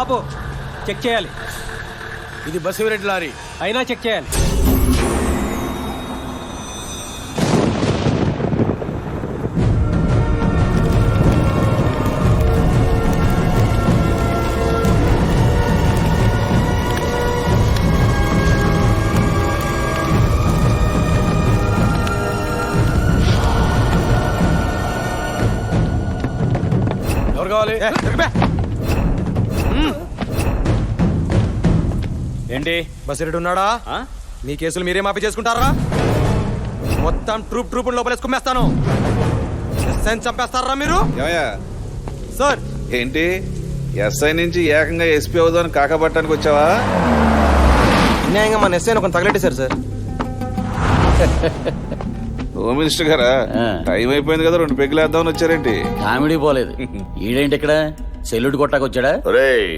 ఆపు. చెక్ చేయాలి. ఇది బసిరెడ్డి లారీ. అయినా చెక్ చేయాలి. ఎవరు కావాలి? ఏంటి బసిరెడ్డి ఉన్నాడా? మీ కేసులు మీరే మాఫీ చేసుకుంటారా? మొత్తం ట్రూప్ లోపలేసుకుమ్మేస్తాను. ఎస్ఐని చంపేస్తారా మీరు? ఏమయ్యా సార్ ఏంటి ఎస్ఐ నుంచి ఏకంగా ఎస్పీ అవుదాని కాకపట్టడానికి వచ్చావా? అన్యాయంగా మన ఎస్ఐని ఒక తగలెట్టేశారు సార్. హోమ్ మినిస్టర్ గారా, టైం అయిపోయింది కదా, 2 పెగ్గులు వేద్దామని వచ్చారేంటి? కామెడీ పోలేదు. ఈడేంటి ఇక్కడ సెల్యూట్ కొట్టాకొచ్చాడా? ఒరేయ్,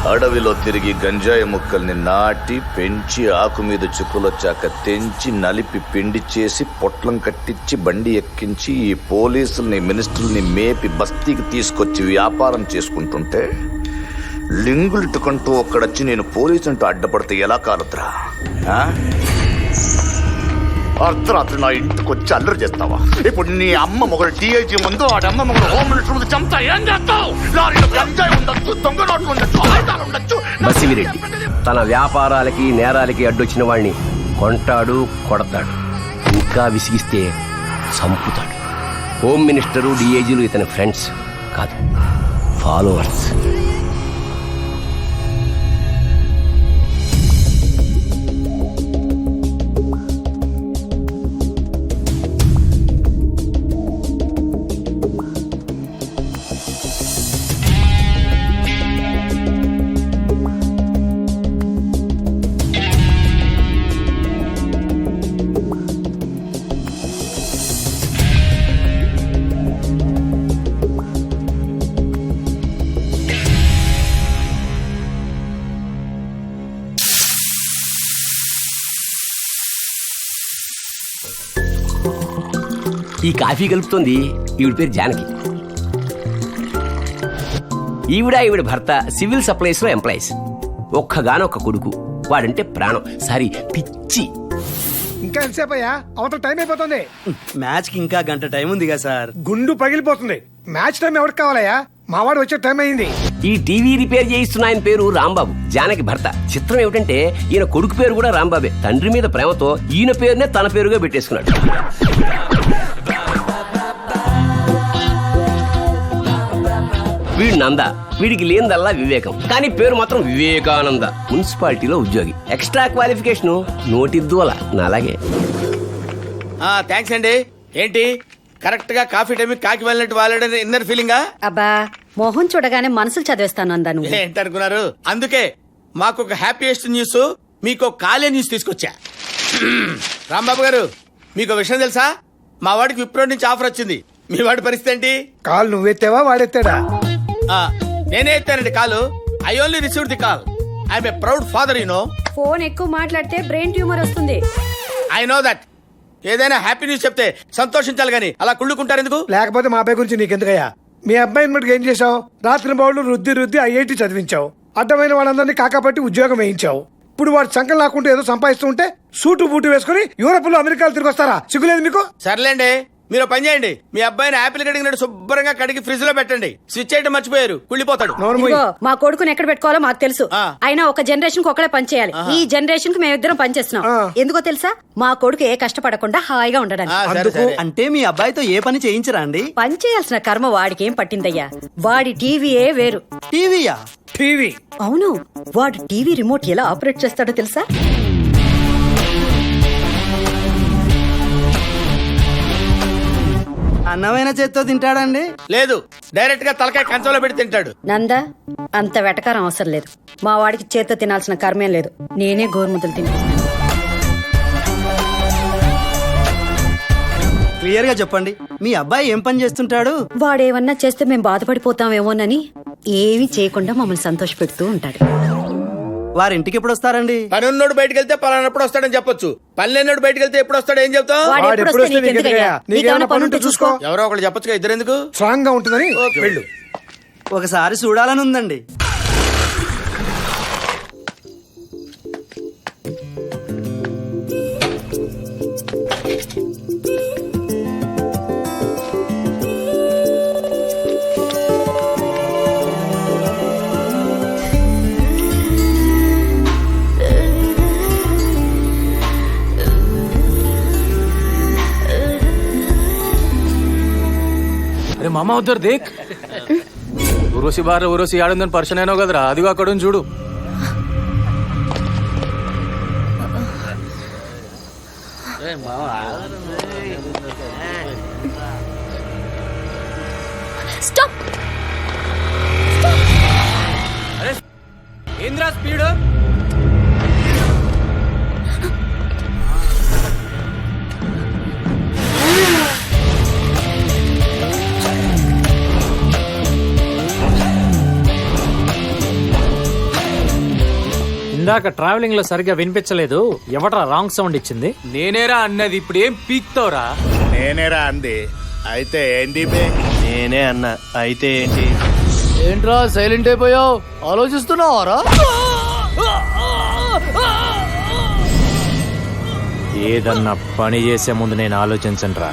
అడవిలో తిరిగి గంజాయి ముక్కల్ని నాటి పెంచి ఆకు మీద చుక్కులొచ్చాక తెంచి నలిపి పిండి చేసి పొట్లం కట్టించి బండి ఎక్కించి ఈ పోలీసుల్ని మినిస్టర్ని మేపి బస్తీకి తీసుకొచ్చి వ్యాపారం చేసుకుంటుంటే లింగులిట్టుకుంటూ ఒక్కడొచ్చి నేను పోలీసు అంటూ అడ్డపడితే ఎలా కాలుద్రా? అర్ధరాత్రి నా ఇంటికి వచ్చి అల్లరి చేస్తావా? ఇప్పుడు నీ అమ్మ మొగలు టీఐజీ ముందు ఆడమ్మ మొగలు హోమ్ మినిస్టర్ ముందు చంపుతా ఏం చేస్తావు? లారీలో గంజాయి ఉండొచ్చు, దొంగ నోట్లు ఉండొచ్చు, ఆయుధాలు ఉండొచ్చు. బసివిరెడ్డి తన వ్యాపారాలకి నేరాలకి అడ్డొచ్చిన వాడిని కొంటాడు, కొడతాడు, ఇంకా విసిగిస్తే చంపుతాడు. హోమ్ మినిస్టరు, డిఐజీలు ఇతని ఫ్రెండ్స్ కాదు, ఫాలోవర్స్. ఈ కాఫీ కలుపుతోంది ఈవిడ పేరు జానకి. ఈవిడ భర్త సివిల్ సప్లైస్ లో ఎంప్లాయీస్. ఒక్కగానొక్క కొడుకు, వాడంటే ప్రాణం, సారీ పిచ్చి. ఇంకా ఎంతసేపు అయ్యా? అవతల టైం అయిపోతుంది. మ్యాచ్ కి ఇంకా గంట టైం ఉంది కదా సార్. గుండు పగిలిపోతుంది. మ్యాచ్ టైం ఎవరికి కావాలయ్యా? మావాడు వచ్చే టైం అయింది. ఈ టీవీ రిపేర్ చేయిస్తున్న ఆయన పేరు రాంబాబు, జానకి భర్త. చిత్రం ఏమిటంటే ఈయన కొడుకు పేరు కూడా రాంబాబే. తండ్రి మీద ప్రేమతో ఈయన పేరునే తన పేరుగా పెట్టేసుకున్నాడు. వీడు నంద, వీడికి లేనిదల్లా వివేకం, కానీ పేరు మాత్రం వివేకానంద. మున్సిపాలిటీలో ఉద్యోగి, ఎక్స్ట్రా క్వాలిఫికేషన్ నోటిద్దువల నాలాగే. థ్యాంక్స్ అండి. ఏంటి కరెక్ట్ గా కాఫీ టైం కాకి వెళ్ళినట్టు వాళ్ళని ఇన్నర్ ఫీలింగా? అబ్బా, మోహన్ చూడగానే మనసులు చదివేస్తాను అందాను. ఏంటనుకున్నారు? అందుకే మాకు ఒక హ్యాపీయెస్ట్ న్యూస్, మీకు కాలే న్యూస్ తీసుకొచ్చా. రాంబాబు గారు, మీకు విషయం తెలుసా? మా వాడికి విప్రో నుంచి ఆఫర్ వచ్చింది. మీ వాడి పరిస్థితి ఏంటి? కాల్ నువ్వెత్తావా వాడెత్తాడా? నేనే ఎత్తానండి కాలు. I only received the call. I'm a proud father, you know. Phone ఎక్కువ మాట్లాడితే బ్రెయిన్ ట్యూమర్ వస్తుంది. I know that. ఏదైనా హ్యాపీ న్యూస్ చెప్తే సంతోషించాలి గాని అలా కుళ్ళుకుంటారు ఎందుకు? లేకపోతే మా అబ్బాయి గురించి నీకెందుకయ్యా? మీ అబ్బాయిని మటుకు ఏం చేశావు? రాత్రి బౌళ్ళు రుద్ది ఐఐటి చదివించావు. అడ్డమైన వాళ్ళందరినీ కాకపట్టి ఉద్యోగం వేయించావు. ఇప్పుడు వాడు సంకల్ లాక్కుంటూ ఏదో సంపాదిస్తూ ఉంటే సూటు బూటు వేసుకుని యూరోప్ లో అమెరికాలో తిరిగి వస్తారా? సిగ్గులేదు మీకు? సర్లేండి, మీరు పని చేయండి. మీ అబ్బాయిని యాపిల్ కడిగినట్టు శుభ్రంగా కడిగి ఫ్రిడ్జ్ లో పెట్టండి. స్విచ్ చేయడం మర్చిపోయారు, కుళ్ళిపోతాడు. ఇదిగో, మా కొడుకుని ఎక్కడ పెట్టుకోవాలో మాకు తెలుసు. ఆ. అయినా ఒక జనరేషన్ కి ఒకడే పని చేయాలి. ఈ జనరేషన్ కి మేమిద్దరం పని చేస్తున్నాం. ఎందుకో తెలుసా? మా కొడుకు ఏ కష్టపడకుండా హాయిగా ఉండడానికి. సరే, సరే. అంటే మీ అబ్బాయితో ఏ పని చేయించరా అండి? పని చేయాల్సిన కర్మ వాడికి ఏం పట్టిందయ్యా? వాడి టీవీయే వేరు. టీవీయా? టీవీ? అవును, వాడు టీవీ రిమోట్ ఎలా ఆపరేట్ చేస్తాడో తెలుసా? అన్నమైన చేత్తో తింటాడండి? లేదు, డైరెక్ట్ గా తలకాయ కంచంలో పెట్టి తింటాడు. నందా, అంత వెటకారం అవసరం లేదు. మా వాడికి చేత్తో తినాల్సిన కర్మేం లేదు. నేనే గోరుముద్దలు తినిపిస్తాను. క్లియర్ గా చెప్పండి, మీ అబ్బాయి ఏం పని చేస్తుంటాడు? వాడేమన్నా చేస్తే మేము బాధపడిపోతామేమోనని ఏమీ చేయకుండా మమ్మల్ని సంతోష పెడుతూ ఉంటాడు. వారింటికి ఎప్పుడు వస్తారండి? పని ఉన్నోడు బయటకు వెళ్తే పలానప్పుడు వస్తాడని చెప్పొచ్చు. పని లేనోడు బయటకు వెళ్తే ఎప్పుడు వస్తాడు ఏం చెప్తావు? వాడు ఎప్పుడు వస్తే నీకెందుకయ్యా? నీకేమైనా పని ఉంటే చూసుకో. ఎవరో ఒకళ్ళు చెప్పొచ్చుగా, ఇద్దరు ఎందుకు? స్ట్రాంగ్ గా ఉంటుందని వెళ్ళు. ఒకసారి చూడాలని ఉందండి. అరే మామ ఉద్దరు దేక్ ఉరోసి బార్ ఉరోసి ఆడుందని పర్షన్ అయినావు కదరా, అదిగో అక్కడ ఉంది చూడు. స్టాప్. అరే ఏంద్రా స్పీడ్? ఇందాక ట్రావెలింగ్ లో సరిగ్గా వినిపించలేదు. ఎవట్రా రాంగ్ సౌండ్ ఇచ్చింది? నేనేరా అన్నది. ఇప్పుడు ఏం పీక్తావురా? నేనేరా అంది. అయితే ఏంటి బే? నేనే అన్నా. అయితే ఏంటి? ఏంట్రా సైలెంట్ అయిపోయావు? ఆలోచిస్తున్నావారా? ఏదన్నా పని చేసే ముందు నేను ఆలోచించనురా,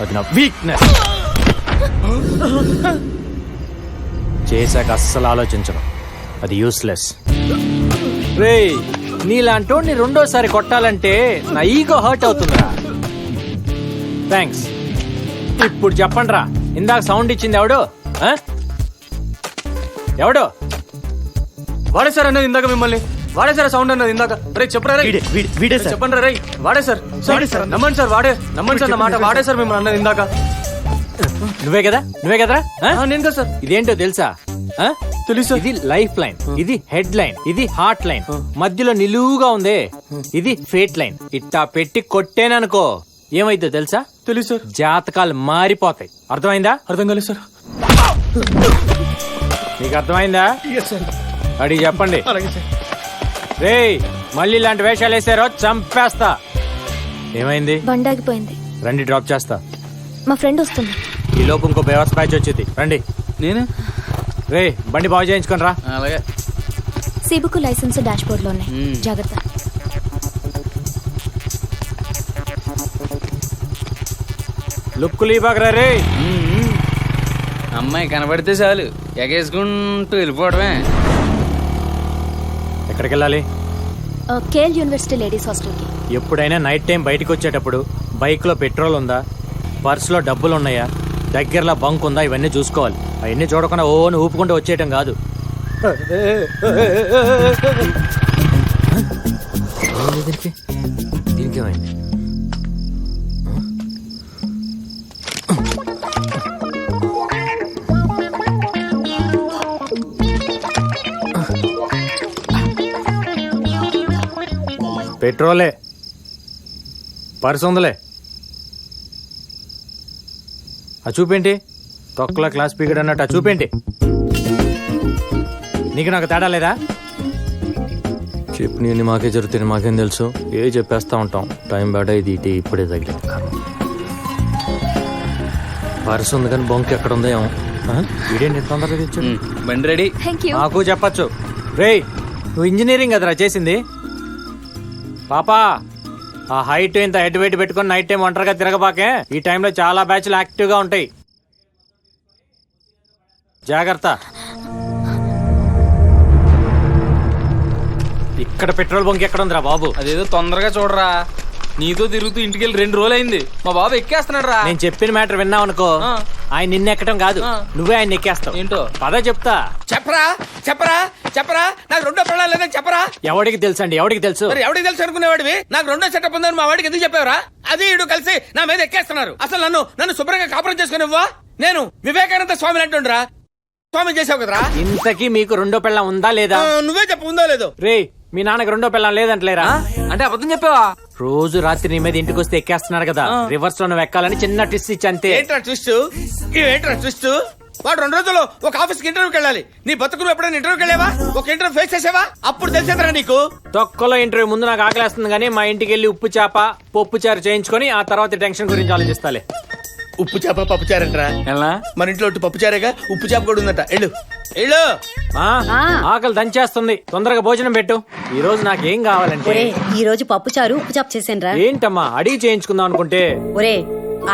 అది నా వీక్నెస్. చేశాక అస్సలు ఆలోచించను, అది యూస్లెస్. రేయ్, నీలాంటోడిని రెండోసారి కొట్టాలంటే నా ఈగో హర్ట్ అవుతుందిరా. థ్యాంక్స్. ఇప్పుడు చెప్పండిరా, ఇందాక సౌండ్ ఇచ్చింది ఎవడు? ఆ? ఎవడు? వాడే సార్ అన్నది ఇందాక మిమ్మల్ని. వాడే సార్ సౌండ్ అన్నది ఇందాక. రే చెప్పరా రే. వీడే సార్. చెప్పండి రా రే. వాడే సార్. నమ్మండి సార్, వాడే. నమ్మండి సార్ నా మాట. వాడే సార్ మిమ్మల్ని అన్నది ఇందాక. నువ్వే కదా? నువ్వే కదరా? ఆ? నేను కదా సార్. ఇదేంటో తెలుసా? ఆ? తెలుసు. ఇది లైఫ్ లైన్, ఇది హెడ్ లైన్, ఇది హార్ట్ లైన్, మధ్యలో నిలువుగా ఉంది ఇది ఫేట్ లైన్. ఇట్టా పెట్టి కొట్టేననుకో ఏమైందో తెలుసా? తెలుసు సార్. జాతకాలు మారిపోతాయి. అర్థమైందా? అర్థం కాలేదు సార్. నీకు అర్థమైందా? అడిగి చెప్పండి. రే, మళ్ళీ ఇలాంటి వేషాలు వేసారో చంపేస్తా. ఏమైంది? బండాగిపోయింది. రండి, డ్రాప్ చేస్తా. మా ఫ్రెండ్ వస్తుంది. ఈ లోపు ఇంకో బేవర్స్ బ్యాచ్ వచ్చింది. రండి. నేను రే, బండి బాగు చేయించుకొని రా. అలాగే. సిబుకు లైసెన్స్ డాష్ బోర్డ్ లో ఉన్నాయి, జాగ్రత్త. లుక్కులు ఇవ్వకరా రే. అమ్మాయి కనబడితే చాలు ఎగేసుకుంటూ వెళ్ళిపోవడమే. ఎక్కడికి వెళ్ళాలి? కేఎల్ యూనివర్సిటీ లేడీస్ హాస్టల్కి. ఎప్పుడైనా నైట్ టైం బయటకు వచ్చేటప్పుడు బైక్ లో పెట్రోల్ ఉందా, పర్స్ లో డబ్బులు ఉన్నాయా, దగ్గరలో బంక్ ఉందా, ఇవన్నీ చూసుకోవాలి. అవన్నీ చూడకుండా ఓని ఊపుకుంటూ వచ్చేయటం కాదు. దీనికేమైంది? పెట్రోలే, పర్స్ ఉందిలే. ఆ చూపేంటి? తొక్కల క్లాస్ పీరియడ్ అన్నట్టు ఆ చూపేంటి? నీకు నాకు తేడా లేదా? చెప్పు, నేను మాకే జరుగుతుంది, మాకేం తెలుసు? ఏ చెప్పేస్తా ఉంటాం. టైం బ్యాడ్ ఇది ఇటు ఇప్పుడే తగిలేదు. పర్స్ ఉంది కానీ బొంక్ ఎక్కడ ఉందో ఏమో. వీడేంటి తొందరగా తెచ్చు? బండి రెడీ. నాకు చెప్పచ్చు. రేయ్, నువ్వు ఇంజనీరింగ్ కదరా చేసింది? పాపా, ఆ హైట్ ఇంత హెడ్ వెయిట్ పెట్టుకుని నైట్ టైం ఒంటరిగా తిరగబాకే. ఈ టైంలో చాలా బ్యాచ్లు యాక్టివ్ గా ఉంటాయి, జాగ్రత్త. ఇక్కడ పెట్రోల్ బంక్ ఎక్కడ ఉందిరా బాబు? అదేదో తొందరగా చూడరా. నీతో తిరుగుతూ ఇంటికి వెళ్ళి 2 రోజులు అయింది. మా బాబు ఎక్కేస్తున్నాడు రా. నేను చెప్పిన మ్యాటర్ విన్నావు అనుకో, ఆయన నిన్న ఎక్కడం కాదు, నువ్వే ఆయన ఎక్కేస్తావు. ఏంటో పద చెప్తా. చెప్పరా చెప్పరా చెప్పరా. నాకు రెండో పిల్లలు లేదని చెప్పరా. ఎవడికి తెలుసు అండి? ఎవడికి తెలుసు? మరి ఎవరికి తెలుసు అనుకునేవాడివి? నాకు రెండో సెటప్ ఉందని మా వాడికి ఎందుకు చెప్పావరా? అది ఇడు కలిసి నా మీద ఎక్కేస్తున్నారు. అసలు నన్ను శుభ్రంగా కాపురం చేసుకునివ్వా? నేను వివేకానంద స్వామిని అంటుండ్రా. స్వామి చేసావు కదరా. ఇంతకీ మీకు రెండో పెళ్ళం ఉందా లేదా? నువ్వే చెప్పు, ఉందో లేదో. రే, మీ నాన్నకి రెండో పెళ్ళం లేదంటలేరా? అంటే అబద్ధం చెప్పావా? రోజు రాత్రి నీ మీద ఇంటికి వస్తే ఎక్కేస్తున్నాడు కదా, రివర్స్ లో నువ్వు ఎక్కాలని చిన్న ట్విస్ట్ ఇచ్చి అంతే. ఏంట్రా ట్విస్ట్? ఏంట్రా ట్విస్ట్? వాడు 2 రోజుల్లో ఒక ఆఫీస్కి ఇంటర్వ్యూకి వెళ్ళాలి. నీ బతుకులు ఎప్పుడైనా ఇంటర్వ్యూకి వెళ్ళావా? ఒక ఇంటర్వ్యూ ఫేస్ చేసావా? అప్పుడు తెలిసేదరా నీకు. తొక్కలో ఇంటర్వ్యూ ముందు నాకు ఆకలేస్తుంది కానీ మా ఇంటికి వెళ్ళి ఉప్పు చేప పప్పు చారు చేయించుకొని ఆ తర్వాత టెన్షన్ గురించి ఆలోచిస్తాలే. ఉప్పు చేప పప్పు చారంటరా ఎలా మన ఇంట్లో ఒట్టి పప్పు చారేగా ఉప్పు చేప కూడా ఉందట ఎళ్ళు ఎళ్ళు. ఆకలి దంచేస్తుంది, తొందరగా భోజనం పెట్టు. ఈ రోజు నాకేం కావాలంటే ఒరే ఈ రోజు పప్పు చారు ఉప్పు చాపు చేసానురా. ఏంటమ్మా అడిగి చేయించుకుందాం అనుకుంటే ఒరే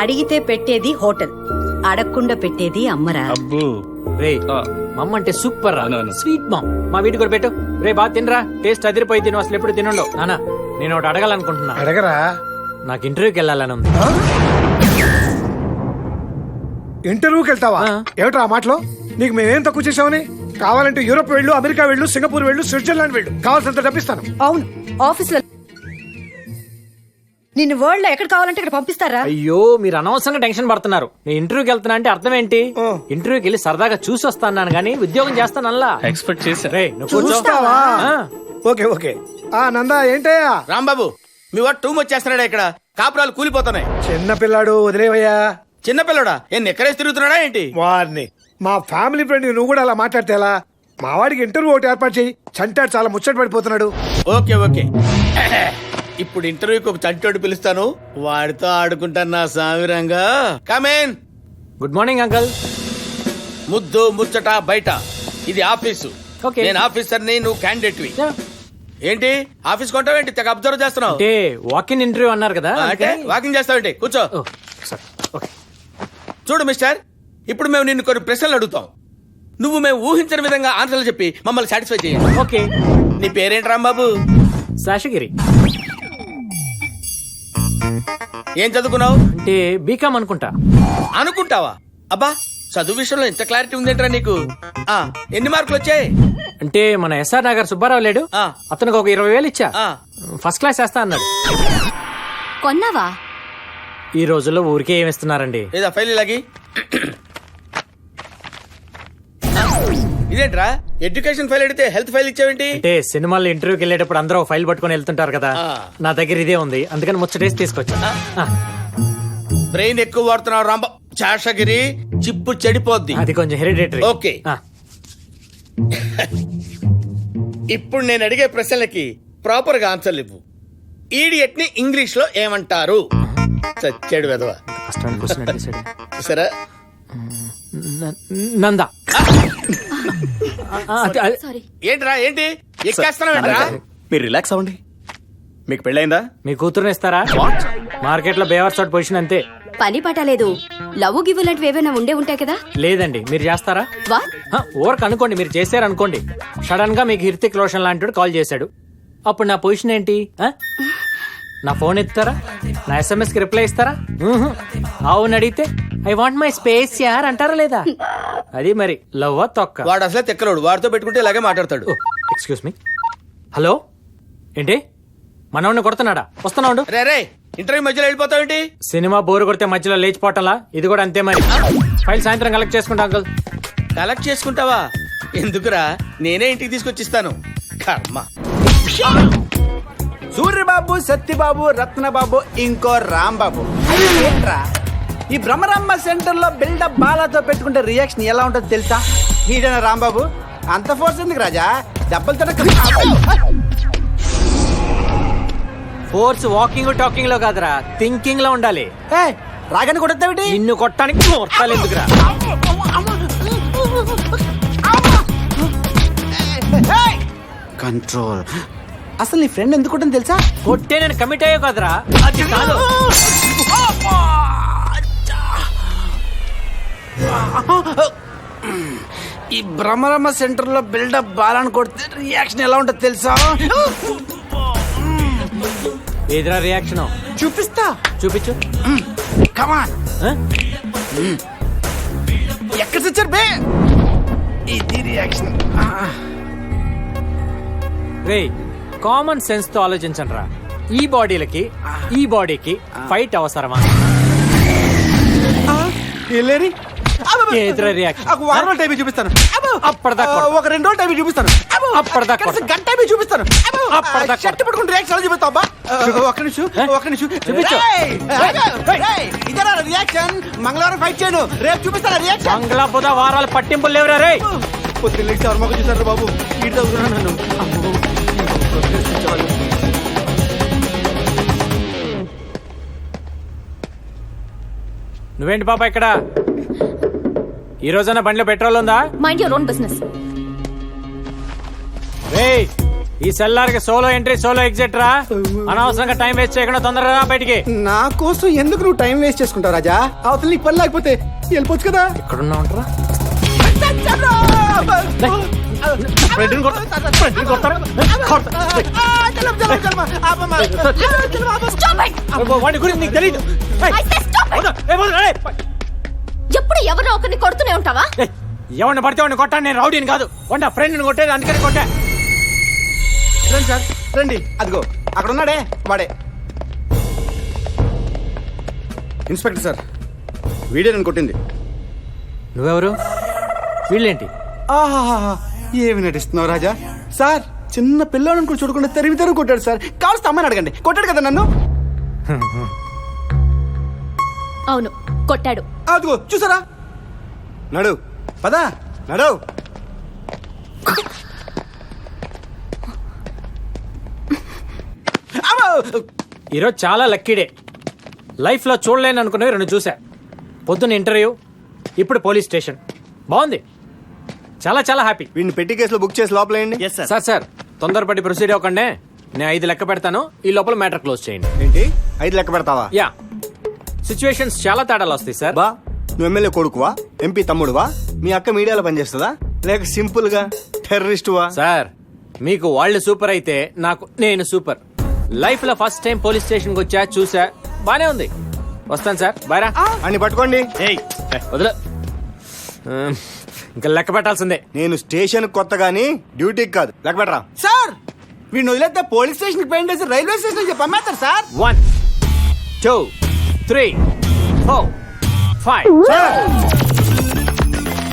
అడిగితే పెట్టేది హోటల్, అడగకుండా పెట్టేది అమ్మరా. రే మమ్మ అంటే సూపర్ రా, స్వీట్ మామ్. మా వీటి కూడా పెట్టు. రే బాగా తినరా, టేస్ట్ అదిరిపోయి తిను. అసలు ఎప్పుడు తినుండవు. నానా నేను ఒకటి అడగాలనుకుంటున్నా. అడగరా? నాకు ఇంటర్వ్యూకి వెళ్ళాలని ఉంది. ఇంటర్వ్యూకి వెళ్తావా? ఏమిట్రా ఆ మాటలో? నీకు మేమేం తక్కువ చేసామని? కావాలంటే యూరోప్ వెళ్ళు, అమెరికా వెళ్ళు, సింగపూర్ వెళ్ళు, స్విట్జర్లాండ్ వెళ్ళు, కావాల్సినంత డబ్బిస్తాను. అవును ఆఫీస్ లో నిన్ను వరల్డ్ లో ఎక్కడ కావాలంటే ఇక్కడ పంపిస్తారా? అయ్యో మీరు అనవసరంగా టెన్షన్ పడుతున్నారు. నేను ఇంటర్వ్యూకి వెళ్తున్నా అంటే అర్థం ఏంటి? ఇంటర్వ్యూకి వెళ్ళి సరదాగా చూసి వస్తాను కానీ ఉద్యోగం చేస్తానల్లా. ఎక్స్పెక్ట్ చేశా. రే నువ్వు కూర్చో. చూస్తావా? ఆ. Okay okay. ఆ నందా ఏంటయ్యా? రాంబాబు మీ వాడు టూ మచ్ చేస్తున్నాడా? ఇక్కడ కాపురాలు కూలిపోతున్నాయి. చిన్న పిల్లాడు వదిలేవయ్యా. చిన్నపిల్లడా ఏం నెక్కరేసి తిరుగుతున్నాడా ఏంటి? వారిని మా ఫ్యామిలీ ఫ్రెండ్ నువ్వు కూడా అలా మాట్లాడితే ఎలా? మా వాడికి ఇంటర్వ్యూ ఒకటి ఏర్పాటు చేయి. చంటాడు చాలా ముచ్చట పడిపోతున్నాడు. Okay okay. ఇప్పుడు ఇంటర్వ్యూకి ఒక చంటోడు పిలుస్తాను, వాడితో ఆడుకుంటాను నా సామిరంగా. కమేన్. Good morning uncle. ముద్దు ముచ్చట బయట, ఇది ఆఫీసు. Okay. నేను ఆఫీసర్ని, నువ్వు క్యాండిడేట్వి. ఏంటి ఆఫీస్ కొంటావేంటి? తెగ అబ్జర్వ్ చేస్తున్నావు. అంటే వాకింగ్ ఇంటర్వ్యూ అన్నారు కదా. అంటే వాకింగ్ చేస్తావేంటి? కూర్చో. ఓ, సరే. ఓకే. చూడు మిస్టర్, ఇప్పుడు మేము నిన్ను కొన్ని ప్రశ్నలు అడుగుతాం. నువ్వు మేము ఊహించిన విధంగా ఆన్సర్లు చెప్పి మమ్మల్ని సాటిస్ఫై చేయాలి. ఓకే. నీ పేరేంటి రాంబాబు? శేషగిరి. ఏం చదువుకున్నావు? అంటే బీకామ్ అనుకుంటా. అనుకుంటావా? అబ్బా చదువు విషయంలో ఇంత క్లారిటీ ఉందేంట్రా నీకు? ఎన్ని మార్కులు వచ్చాయి? అంటే మన ఎస్ఆర్ నగర్ సుబ్బారావు లేడు, అతనికి ఒక 20,000 ఇచ్చా. ఫస్ట్ క్లాస్ వేస్తా అన్నాడు. కొన్నావా? ఈ రోజుల్లో ఊరికే ఏమిస్తున్నారండి. లేదా ఫైల్ ఇలాగి. ఇదేంట్రా ఎడ్యుకేషన్ ఫైల్ అడిగితే హెల్త్ ఫైల్ ఇచ్చావేంటి? అంటే సినిమాల్లో ఇంటర్వ్యూకి వెళ్ళేటప్పుడు అందరూ ఫైల్ పట్టుకొని వెళ్తుంటారు కదా, నా దగ్గర ఇదే ఉంది, అందుకని ముచ్చటేసి తీసుకొచ్చా. బ్రెయిన్ ఎక్కువ వాడుతున్నావు రాంబా. శేషగిరి చిప్పు చెడిపోద్ది. అది కొంచెం హెరిడేటరీ. ఓకే. ఇప్పుడు నేను అడిగే ప్రశ్నలకి ప్రాపర్ గా ఆన్సర్లు ఇవ్వు. ఈడియట్ ని ఇంగ్లీష్ లో ఏమంటారు? చచ్చాడు వెదవా. సరే నందా. ఏంట్రా ఏంటి ఎక్కేస్తున్నావేంట్రా? మీరు రిలాక్స్ అవ్వండి. మీకు పెళ్ళైందా? మీ కూతురుని ఇస్తారా? మార్కెట్ లో బేవర్ షాట్ పొజిషన్ అంతే. పని పాట లేదు. లవ్ గివ్ లాంటివి ఏమైనా ఉండే ఉంటాయి కదా. లేదండి. మీరు చేస్తారా? ఓవర్క్ అనుకోండి, మీరు చేశారనుకోండి. సడన్ గా మీకు హృతిక్ రోషన్ లాంటి కాల్ చేశాడు, అప్పుడు నా పొజిషన్ ఏంటి? నా ఫోన్ ఎత్తారా? నా SMS కి రిప్లై ఇస్తారా? అవును అడిగితే ఐ వాంట్ మై స్పేస్ యార్ అంటారా లేదా? అది మరి లవ్ తొక్క. వాడు అసలే తెక్కలోడు, వాడితో పెట్టుకుంటే ఇలాగే మాట్లాడతాడు. Excuse me. హలో ఏంటి మనోడిని కొడుతున్నాడా? వస్తున్నాడు. రే రే ఇంటర్వ్యూ మధ్యలో వెళ్ళిపోతావేంటి? సినిమా బోరు కొడితే మధ్యలో లేచిపోవటంలా ఇది కూడా అంతే మరి. ఫైల్ సాయంత్రం కలెక్ట్ చేసుకుంటా అంకుల్. కలెక్ట్ చేసుకుంటావా? ఎందుకురా, నేనే ఇంటికి తీసుకొచ్చిస్తాను. కర్మ. సూర్యబాబు, సత్యబాబు, రత్నబాబు, ఇంకో రాంబాబు. ఏంట్రా ఈ బ్రహ్మరమ్మ సెంటర్ లో బిల్డప్ బాలాతో పెట్టుకుంటే రియాక్షన్ ఎలా ఉంటుందో తెలుసా? నీడన రాంబాబు అంత ఫోర్స్ ఎందుకు రాజా? దెబ్బలతో ఫోర్స్ వాకింగ్ టాకింగ్ లో కాదురా, థింకింగ్ లో ఉండాలి. రాగానే కొడతావిటి? నిన్ను కొట్టడానికి కొట్టాలి ఎందుకురా? కంట్రోల్. అసలు నీ ఫ్రెండ్ ఎందుకు కొట్టని తెలుసా? కొట్టే నేను కమిట్ అయ్యో కదరా. అది కాదు. ఈ బ్రహ్మరమ్మ సెంటర్ లో బిల్డప్ బాలని కొడితే రియాక్షన్ ఎలా ఉంటుంది తెలుసా? ఏదిరా రియాక్షన్? చూపిస్తా. చూపించు. కమాన్. ఎక్కడ తెచ్చారు బే? ఇది రియాక్షన్. రే కామన్ సెన్స్ తో ఆలోచించండి రా. ఈ బాడీలకి ఈ బాడీకి ఫైట్ అవసరమా? ఏదిరా రియాక్షన్? ఒక వారం రోజులు టైం చూపిస్తాను. అప్పటిదాకా ఒక 2 రోజులు టైం చూపిస్తాను. అప్పటిదాకా గంట టైం చూపిస్తాను. అప్పటిదాకా షర్ట్ పట్టుకుని రియాక్షన్ చూపిస్తావు అబ్బా. ఒక్క నిమిషం చూపించు. ఇదరా రియాక్షన్. మంగళవారం ఫైట్ చేయను, రేపు చూపిస్తాను రియాక్షన్. మంగళ బుధ వారాలు పట్టింపులు లేవురా రే. పొద్దున్న లేచి ఎవరు మొక్క చూసారు బాబు? ఇటు చదువుతున్నాను నన్ను. నువ్వేంటి పాప ఇక్కడ? ఈ రోజైనా బండిలో పెట్రోల్ ఉందా? Mind your own business. రేయ్, ఈ సెల్లార్కి సోలో ఎంట్రీ సోలో ఎగ్జిట్ రా. అనవసరంగా టైం వేస్ట్ చేయకుండా తొందరగా రా బయటికి. నా కోసం ఎందుకు నువ్వు టైం వేస్ట్ చేసుకుంటావు రాజా? అవతల నీకు పని లేకపోతే వెళ్ళిపోవచ్చు కదా. ఎక్కడున్నా ఉంటారా? వాడి గురించి నీకు తెలీదు. ఎప్పుడు ఎవరో ఒకరిని కొడుతూనే ఉంటావా? ఎవరిని పడితే వాడిని కొట్టాను. నేను రౌడీని కాదు, వాడిని ఫ్రెండ్ని కొట్టేది, అందుకని కొట్టా. రండి సార్ రండి, అదిగో అక్కడ ఉన్నాడే వాడే ఇన్స్పెక్టర్ సార్. వీడే నన్ను కొట్టింది. నువ్వెవరు? వీళ్ళేంటి? ఆహాహా, ఏమి నటిస్తున్నావు రాజా? సార్ చిన్న పిల్లోని కూడా చూడకుండా తెరివి కొట్టాడు సార్. కావాల్సిన అమ్మాయిని అడగండి, కొట్టాడు కదా నన్ను. అవును, కొట్టాడు. అదిగో చూసారా? నడు పదా, నడు. ఈరోజు చాలా లక్కీ డే. లైఫ్ లో చూడలేను అనుకునేవి 2 చూసా. పొద్దున్న ఇంటర్వ్యూ, ఇప్పుడు పోలీస్ స్టేషన్. బాగుంది, చాలా చాలా హ్యాపీ. వీడిని పెట్టి కేసులో బుక్ చేసి లోపలేయండి. సార్ తొందరపడి ప్రొసీడ్ అవ్వకండి. నేను 5 లెక్క పెడతాను, ఈ లోపల మ్యాటర్ క్లోజ్ చేయండి. ఏంటి 5 లెక్క పెడతావా? యా, సిచ్యువేషన్స్ చాలా తేడాలు వస్తాయి సార్. బా, నువ్వు ఎమ్మెల్యే కొడుకువా, ఎంపీ తమ్ముడువా, మీ అక్క మీడియాలో పనిచేస్తుందా, లేక సింపుల్ గా టెర్రరిస్టువా? సార్, మీకు వాళ్ళు సూపర్ అయితే నాకు నేను సూపర్. లైఫ్ లో ఫస్ట్ టైం పోలీస్ స్టేషన్ కి వచ్చా, చూసా, బానే ఉంది. వస్తాను సార్, బాయ్రా. అని పట్టుకోండి. వదిలే, ఇంకా లెక్క పెట్టాల్సిందే. నేను స్టేషన్ కొత్త గానీ డ్యూటీకి కాదు. లెక్క పెట్టరా సార్. వీడిని వదిలేస్తే పోలీస్ స్టేషన్ కి పెయింట్ వేసి రైల్వే స్టేషన్ చెప్పి అమ్మేస్తారు sir. 1 2 3 4 5.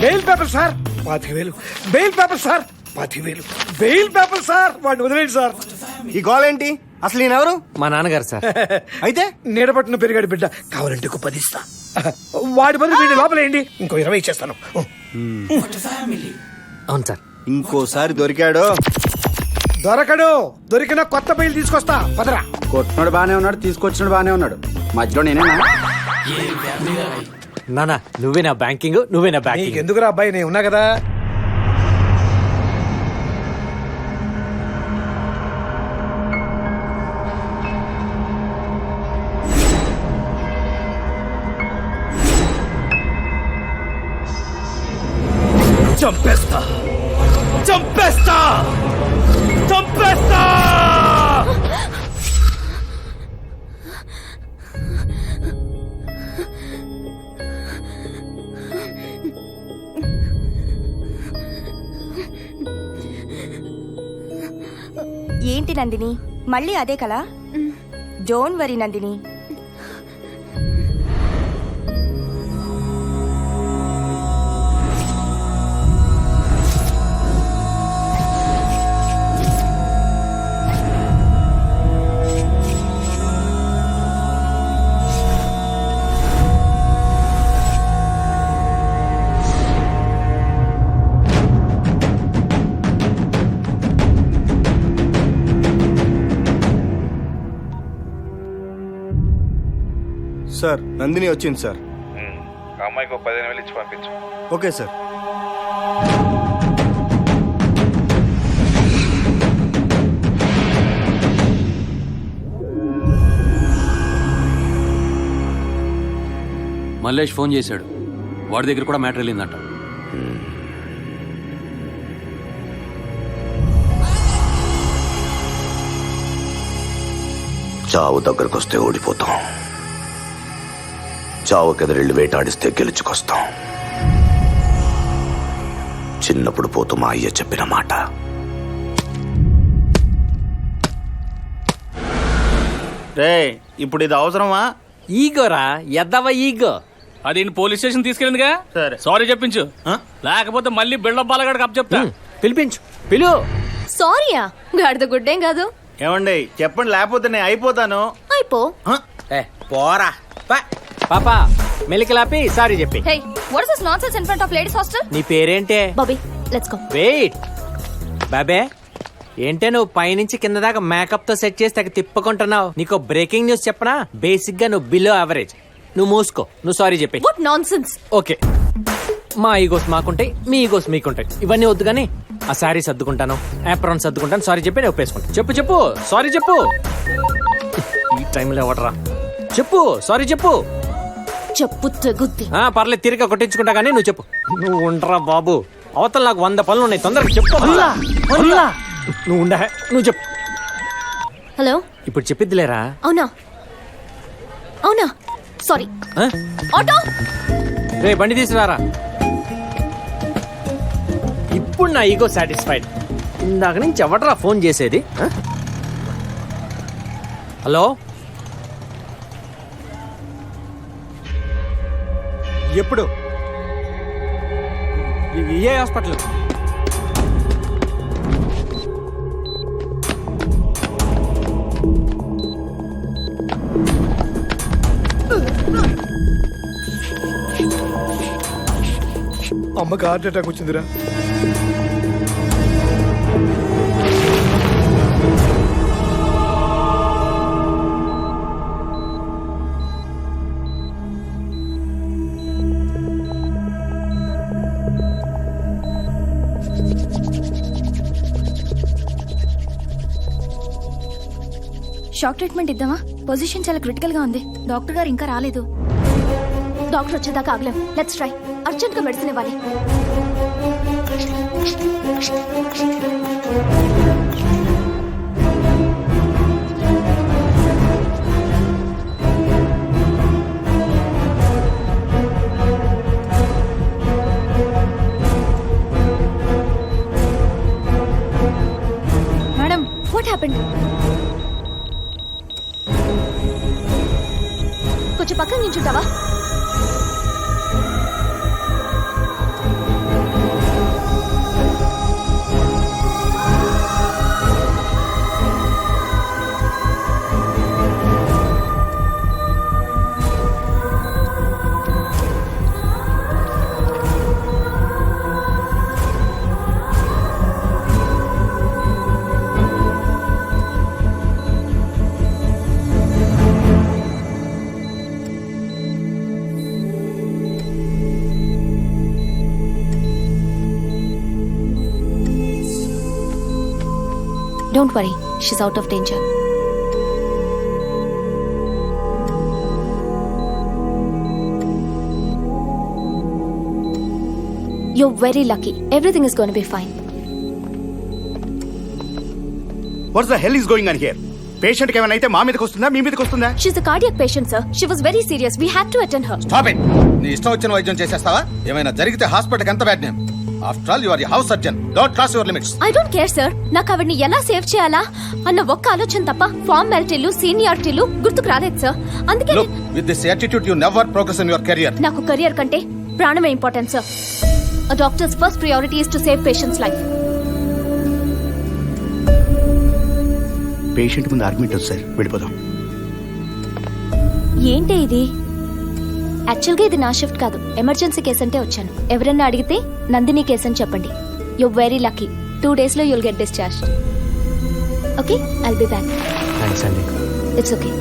Bail paper sir 25,000. Bail paper sir 10,000. Bail paper sir. వాడిని వదిలేండి సార్. ఈ గోల్ ఏంటి? అసలు నేనెవరు? మా నాన్నగారు సార్. అయితే నీడపట్టున పెరిగాడు బిడ్డ, కావాలంటే 10 ఇస్తా. వాడి బదులు వీడిని లోపలేయండి, ఇంకో 20 ఇచ్చేస్తాను. అవును సార్. ఇంకోసారి దొరికాడు. దొరకడు. దొరికిన కొత్త బెయిల్ తీసుకొస్తా. పదరా. కొట్టినాడు బానే ఉన్నాడు, తీసుకొచ్చినాడు బానే ఉన్నాడు, మధ్యలో నేనేనా? నానా, నువ్వే నా బ్యాంకింగ్, నువ్వే నా బ్యాంకింగ్. ఎందుకురా అబ్బాయి, నేను ఉన్నా కదా. చంపేస్తా చంపేస్తా చంపేస్తా. ఏంటి నందిని, మళ్ళీ అదే కలా? Don't worry Nandini. Sir, Nandini వచ్చింది సార్. అమ్మాయికి 15,000 ఇచ్చి పంపించు. Okay sir. మల్లేష్ ఫోన్ చేశాడు, వాడి దగ్గర కూడా మ్యాటర్ వెళ్ళిందంట. చావు దగ్గరకు వస్తే ఓడిపోతాం, చావు కెదరెళ్ళి వేటాడిస్తే గెలుచుకొస్తాం. చిన్నప్పుడు పోతూ మా అయ్య చెప్పిన మాట. రే, ఇప్పుడు ఇది అవసరమా? ఈగోరా, ఎద్దవ ఈగో. అది పోలీస్ స్టేషన్ తీసుకెళ్ళిందిగా, సారీ చెప్పించు. లేకపోతే మళ్ళీ బిల్డప్ బాలగాడికి అప్ చెప్తా. పిలిపించు, పిలు. సారీయా, గాడిద గుడ్డేం కాదు. ఏమండి చెప్పండి, లేకపోతే నేను అయిపోతాను. అయిపో. పోరా. పాపా, మెలికలాపి సారీ చెప్పి. Hey, what is this nonsense in front of ladies hostel? నీ పేరేంటే? Bobby, let's go. Wait babe, ఏంటే నువ్వు పైనుంచి కింద దాకా మేకప్ తో సెట్ చేసి తెగ తిప్పుకుంటున్నావు? నీకు బ్రేకింగ్ న్యూస్ చెప్పనా? బేసిక్ గా నువ్వు బిలో యావరేజ్. నువ్వు మూసుకో, నువ్వు సారీ చెప్పి. What nonsense. ఓకే, మా ఈగోస్ మాకుంటాయి, మీ ఈగోస్ మీకుంటాయి. ఇవన్నీ వద్దు కానీ ఆ శారీ సర్దుకుంటాను, యాప్రాన్ సర్దుకుంటాను. సారీ చెప్పి నేను ఒప్పేసుకుంటాను. చెప్పు చెప్పు, సారీ చెప్పు. ఈ టైంలో ఎవడరా? చెప్పు, సారీ చెప్పు. చెప్పు తెగుద్ది. పర్లేదు, తిరిగి కొట్టించుకుంటా కానీ నువ్వు చెప్పు. నువ్వు ఉండరా బాబు, అవతల నాకు 100 పనులు ఉన్నాయి, తొందరగా చెప్పు. నువ్వు ఉండ, నువ్వు చెప్పు. హలో, ఇప్పుడు చెప్పిద్దిలేరా? అవునా అవునా, సారీ. ఆటో రే, బండి తీసుకురారా. ఇప్పుడు నా ఈగో సాటిస్ఫైడ్. ఇందాక నుంచి ఎవడరా ఫోన్ చేసేది? హలో, ఎప్పుడు? ఏ హాస్పిటల్? అమ్మకి హార్ట్ అటాక్ వచ్చిందిరా. షాక్ ట్రీట్మెంట్ ఇద్దామా? పొజిషన్ చాలా క్రిటికల్ గా ఉంది. డాక్టర్ గారు ఇంకా రాలేదు. డాక్టర్ వచ్చేదాకా ఆగలేం. Let's try. అర్జెంట్ గా మెడిసిన్ ఇవ్వాలి. Madam, what happened? కొంచెం పక్కన నించుంటావా? Don't worry, she's out of danger. You're very lucky. Everything is going to be fine. What the hell is going on here? Patient కి ఏమైనా అయితే మా మీదకి వస్తుందా, మీ మీదకి వస్తుందా? She's a cardiac patient, sir. She was very serious. We had to attend her. Stop it. నీ ఇష్టం వచ్చిన వైద్యం చేసేస్తావా? ఏమైనా జరిగితే హాస్పిటల్ కి ఎంత bad name. After all you are a house surgeon. Don't cross your limits. I don't care, sir. నాకు ఆవిడ్ని ఎలా సేవ్ చేయాలా అన్న ఒక్క ఆలోచన తప్ప ఫార్మాలిటీలు, సీనియారిటీలు గుర్తుకు రాలేదు, సార్. అందుకే Look, with this attitude you never progress in your career. నాకు కెరియర్ కంటే ప్రాణమే important, sir. A doctor's first priority is to save patient's life. Patient ముందు ఆర్గ్యుమెంట్ వద్దు సార్, వెళ్ళిపోదాం. ఏంటి ఇది? యాక్చువల్గా ఇది నా షిఫ్ట్ కాదు, ఎమర్జెన్సీ కేసు అంటే వచ్చాను. ఎవరన్నా అడిగితే నందిని కేసు అని చెప్పండి. You very lucky. 2 days లో you'll get discharged. Okay, I'll be back. Thanks అండి. It's okay.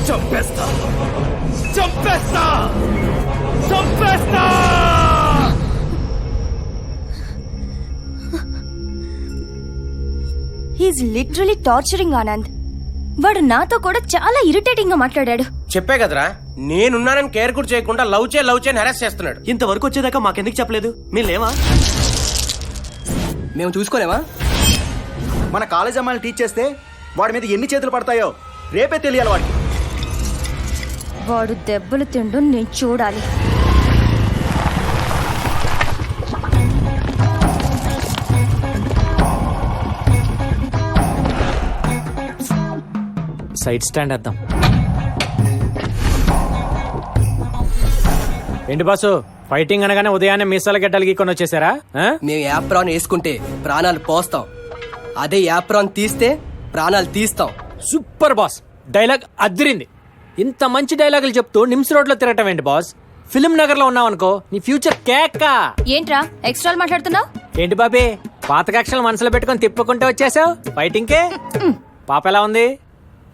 చంపేస్తా, చంపేస్తా, చంపేస్తా. He's literally torturing Anand. వాడు నాతో కూడా చాలా ఇరిటేటింగ్ గా మాట్లాడాడు. చెప్పే కదరా, నేనున్నానని కేర్ కూడా చేయకుండా లవ్ చే హెరాస్ చేస్తున్నాడు. ఇంతవరకు వచ్చేదాకా మాకెందుకు చెప్పలేదు? మీరు లేవా? మేము చూసుకోలేమా? మన కాలేజ్ అమ్మాయిని టీచ్ చేస్తే వాడి మీద ఎన్ని చేతులు పడతాయో రేపే తెలియాలి వాడికి. వాడు దెబ్బలు తిండు నేను చూడాలి. సైడ్ స్టాండ్ వేద్దాం. ఏంటి బాసు, ఫైటింగ్ అనగానే ఉదయాన్నే మీసాల గడ్డలు గీకొని వచ్చేసారా? మేము యాప్రాన్ వేసుకుంటే ప్రాణాలు పోస్తాం, అదే యాప్రాన్ తీస్తే ప్రాణాలు తీస్తాం. సూపర్ బాస్, డైలాగ్ అదిరింది. ఇంత మంచి డైలాగులు చెప్తూ నిమ్స్ రోడ్ లో తిరగటం ఏంటి బాస్? ఫిలిం నగర్ లో ఉన్నావు అనుకో, నీ ఫ్యూచర్ కేక. ఏంట్రా ఎక్స్ట్రా మాట్లాడుతున్నావు? ఏంటి బాబీ, పాత కక్షలు మనసులో పెట్టుకొని తిప్పుకుంటూ వచ్చేసావు ఫైటింగ్ కే? పాప ఎలా ఉంది?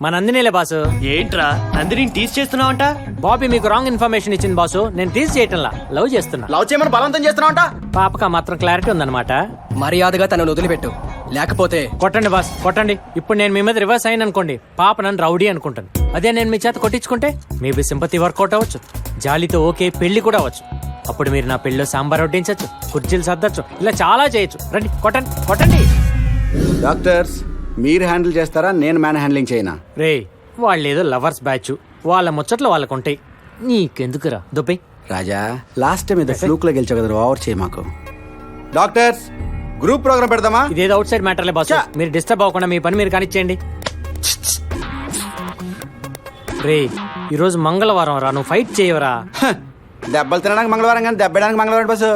మా నందినిలే బాసు. ఏంట్రా నందిని టీస్ చేస్తున్నావంట? బాబీ మీకు రాంగ్ ఇన్ఫర్మేషన్ ఇచ్చింది బాసు. నేను టీజ్ చేయటంలా, లవ్ చేస్తున్నా. లవ్ చేయమని బలవంతం చేస్తున్నావంట? పాపక మాత్రం క్లారిటీ ఉందన్నమాట. మర్యాదగా తనను వదిలిపెట్టు, లేకపోతే కొట్టండి బాస్, కొట్టండి. ఇప్పుడు నేను మీ మీద రివర్స్ అయిన అనుకోండి, పాప నన్ను రౌడీ అనుకుంటాను. అదే నేను మీ చేత కొట్టించుకుంటే మేబీ సింపతి వర్కౌట్ అవ్వచ్చు, జాలితో ఓకే పెళ్లి కూడా అవ్వచ్చు. అప్పుడు మీరు నా పెళ్లిలో సాంబార్ వడ్డించచ్చు, కుర్చీలు సర్దచ్చు, ఇలా చాలా చేయొచ్చు. రండి కొట్టండి, కొట్టండి. డాక్టర్స్ మీరు హ్యాండిల్ చేస్తారా, నేను మ్యాన్ హ్యాండ్లింగ్ చేయనా? రే, వాళ్ళు ఏదో లవర్స్ బ్యాచ్, వాళ్ళ ముచ్చట్లు వాళ్ళకు ఉంటాయి, నీకెందుకురా దుబ్బై. రాజా లాస్ట్ టైం ఏదో ఫ్లూక్ లో గెలిచావు కదా, ఓవర్ చేయి మాకు. డాక్టర్స్ గ్రూప్ ప్రోగ్రామ్ పెడదామా? ఇదేదో అవుట్ సైడ్ మ్యాటర్లే బాస్, మీరు డిస్టర్బ్ అవ్వకుండా మీ పని మీరు కానిచ్చేయండి. రే, ఈరోజు మంగళవారం రా, నువ్వు ఫైట్ చేయవరా? దెబ్బలు తినడానికి మంగళవారం కానీ దెబ్బడానికి మంగళవారం బస్సు.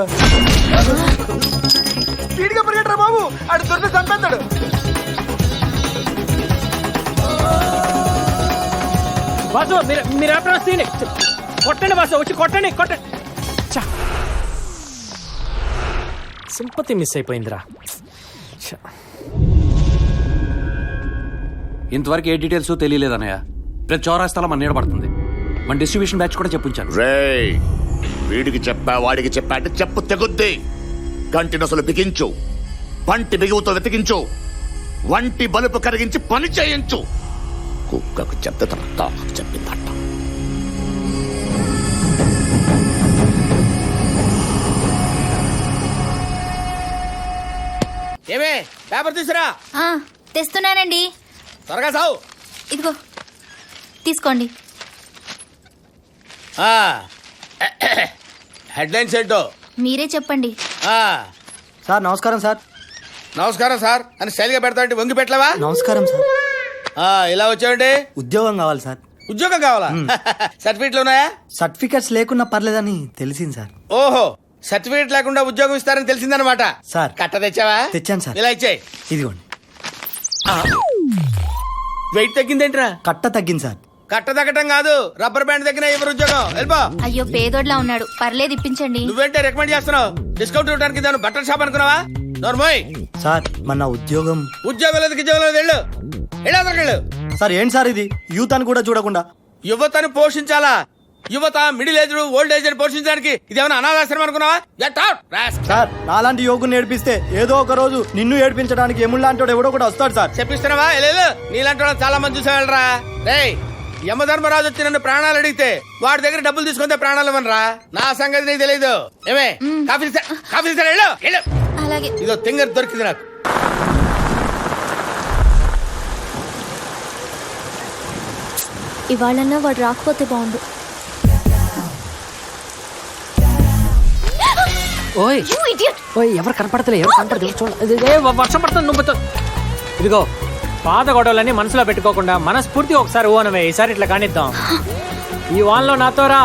స్పీడ్గా పరిగెట్టరా బాబు, అడు దొరికి చంపేస్తాడు. బాసు మీరు ఎప్పుడు వస్తుంది? కొట్టండి బాసు, వచ్చి కొట్టండి, కొట్టండి. సింపతి మిస్ అయిపోయిందిరా. ఇంతవరకు ఏ డీటెయిల్స్ తెలియలేదన్నయ్య. ప్రతి చౌరాస్తాలో మన నీడబడుతుంది. మన డిస్ట్రిబ్యూషన్ బ్యాచ్ కూడా చెప్పించాను. రేయ్, వీడికి చెప్పా వాడికి చెప్పా అంటే చెప్పు తెగుద్ది. కంటి నొసలు బిగించు, పంటి బిగువుతో వెతికించు, వంటి బలుపు కరిగించి పని చేయించు. కుక్కకు చెప్తే తన తాకు చెప్పిందట. ఏమే పేపర్ తీసురా. తెస్తున్నానండి. త్వరగా సావు. ఇదిగో తీసుకోండి. హెడ్లైన్స్ ఏంటో మీరే చెప్పండి. సార్ నమస్కారం సార్. నమస్కారం సార్ అని శైలిగా పెడతా వంగి పెట్టలేవా? నమస్కారం సార్. ఇలా వచ్చావండి? ఉద్యోగం కావాలి సార్. ఉద్యోగం కావాలా? సర్టిఫికెట్లు ఉన్నాయా? సర్టిఫికెట్స్ లేకున్నా పర్లేదని తెలిసింది సార్. ఓహో, సర్టిఫికెట్ లేకుండా ఉద్యోగం ఇస్తారని తెలిసిందనమాట. సార్ కట్ట తెచ్చావా? తెచ్చాను సార్. ఇలా ఇచ్చాయి. ఇదిగోండి. వెయిట్ తగ్గిందేంట్రా? కట్ట తగ్గింది సార్. కట్ట తగ్గటం కాదు, రబ్బర్ బ్యాండ్ దగ్గర ఎవరు ఉద్యోగం. వెళ్ళిపో. అయ్యో పేదోడ్లా ఉన్నాడు, పర్లేదు ఇప్పించండి. నువ్వేంటే రికమెండ్ చేస్తున్నావు? డిస్కౌంట్ ఇవ్వడానికి దాని బట్టల షాప్ అనుకున్నావా? నోర్మోయ్ సార్ మన ఉద్యోగం. ఉద్యోగం లేదు ఉద్యోగం లేదు. వెళ్ళు, వెళ్ళు. సార్ ఏంటి సార్ ఇది, యూత్ అని కూడా చూడకుండా. యువతను పోషించాలా? యువత మిడిల్ ఏజ్ ఓల్డ్ ఏజ్ అని పోషించడానికి ఇదేమైనా అనాథాశ్రమం అనుకున్నావా? సార్ నాలాంటి యువకుని ఏడిపిస్తే ఏదో ఒక రోజు నిన్ను ఏడిపించడానికి ఎముళ్ళాంటి ఎవడో కూడా వస్తాడు సార్. చెప్పిస్తున్నావా? లేదు, నీలాంటి వాళ్ళు చాలా మంది చూసేవాళ్ళరా. రే, యమధర్మరాజు వచ్చి నన్ను ప్రాణాలు అడిగితే వాడి దగ్గర డబ్బులు తీసుకుంటే ప్రాణాలు ఇవ్వనరా. నా సంగతి నీకు తెలియదు. ఏమే కాఫీ తీస్తారా? వెళ్ళు. అలాగే. ఇదో తింగర్ దొరికింది నాకు. ఇవాళన్నా వాడు రాకపోతే బాగుండు. ఓయ్ ఓయ్, ఎవరు కనపడతలే, ఎవరు కనపడదు చూడ. వర్షం పడుతుంది, నువ్వు ఇదిగో పాత గొడవలన్నీ మనసులో పెట్టుకోకుండా మనస్ఫూర్తిగా ఒకసారి ఓనవే. ఈసారి ఇట్లా కానిద్దాం. ఈ వాన్లో నాతో రా,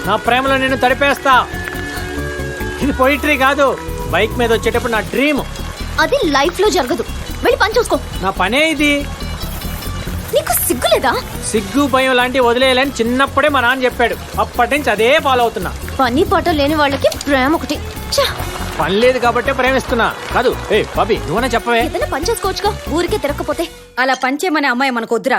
నా ప్రేమలో నేను తడిపేస్తా. ఇది పొయిటరీ కాదు, బైక్ మీద వచ్చేటప్పుడు నా డ్రీమ్. అది లైఫ్ లో జరగదు, వెళ్ళి పని చూసుకో. నా పనే ఇది. నీకు సిగ్గులేదా? సిగ్గు భయం లాంటివి వదిలేయాలని చిన్నప్పుడే మా నాన్న చెప్పాడు. అప్పటి నుంచి అదే ఫాలో అవుతున్నా. పని పాట లేని వాళ్ళకి ప్రేమ ఒకటి. పని లేదు కాబట్టి ప్రేమిస్తున్నా కాదు. ఏ బాబీ, నువ్వనే చెప్పవే. ఏదైనా పని చేసుకోవచ్చుగా, ఊరికే తిరగకపోతే. అలా పంచేయమనే అమ్మాయి మనకు వద్దురా,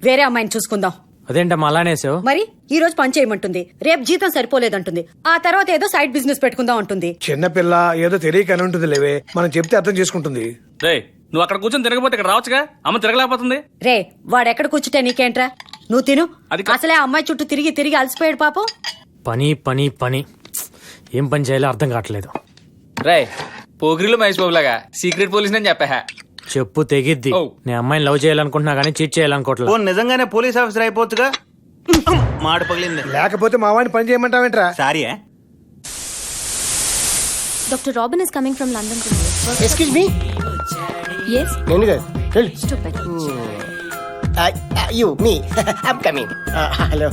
వేరే అమ్మాయిని చూసుకుందాం. అదేంటమ్మా అలానేసావు? మరి ఈ రోజు పని చేయమంటుంది, రేపు జీతం సరిపోలేదంటుంది, ఆ తర్వాత ఏదో సైడ్ బిజినెస్ పెట్టుకుందాం అంటుంది. చిన్నపిల్ల ఏదో తెలియకని ఉంటుంది లేవే, మనం చెప్తే అర్థం చేసుకుంటుంది. రే, నువ్వు అక్కడ కూర్చొని తిరగపోతే ఇక్కడ రావచ్చుగా. అమ్మ తిరగలేకపోతుంది. రే, వాడెక్కడ కూర్చుంటే నీకేంట్రా? నువ్వు తిను. అసలే ఆ అమ్మాయి చుట్టూ తిరిగి తిరిగి అలసిపోయాడు పాపం. పని పని పని, ఏం పని చేయాలో అర్థం కావట్లేదు. రే, పోగిరిలో మహేష్ బాబు లాగా సీక్రెట్ పోలీస్ అని చెప్పా. చెప్పు తెగిద్ది. నేను అమ్మాయిని లవ్ చేయాలనుకుంటున్నా కానీ చీట్ చేయాలనుకోవట్లేదు. నిజంగానే పోలీస్ ఆఫీసర్ అయిపోవచ్చుగా. మాడు పగిలింది. లేకపోతే మా వాడిని పని చేయమంటావేంట్రా? Sorry. Doctor Robin is coming from London. Excuse me. yes నేను కాదు, stupid. You me I'm coming. Hello,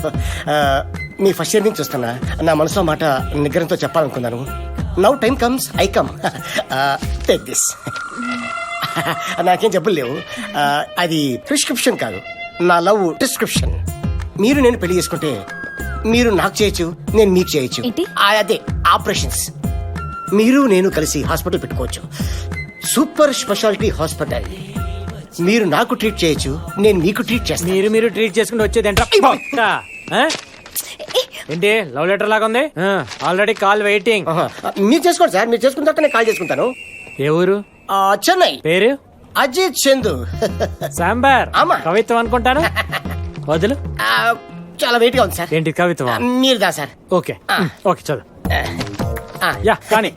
మీ ఫస్ట్ ఇయర్ నుంచి చూస్తున్నా. నా మనసులో మాట నిగ్రహంతో చెప్పాలనుకున్నాను. Now time comes, I come. Take this. నాకేం జబ్బులు లేవు. అది ప్రిస్క్రిప్షన్ కాదు, నా లవ్ డిస్క్రిప్షన్. మీరు నేను పెళ్లి చేసుకుంటే మీరు నాకు చేయొచ్చు, నేను మీకు చేయొచ్చు. అదే ఆపరేషన్స్. మీరు నేను కలిసి హాస్పిటల్ పెట్టుకోవచ్చు, సూపర్ స్పెషాలిటీ హాస్పిటల్. మీరు నాకు ట్రీట్ చేయొచ్చు, నేను మీకు ట్రీట్ చేస్తాను. మీరు ట్రీట్ చేసుకుంటూ వచ్చేది ఏంటి? లవ్ లెటర్ లాగా ఉంది. Already call waiting. మీరు చేసుకోండి సార్, మీరు చేసుకున్న తర్వాత నేను కాల్ చేసుకుంటాను. ఏ ఊరు? చెన్నై. పేరు? అజిత్ చందు. సాంబార్. కవిత్వం అనుకుంటాను. వదులు. చాలా వెయిట్ గా ఉంది సార్. ఏంటి కవిత్వం? మీరు దా సార్. ఓకే ఓకే చదువు. యా కానీ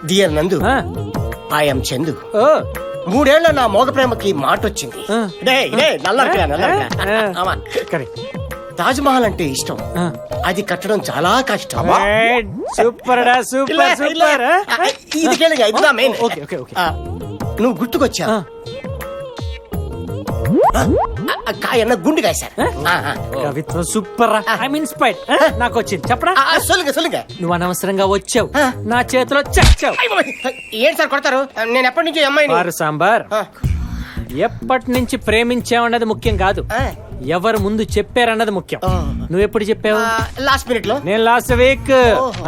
డియర్ నందు, ఐఎమ్ చందు. 3 ఏళ్ల నా మోగ ప్రేమకి మాట వచ్చింది. తాజ్ మహల్ అంటే ఇష్టం, అది కట్టడం చాలా కష్టం. సూపర్ డా సూపర్ సూపర్. ఇది కేళంగా, ఇది నా మెయిన్. Okay okay okay. నువ్వు గుర్తుకొచ్చా. కాయన్న గుండెకాయ సార్. కవిత్వం సూపర్. I'm inspired. నాకు వచ్చింది చెప్పరా. నువ్వు అనవసరంగా వచ్చావు, నా చేతిలో చచ్చావు. ఏంటి సార్ కొడతారు? నేను ఎప్పటి నుంచి అమ్మాయిని సాంబార్. ఎప్పటి నుంచి ప్రేమించావన్నది ముఖ్యం కాదు, ఎవరు ముందు చెప్పారన్నది ముఖ్యం. నువ్వెప్పుడు చెప్పావు? లాస్ట్ మినిట్ లో. నేను లాస్ట్ వీక్.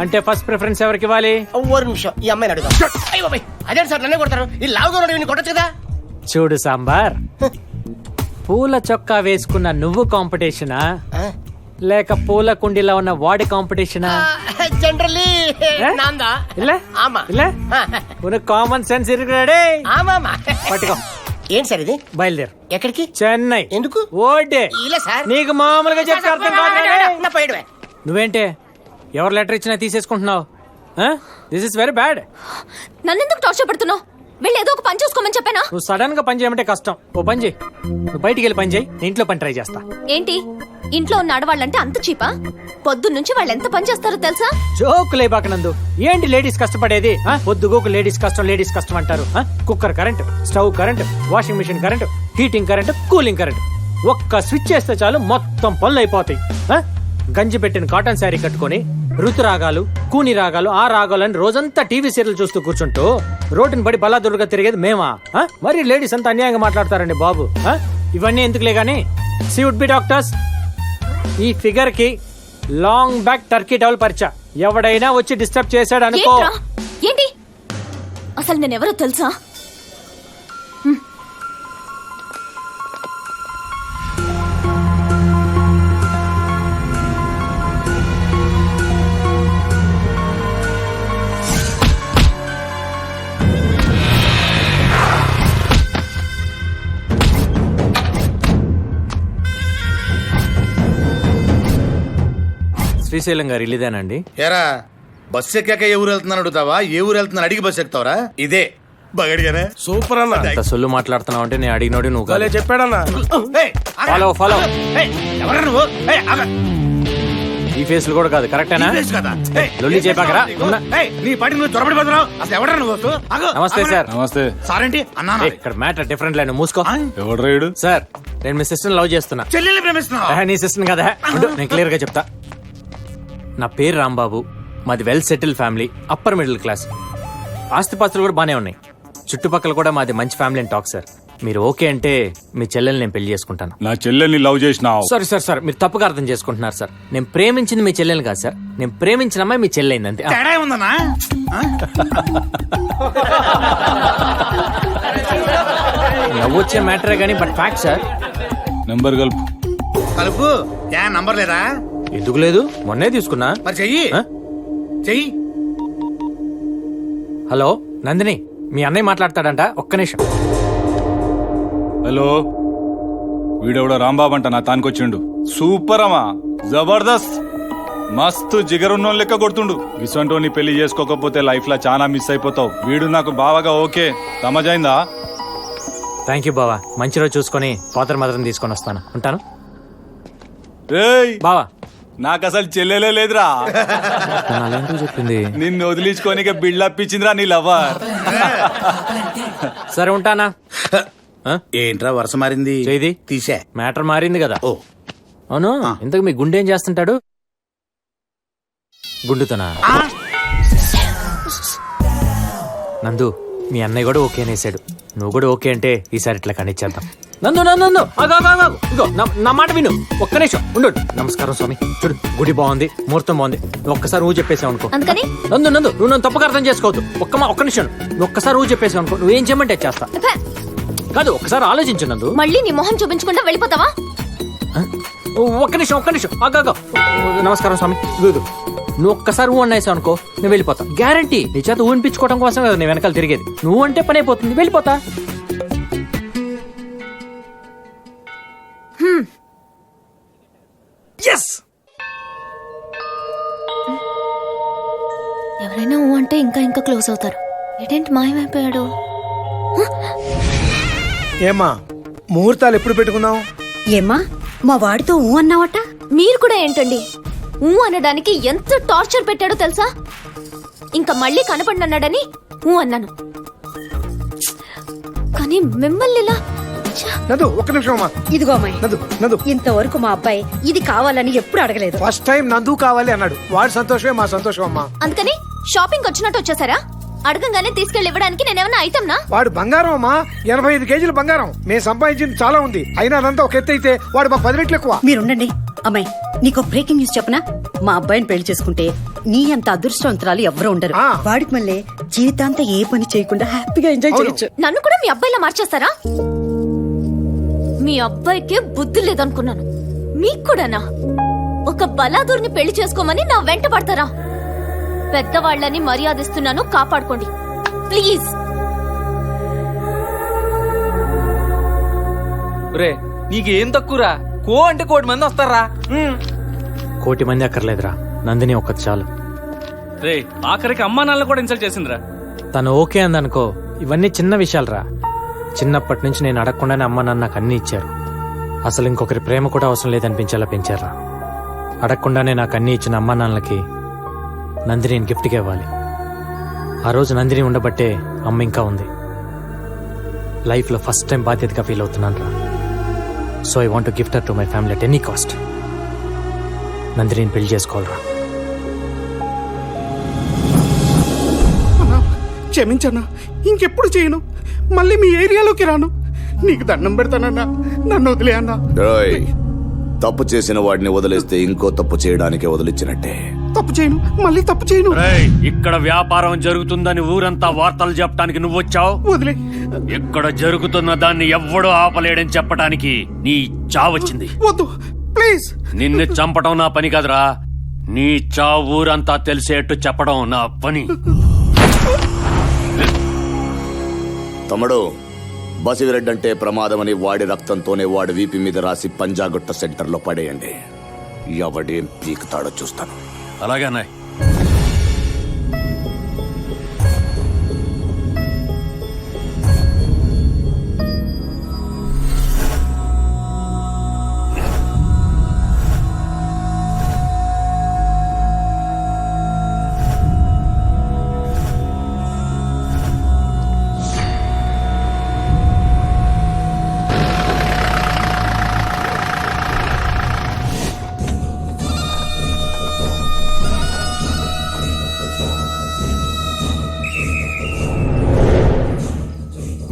అంటే ఫస్ట్ ప్రిఫరెన్స్ ఎవరికి ఇవ్వాలి? నిమిషం, ఈ అమ్మాయిని అడుగుతా. అదే సార్ నన్నే కొడతారు. ఈ లావుగా కొట్టచ్చు కదా. చూడు సాంబార్, పూల చొక్కా వేసుకున్న నువ్వు కాంపిటీషనా లేక పూల కుండీలో ఉన్న వాడి కాంపిటీషనా? జనరల్లీ నాందా. ఇలా ఇలా కామన్ సెన్స్ ఇరుకురాడే. పట్టుకో. ఏంటి సార్ ఇది? బయలుదేరు. ఎక్కడికి? చెన్నై. ఎందుకు? ఓడే. ఇలా సార్ నీకు మామూలుగా చెప్తే అర్థం కాదు. నా నువ్వేంటే ఎవరు లెటర్ ఇచ్చినా తీసేసుకుంటున్నావు? This is very bad. నన్నెందుకు టార్చర్ పడుతున్నావు? వెళ్ళి ఏదో ఒక పని చూసుకోమని చెప్పానా? నువ్వు సడన్ గా పని చేయమంటే కష్టం. ఓ పని చేయి, నువ్వు బయటికి వెళ్ళి పని చేయి, నేను ఇంట్లో పని ట్రై చేస్తా. ఏంటి ఇంట్లో ఉన్న ఆడవాళ్ళంటే అంత చీపా? పొద్దున్నుంచి వాళ్ళు ఎంత పని చేస్తారో తెలుసా? జోకులే బాకనందు. ఏంటి లేడీస్ కష్టపడేది? పొద్దుగోకు లేడీస్ కష్టం అంటారు. Cooker current, stove current, washing machine current, heating current, cooling current. ఒక్క స్విచ్ చేస్తే చాలు మొత్తం పనులు అయిపోతాయి. గంజి పెట్టిన కాటన్ శారీ కట్టుకొని ఋతురాగాలు, కూని రాగాలు, ఆ రాగాలని రోజంతా టీవీ సీరియల్ చూస్తూ కూర్చుంటూ రోడ్డుని పడి బలాదురుగా తిరిగేది మేమా? మరి లేడీస్ అంతా అన్యాయంగా మాట్లాడతారండి బాబు. ఇవన్నీ ఎందుకులే గానీ, సీ వుడ్ బి డాక్టర్స్, ఈ ఫిగర్ కి లాంగ్ బ్యాక్ టర్కీ టవల్ పరిచా. ఎవడైనా వచ్చి డిస్టర్బ్ చేశాడు అనుకో. ఏంటి అసలు నేనెవరో తెలుసా? శ్రీశైలం గారు ఇల్లుదేనండి? ఏరా బస్సు ఎక్కాక ఏ ఊరు వెళ్తున్నాను అడుగుతావా? ఏ ఊరు వెళ్తున్నాను అడిగి బస్సు ఎక్కుతావరా? ఇదే బగడిగానే. సూపర్ అన్న. సొల్లు మాట్లాడుతున్నావు అంటే నేను అడిగినోడి నువ్వు చెప్పాడన్నా. Follow follow. ఎవరా నువ్వు? ఈ ఫేస్ కూడా కాదు. కరెక్టేనా? లొల్లి చెప్పాకరా. నీ పాటి నువ్వు త్వరపడి పోతున్నావు. అసలు ఎవరా నువ్వు? నమస్తే సార్. నమస్తే సార్ ఏంటి అన్నా? ఇక్కడ మ్యాటర్ డిఫరెంట్ లైన్. మూసుకో. ఎవడు రైడు? సార్ నేను మీ సిస్టర్ లవ్ చేస్తున్నా. చెల్లెల్ని ప్రేమిస్తున్నావా? నీ సిస్టర్ కదా. నేను క్లియర్ గా చెప్తా. నా పేరు రాంబాబు, మాది well settle family, upper middle class. ఆస్తిపాస్తులు కూడా బానే ఉన్నాయి. చుట్టుపక్కల కూడా మాది మంచి ఫ్యామిలీ అని టాక్ సార్. మీరు ఓకే అంటే మీ చెల్లెల్ని నేను పెళ్లి చేసుకుంటాను. నా చెల్లెల్ని లవ్ చేసినావు? సారీ సార్, సార్ మీరు తప్పుగా అర్థం చేసుకుంటున్నారు సార్. నేను ప్రేమించింది మీ చెల్లెల్ని కాదు సార్, నేను ప్రేమించిన అమ్మాయి మీ చెల్లెైంది అంతే. తేడా ఉందన్నా? నవ్వొచ్చే మ్యాటరే కానీ బట్ ఫ్యాక్ట్ సార్. నెంబర్ కలుపు. కలుపు. ఏ నంబర్ లేదా? ఎందుకు లేదు, మొన్నే తీసుకున్నా. మరి చెయ్యి చెయ్యి. హలో నందిని, మీ అన్నయ్య మాట్లాడతాడంట, ఒక్క నిమిషం. హలో, వీడెవడో రాంబాబు అంట నా తానికొచ్చిండు. సూపర్ అమ్మా, జబర్దస్త్, మస్తు జిగరున్నోన్ లెక్క కొడుతుండు. ఇసంటోని పెళ్లి చేసుకోకపోతే లైఫ్ లో చాలా మిస్ అయిపోతావు. వీడు నాకు బావగా ఓకే. సమజైందా? థ్యాంక్ యూ బావా. మంచి రోజు చూసుకొని ఫాదర్ మదర్ని తీసుకొని వస్తాను. ఉంటాను. బావా నాకు అసలు చెల్లెలే లేదురా. చెప్పింది నిన్ను వదిలించుకొని బిల్డప్ ఇచ్చిందిరా నీ లవర్. సరే ఉంటానా. ఏంట్రా వరుస మారింది? చేది తీసే మ్యాటర్ మారింది కదా. ఓ అవును, ఇంతకు మీ గుండె ఏం చేస్తుంటాడు? గుండుతోనా? నందు, మీ అన్నయ్య కూడా ఓకే అనేసాడు. నువ్వు కూడా ఓకే అంటే ఈసారి ఇట్లా కనిచ్చేద్దాం. నందు నందు నందు, ఇగో నా మాట విను, ఒక్క నిమిషం ఉండు. నమస్కారం స్వామి. చూడు, గుడి బాగుంది, ముహూర్తం బాగుంది. నువ్వు ఒక్కసారి ఊ చెప్పేసావు అనుకో. అందుకని నందు నందు, నువ్వు నన్ను తప్పుగా అర్థం చేసుకోవద్దు. ఒక్క నిమిషం, నువ్వు ఒక్కసారి ఊ చెప్పేసావు అనుకో, నువ్వేం చేయమంటే చేస్తా. కాదు, ఒక్కసారి ఆలోచించు నందు. మళ్ళీ నీ మొహం చూపించకుండా వెళ్ళిపోతావా? ఒక్క నిమిషం ఆగా. నమస్కారం స్వామి. ఇదిగో, నువ్వు ఒక్కసారి ఊ అన్నాయిసావు అనుకో, నేను వెళ్ళిపోతా. గ్యారంటీ. నీ చేత ఊహించుకోవడం కోసం కదా నేను వెనకాల తిరిగేది. నువ్వు అంటే పని అయిపోతుంది, వెళ్ళిపోతా. ఎవరైనా ఊ అంటే ఇంకా ఇంకా క్లోజ్ అవుతారు. ఏంటి మాయమైపోయాడు? ఏమా ముహూర్తాలు ఎప్పుడు పెట్టుకున్నావు? ఏమ్మా మా వాడితో ఊ అన్నావట? మీరు కూడా ఏంటండి ఊ అనడానికి ఎంత టార్చర్ పెట్టాడో తెలుసా? ఇంకా మళ్ళీ కనపడినన్నాడని ఊ అన్నాను, కానీ మిమ్మల్ని ఇలా నదు ఒక్క నిమిషం అమ్మా. ఇదిగో అమ్మాయి, నదు నదు, ఇంతవరకు మా అబ్బాయి ఇది కావాలని ఎప్పుడు అడగలేదు. ఫస్ట్ టైం నందు కావాలి అన్నాడు. వాడి సంతోషమే మా సంతోషం అమ్మా. అందుకని షాపింగ్ వచ్చినట్టు వచ్చేసారా? అడగంగానే తీసుకెళ్లి ఇవ్వడానికి నేనేమన్నా ఐటమ్నా? వాడు బంగారం అమ్మా, 85 కేజీల బంగారం. మేము సంపాదించింది చాలా ఉంది, అయినా అదంతా ఒక ఎత్తు అయితే వాడు మా 10 రెట్లు ఎక్కువ. మీరుండండి అమ్మాయి, నీకు బ్రేకింగ్ న్యూస్ చెప్పనా? మా అబ్బాయిని పెళ్లి చేసుకుంటే నీ అంత అదృష్టవంతురాలు ఎవరు ఉండరు. వాడికి మళ్ళీ జీవితాంతం ఏ పని చేయకుండా హ్యాపీగా ఎంజాయ్ చేయొచ్చు. నన్ను కూడా మీ అబ్బాయిలా మార్చేస్తారా? మీ అబ్బాయికే బుద్ధి లేదనుకున్నాను, మీకు కూడానా? ఒక బలాదూర్ని పెళ్లి చేసుకోమని నా వెంట పడతారా? పెద్దవాళ్ళని మర్యాదిస్తున్నాను, కాపాడుకోండి ప్లీజ్. రే, నీకేం తక్కువరా? కో అంటే 1,000 మంది వస్తారా? 1,000 మంది అక్కర్లేదురా, నందిని ఒక్కటి చాలు. రే, ఆఖరికి అమ్మా నాన్న కూడా ఇన్సల్ట్ చేసిందిరా. తను ఓకే అందనుకో, ఇవన్నీ చిన్న విషయాలరా. చిన్నప్పటి నుంచి నేను అడగకుండానే అమ్మ నాన్న నాకు అన్ని ఇచ్చారు. అసలు ఇంకొకరి ప్రేమ కూడా అవసరం లేదనిపించేలా పెంచారా. అడగకుండానే నాకు అన్ని ఇచ్చిన అమ్మా నాన్నలకి నందిని గిఫ్ట్గా ఇవ్వాలి. ఆ రోజు నందిని ఉండబట్టే అమ్మ ఇంకా ఉంది. లైఫ్లో ఫస్ట్ టైం బాధ్యతగా ఫీల్ అవుతున్నాను రా. So I want gift her to my family at any cost. Nandini పెళ్లి చేసుకోవాలరా. క్షమించన్నా, ఇంకెప్పుడు చేయను. మళ్ళీ మీ ఏరియాలోకి రాను. నీకు దండం పెడతానన్నా, నన్ను వదిలే అన్నా. తప్పు చేసిన వాడిని వదిలేస్తే ఇంకో తప్పు చేయడానికి వదిలించినట్టే. తప్పు చేయను, మళ్ళీ తప్పు చేయను. ఇక్కడ వ్యాపారం జరుగుతుందని ఊరంతా వార్తలు చెప్పడానికి నువ్వు వచ్చావు. వదిలే. ఇక్కడ జరుగుతున్న దాన్ని ఎవ్వడూ ఆపలేడని చెప్పడానికి నీ చావొచ్చింది. వద్దు ప్లీజ్. నిన్ను చంపడం నా పని కాదురా, నీ చావు ఊరంతా తెలిసేట్టు చెప్పడం నా పని. తమ్ముడు, బసివిరెడ్డి అంటే ప్రమాదమని వాడి రక్తంతోనే వాడి వీపి మీద రాసి పంజాగుట్ట సెంటర్లో పడేయండి. ఎవడేం పీకుతాడో చూస్తాను. అలాగే అన్నాయ్.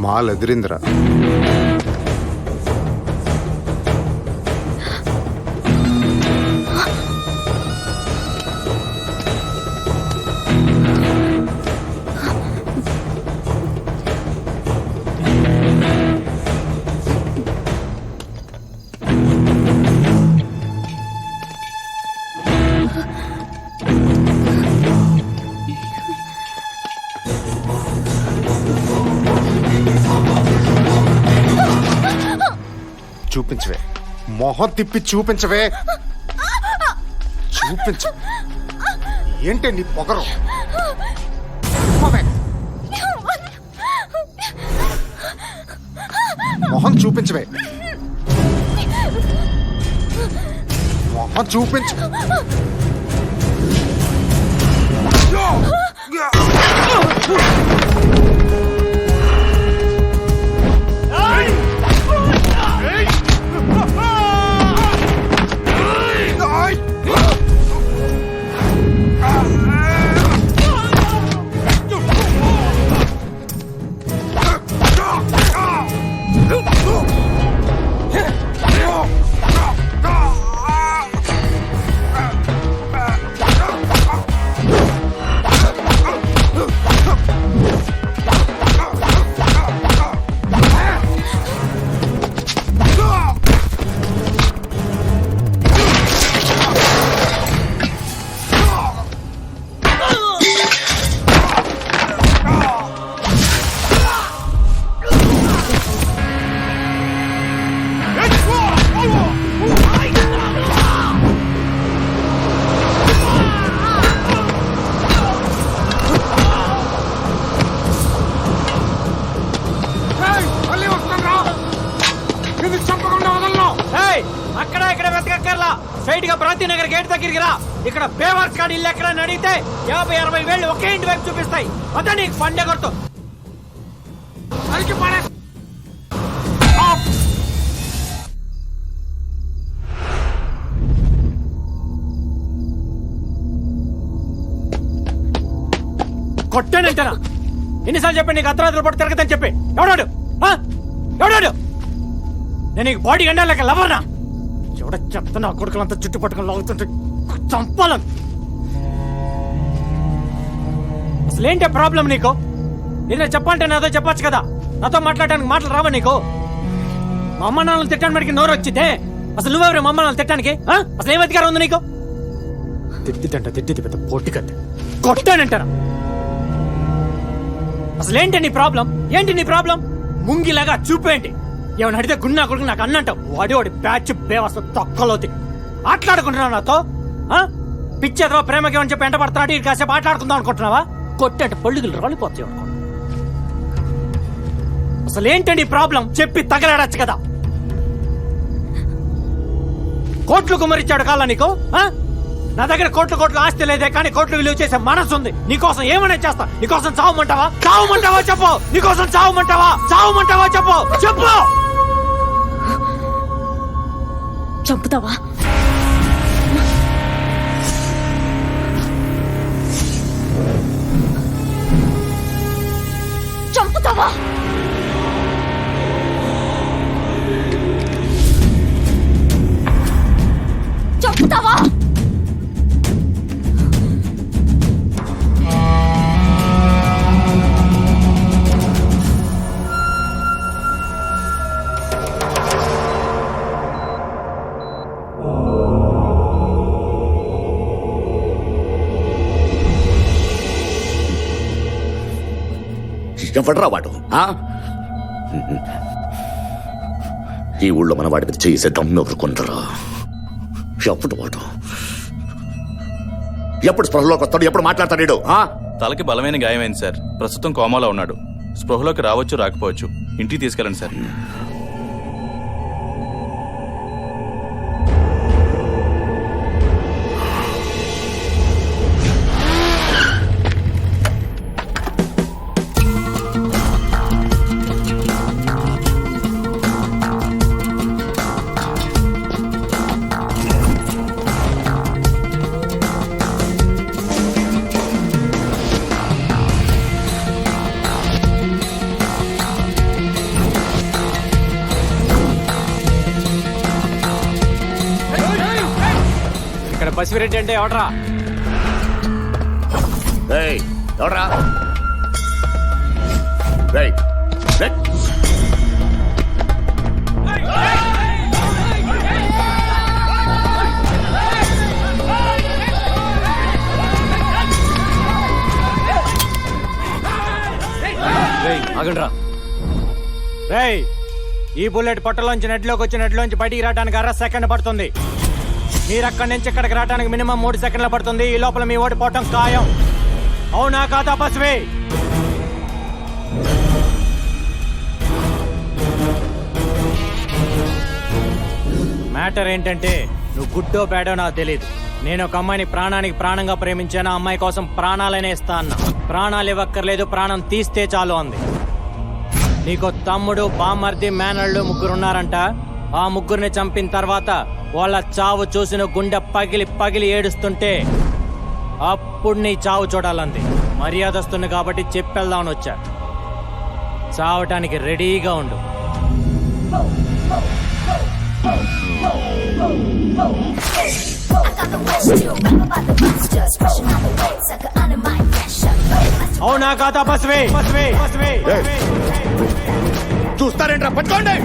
మాల్ ఎదిరిందిరా. చూపించవే, మొహం తిప్పి చూపించవే. చూపించ. ఏంటి నీ పొగరు? మొహం చూపించవే, మొహం చూపించు. అక్కడ ఇక్కడ వెతకక్కర్లా, స్ట్రైట్ గా క్రాంతి నగర్ గేట్ దగ్గరికి రా. ఇక్కడ బేవర్స్ కాడి ఇల్లు ఎక్కడ అడిగితే 50-60 వేలు ఒకే ఇంటి వైపు చూపిస్తాయి. అదే నీకు పండే కొడుతూ కొట్టానంటారా? ఎన్నిసార్లు చెప్పి నీకు అర్ధరాత్రులు పట్టు తిరగదని చెప్పి ఎవడాడు? ఎవడాడు? నేను నీకు బాడీ గండా లేక లవర్నా? ఎవడ చెప్తా నా కొడుకులంతా చుట్టుపట్టుకుని లాగుతుంటే చంపాలను. అసలేంటే ప్రాబ్లం నీకు? ఏదైనా చెప్పాలంటే నాతో చెప్పొచ్చు కదా. నాతో మాట్లాడడానికి మాటలు రావా నీకు? మా అమ్మ నాన్నలు తిట్టడానికి మడికి నోరు వచ్చిందే. అసలు నువ్వెవరే మా అమ్మ నాన్నలు తిట్టడానికి? అసలు ఏం అధికారం ఉంది నీకు? తిట్టిది పెద్ద పొట్టి కత్తి. కొట్టానంటారా? అసలేంటి నీ ప్రాబ్లం? ఏంటి నీ ప్రాబ్లం? ముంగిలాగా చూపేంటి? ఏమన్నా అడిగితే గున్నా కొడుకు నాకు అన్నంటావు. వాడి బ్యాచ్ బేవస్త తొక్కలోతి ఆటలాడుకుంటున్నావు నాతో. పిచ్చేదో ప్రేమకి ఏమని చెప్పి ఎంట పడతాడు. ఇటు కాసేపు ఆటలాడుకుందాం అనుకుంటున్నావా? కొట్టేట పళ్ళుగులు రాలిపోతాయి. అసలు ఏంటండి ప్రాబ్లం? చెప్పి తగలాడచ్చు కదా. కోట్లు కుమ్మరిచ్చాడు కాలా నీకు? నా దగ్గర కోట్లు ఆస్తి లేదే, కానీ కోట్లు విలువ చేసే మనసు ఉంది. నీకోసం ఏమైనా చేస్తా. నీకోసం చావమంటావా? చెప్పు. నీకోసం చావమంటావా చెప్పు. చంపుతావా? చంపుతావా? చంపుతావా? ఎవడ్రా వాడు? ఈ ఊళ్ళో మన వాడి మీద చేసే దమ్ము ఎవరు కొందరా? ఎప్పుడు వాడు ఎప్పుడు స్పృహలోకి వస్తాడు? ఎప్పుడు మాట్లాడతాడు? తలకి బలమైన గాయమైంది సార్. ప్రస్తుతం కోమాలో ఉన్నాడు. స్పృహలోకి రావచ్చు రాకపోవచ్చు. ఇంటికి తీసుకెళ్ళండి సార్. బసిరెడ్డి అంటే ఎవడరా? ఎవడరా? ఆగండ్రా. ఈ బుల్లెట్ పొట్టలోంచి నెట్లోంచి బయటికి రావడానికి 1/2 సెకండ్ పడుతుంది. మీరు అక్కడి నుంచి ఇక్కడికి రావడానికి మినిమం 3 సెకండ్లు పడుతుంది. ఈ లోపల మీ ఓడిపోవటం ఖాయం. అవునా కాదా బస్వే? మ్యాటర్ ఏంటంటే నువ్వు గుడ్డో బ్యాడో నాకు తెలియదు. నేను ఒక అమ్మాయిని ప్రాణానికి ప్రాణంగా ప్రేమించాను. ఆ అమ్మాయి కోసం ప్రాణాలనే ఇస్తా అన్నా. ప్రాణాలు ఇవ్వక్కర్లేదు, ప్రాణం తీస్తే చాలు అంది. నీకు తమ్ముడు, బామర్ది, మేనళ్ళు 3 ఉన్నారంట. ఆ 3 చంపిన తర్వాత వాళ్ళ చావు చూసిన గుండె పగిలి ఏడుస్తుంటే అప్పుడు నీ చావు చూడాలంది. మర్యాదస్తుంది కాబట్టి చెప్పెళ్దామని వచ్చా. చావటానికి రెడీగా ఉండు. అవునా కాదా బస్వే? చూస్తారేంట్రా? పట్టుకోండి.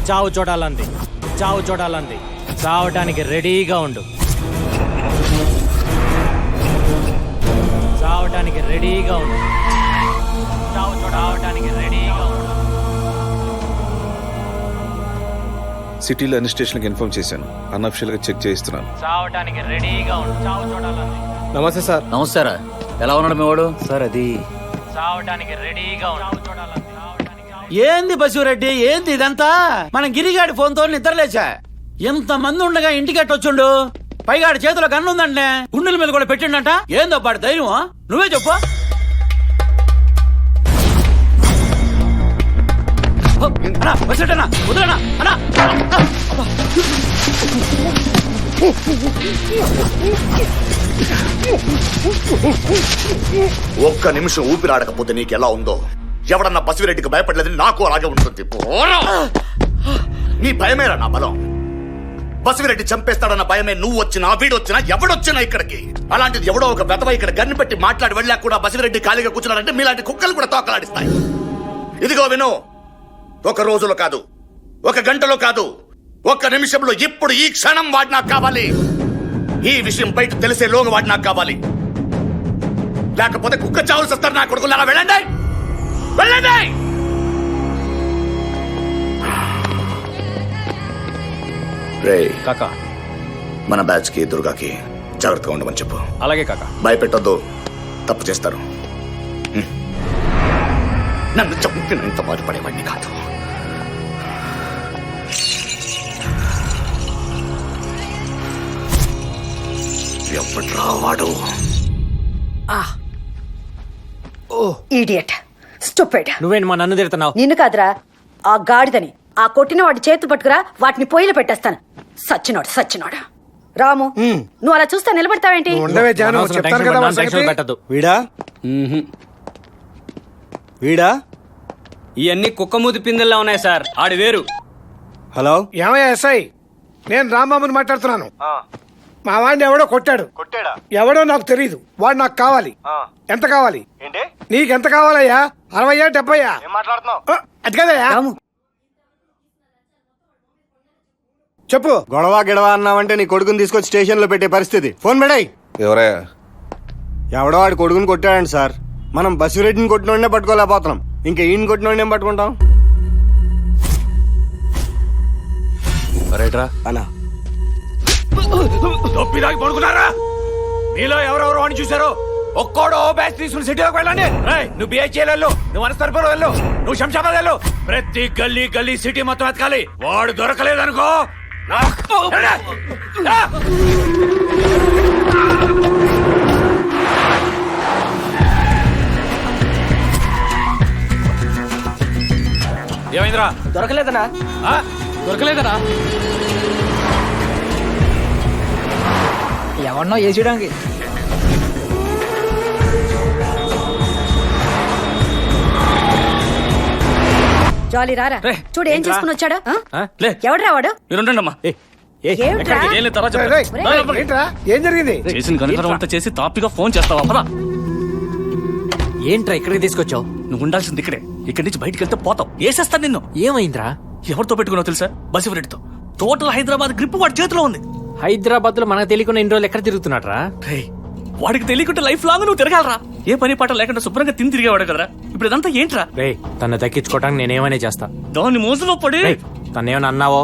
చావు చూడాలంది, చావు చూడాలంది. చావటానికి రెడీగా ఉండు, చావటానికి రెడీగా ఉండు, చావు చూడటానికి రెడీగా ఉండు. సిటీలో అన్ని స్టేషన్లకు ఇన్ఫార్మ్ చేశాను. అన్అఫిషియల్ గా చెక్ చేయిస్తున్నాను. చావటానికి రెడీగా ఉండు, చావు చూడాలంది. నమస్తే సార్. నమస్కారా. ఎలా ఉన్నాడు మీ వాడు? సార్ అది చావటానికి రెడీగా ఉండు, చావు చూడాలంది. ఏంది బసిరెడ్డి, ఏంది ఇదంతా? మన గిరిగాడి ఫోన్ తో నిద్రలేచా. ఎంత మంది ఉండగా ఇంటికి వచ్చిండు. పైగాడి చేతిలో గన్ను ఉందంటే గుండెల మీద కూడా పెట్టిండంట. ఏందో పాడు ధైర్యం, నువ్వే చెప్పు. ఒక్క నిమిషం ఊపిరాడకపోతే నీకెలా ఉందో, ఎవడన్నా బసిరెడ్డికి భయపడలేదని నాకు అలాగే ఉంటుంది. నీ భయమేరా నా బలం. బసిరెడ్డి చంపేస్తాడన్న భయమే నువ్వు వచ్చినా, వీడొచ్చినా, ఎవడొచ్చినా ఇక్కడికి. అలాంటిది ఎవడో ఒక వెధవ ఇక్కడ గన్ను పెట్టి మాట్లాడి వెళ్ళా కూడా బసిరెడ్డి ఖాళీగా కూర్చున్నాడంటే మీలాంటి కుక్కలు కూడా తోకలాడిస్తాయి. ఇదిగో విను, ఒక రోజులో కాదు, ఒక గంటలో కాదు, ఒక్క నిమిషంలో, ఇప్పుడు ఈ క్షణం వాడు నాకు కావాలి. ఈ విషయం బయట తెలిసే లోగా వాడు నాకు కావాలి. లేకపోతే కుక్క చావులు వస్తారు నా కొడుకులు. వెళ్ళండి, వెళ్ళండి. రే కాకా, మన బ్యాచ్ కి దుర్గాకి జాగ్రత్తగా ఉండమని చెప్పు. అలాగే కాకా. భయపెట్టొద్దు, తప్పు చేస్తారు. నన్ను చంపినంత బాధపడేవాడిని కాదు. ఎప్పట్రా వాడు? Idiot, stupid. నువ్వేంటి మా నన్ను తిడుతున్నావు? నిన్ను కాదురా, ఆ గాడిదని. ఆ కొట్టిన వాడి చేతులు పట్టుకురా, వాటిని పొయ్యిలో పెట్టేస్తాను. సచ్చినోడు. రాము, నువ్వు అలా చూస్తా నిలబడతావేంటి? పెట్టద్దు. వీడా ఇవన్నీ కుక్కమూతి పిందెల్లా ఉన్నాయి సార్. ఆడి వేరు. హలో, ఏమయ్యా ఎస్ఐ? నేను రాంబాబుని మాట్లాడుతున్నాను. మా వాడిని ఎవడో కొట్టాడు. ఎవడో నాకు తెలియదు. వాడు నాకు కావాలి. ఎంత కావాలి? నీకెంత కావాలయ్యా? 60 70? అది కదయ్యా. చెప్పు. గొడవ అన్నావంటే నీ కొడుకుని తీసుకొచ్చి స్టేషన్ లో పెట్టే పరిస్థితి. ఫోన్ పెడాయి. ఎవరయ్యా? ఎవడో వాడి కొడుకుని కొట్టాడండి సార్. మనం బసిరెడ్డిని కొట్టినోడే పట్టుకోలేకపోతున్నాం, ఇంకా ఈయన కొట్టినోడే పట్టుకుంటాం. రైట్రా అన్నా, పడుకున్నారా? మీలో ఎవరెవరు అని చూసారు? ఒక్కోడో బ్యాచ్ తీసుకుని సిటీలోకి వెళ్ళండి. నువ్వు బిహెచ్ఎల్ వెళ్ళు, నువ్వు అనస్తరపురం వెళ్ళు, నువ్వు శంషాబాద్ వెళ్ళు. ప్రతి గల్లీ సిటీ మొత్తం ఎతకాలి. వాడు దొరకలేదనుకో, ఏమైందిరా? దొరకలేదనా? దొరకలేదనా? ఎవరినో వేసేయడానికి. జాలీ రారా, చూడు ఏం చేసుకుని వచ్చాడు. ఎవడు రావాడు? ఏం జరిగింది? చేసిన కనుక అంతా చేసి తాపిగా ఫోన్ చేస్తావా? పదా. ఏంట్రా ఇక్కడికి తీసుకొచ్చావు? నువ్వు ఉండాల్సింది ఇక్కడే. ఇక్కడి నుంచి బయటికి వెళ్తే పోతావు. వేసేస్తాను నిన్ను. ఏమైందిరా? ఎవరితో పెట్టుకున్నావు తెలుసా? బసిరెడ్డితో. టోటల్ హైదరాబాద్ గ్రిప్ వాడి చేతిలో ఉంది. హైదరాబాద్ లో మనకు తెలియకుండా ఇన్ని రోజులు ఎక్కడ తిరుగుతున్నాడ్రా? వాడికి తెలియకుండా లైఫ్ లాంగ్ నువ్వు తిరగాలరా. ఏ పని పాట లేకుండా శుభ్రంగా తిని తిరిగేవాడు కదరా. ఇప్పుడు ఇదంతా ఏంట్రా? తను దక్కించుకోవడానికి నేనేమైనా చేస్తా. దాన్ని మోసలో పడి తనేమన్నా అన్నావో?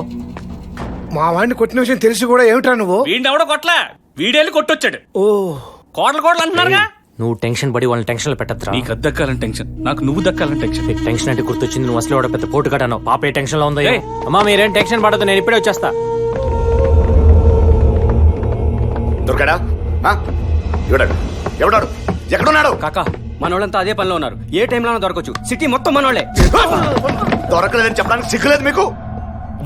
మా వాడిని కొట్టిన విషయం తెలిసి కూడా ఏమిట్రా నువ్వు? వీడెవడో కొట్లా, వీడేళ్ళు కొట్టొచ్చాడు. ఓ, కోటలు అంటున్నారుగా. నువ్వు టెన్షన్ పడి వాళ్ళని టెన్షన్ లో పెట్టద్దురా. నీకు అది దక్కాలని టెన్షన్, నాకు నువ్వు దక్కాలని టెన్షన్. టెన్షన్ అంటే గుర్తొచ్చింది, నువ్వు అసలు వాడు పెద్ద పోటు కట్టాను. పాప ఏ టెన్షన్ లో ఉందో. అమ్మా మీరేం టెన్షన్ పడద్దు, నేను ఇప్పుడే వచ్చేస్తా. దొరకడా? ఎవడాడు? ఎక్కడున్నాడు? కాకా, మనోళ్ళంతా అదే పనిలో ఉన్నారు. ఏ టైంలోనూ దొరకచ్చు. సిటీ మొత్తం మనోళ్ళే. దొరకలేదని చెప్పడానికి సిగ్గులేదు మీకు?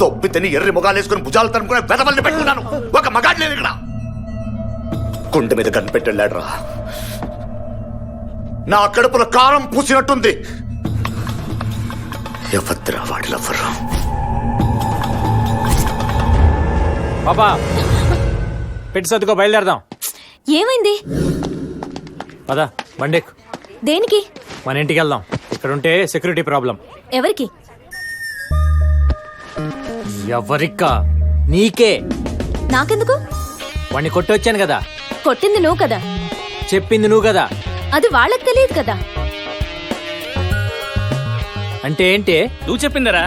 దొబ్బితని ఎర్రి ముఖాలు వేసుకుని భుజాలు తనుకునే పెదవల్ని పెట్టుకున్నాను. ఒక మగాడు లేదు ఇక్కడ. కుండ మీద కనిపెట్టాడురా. నా కడుపులో కారం పూసినట్టుంది. ఎవద్రా వాడిలెవ్వరు. పాపా పెట్టి సర్దుకో, బయలుదేరదాం. ఏమైంది? పదా బండెక్కు. దేనికి? మన ఇంటికి వెళ్దాం. ఇక్కడ ఉంటే సెక్యూరిటీ ప్రాబ్లం. ఎవరికి? ఎవరికా? నీకే. నాకెందుకు? వాణ్ణి కొట్టొచ్చాను కదా. కొట్టింది నువ్వు కదా. చెప్పింది నువ్వు కదా. అది వాళ్ళకి తెలియదు కదా. అంటే ఏంటి? నువ్వు చెప్పిందరా.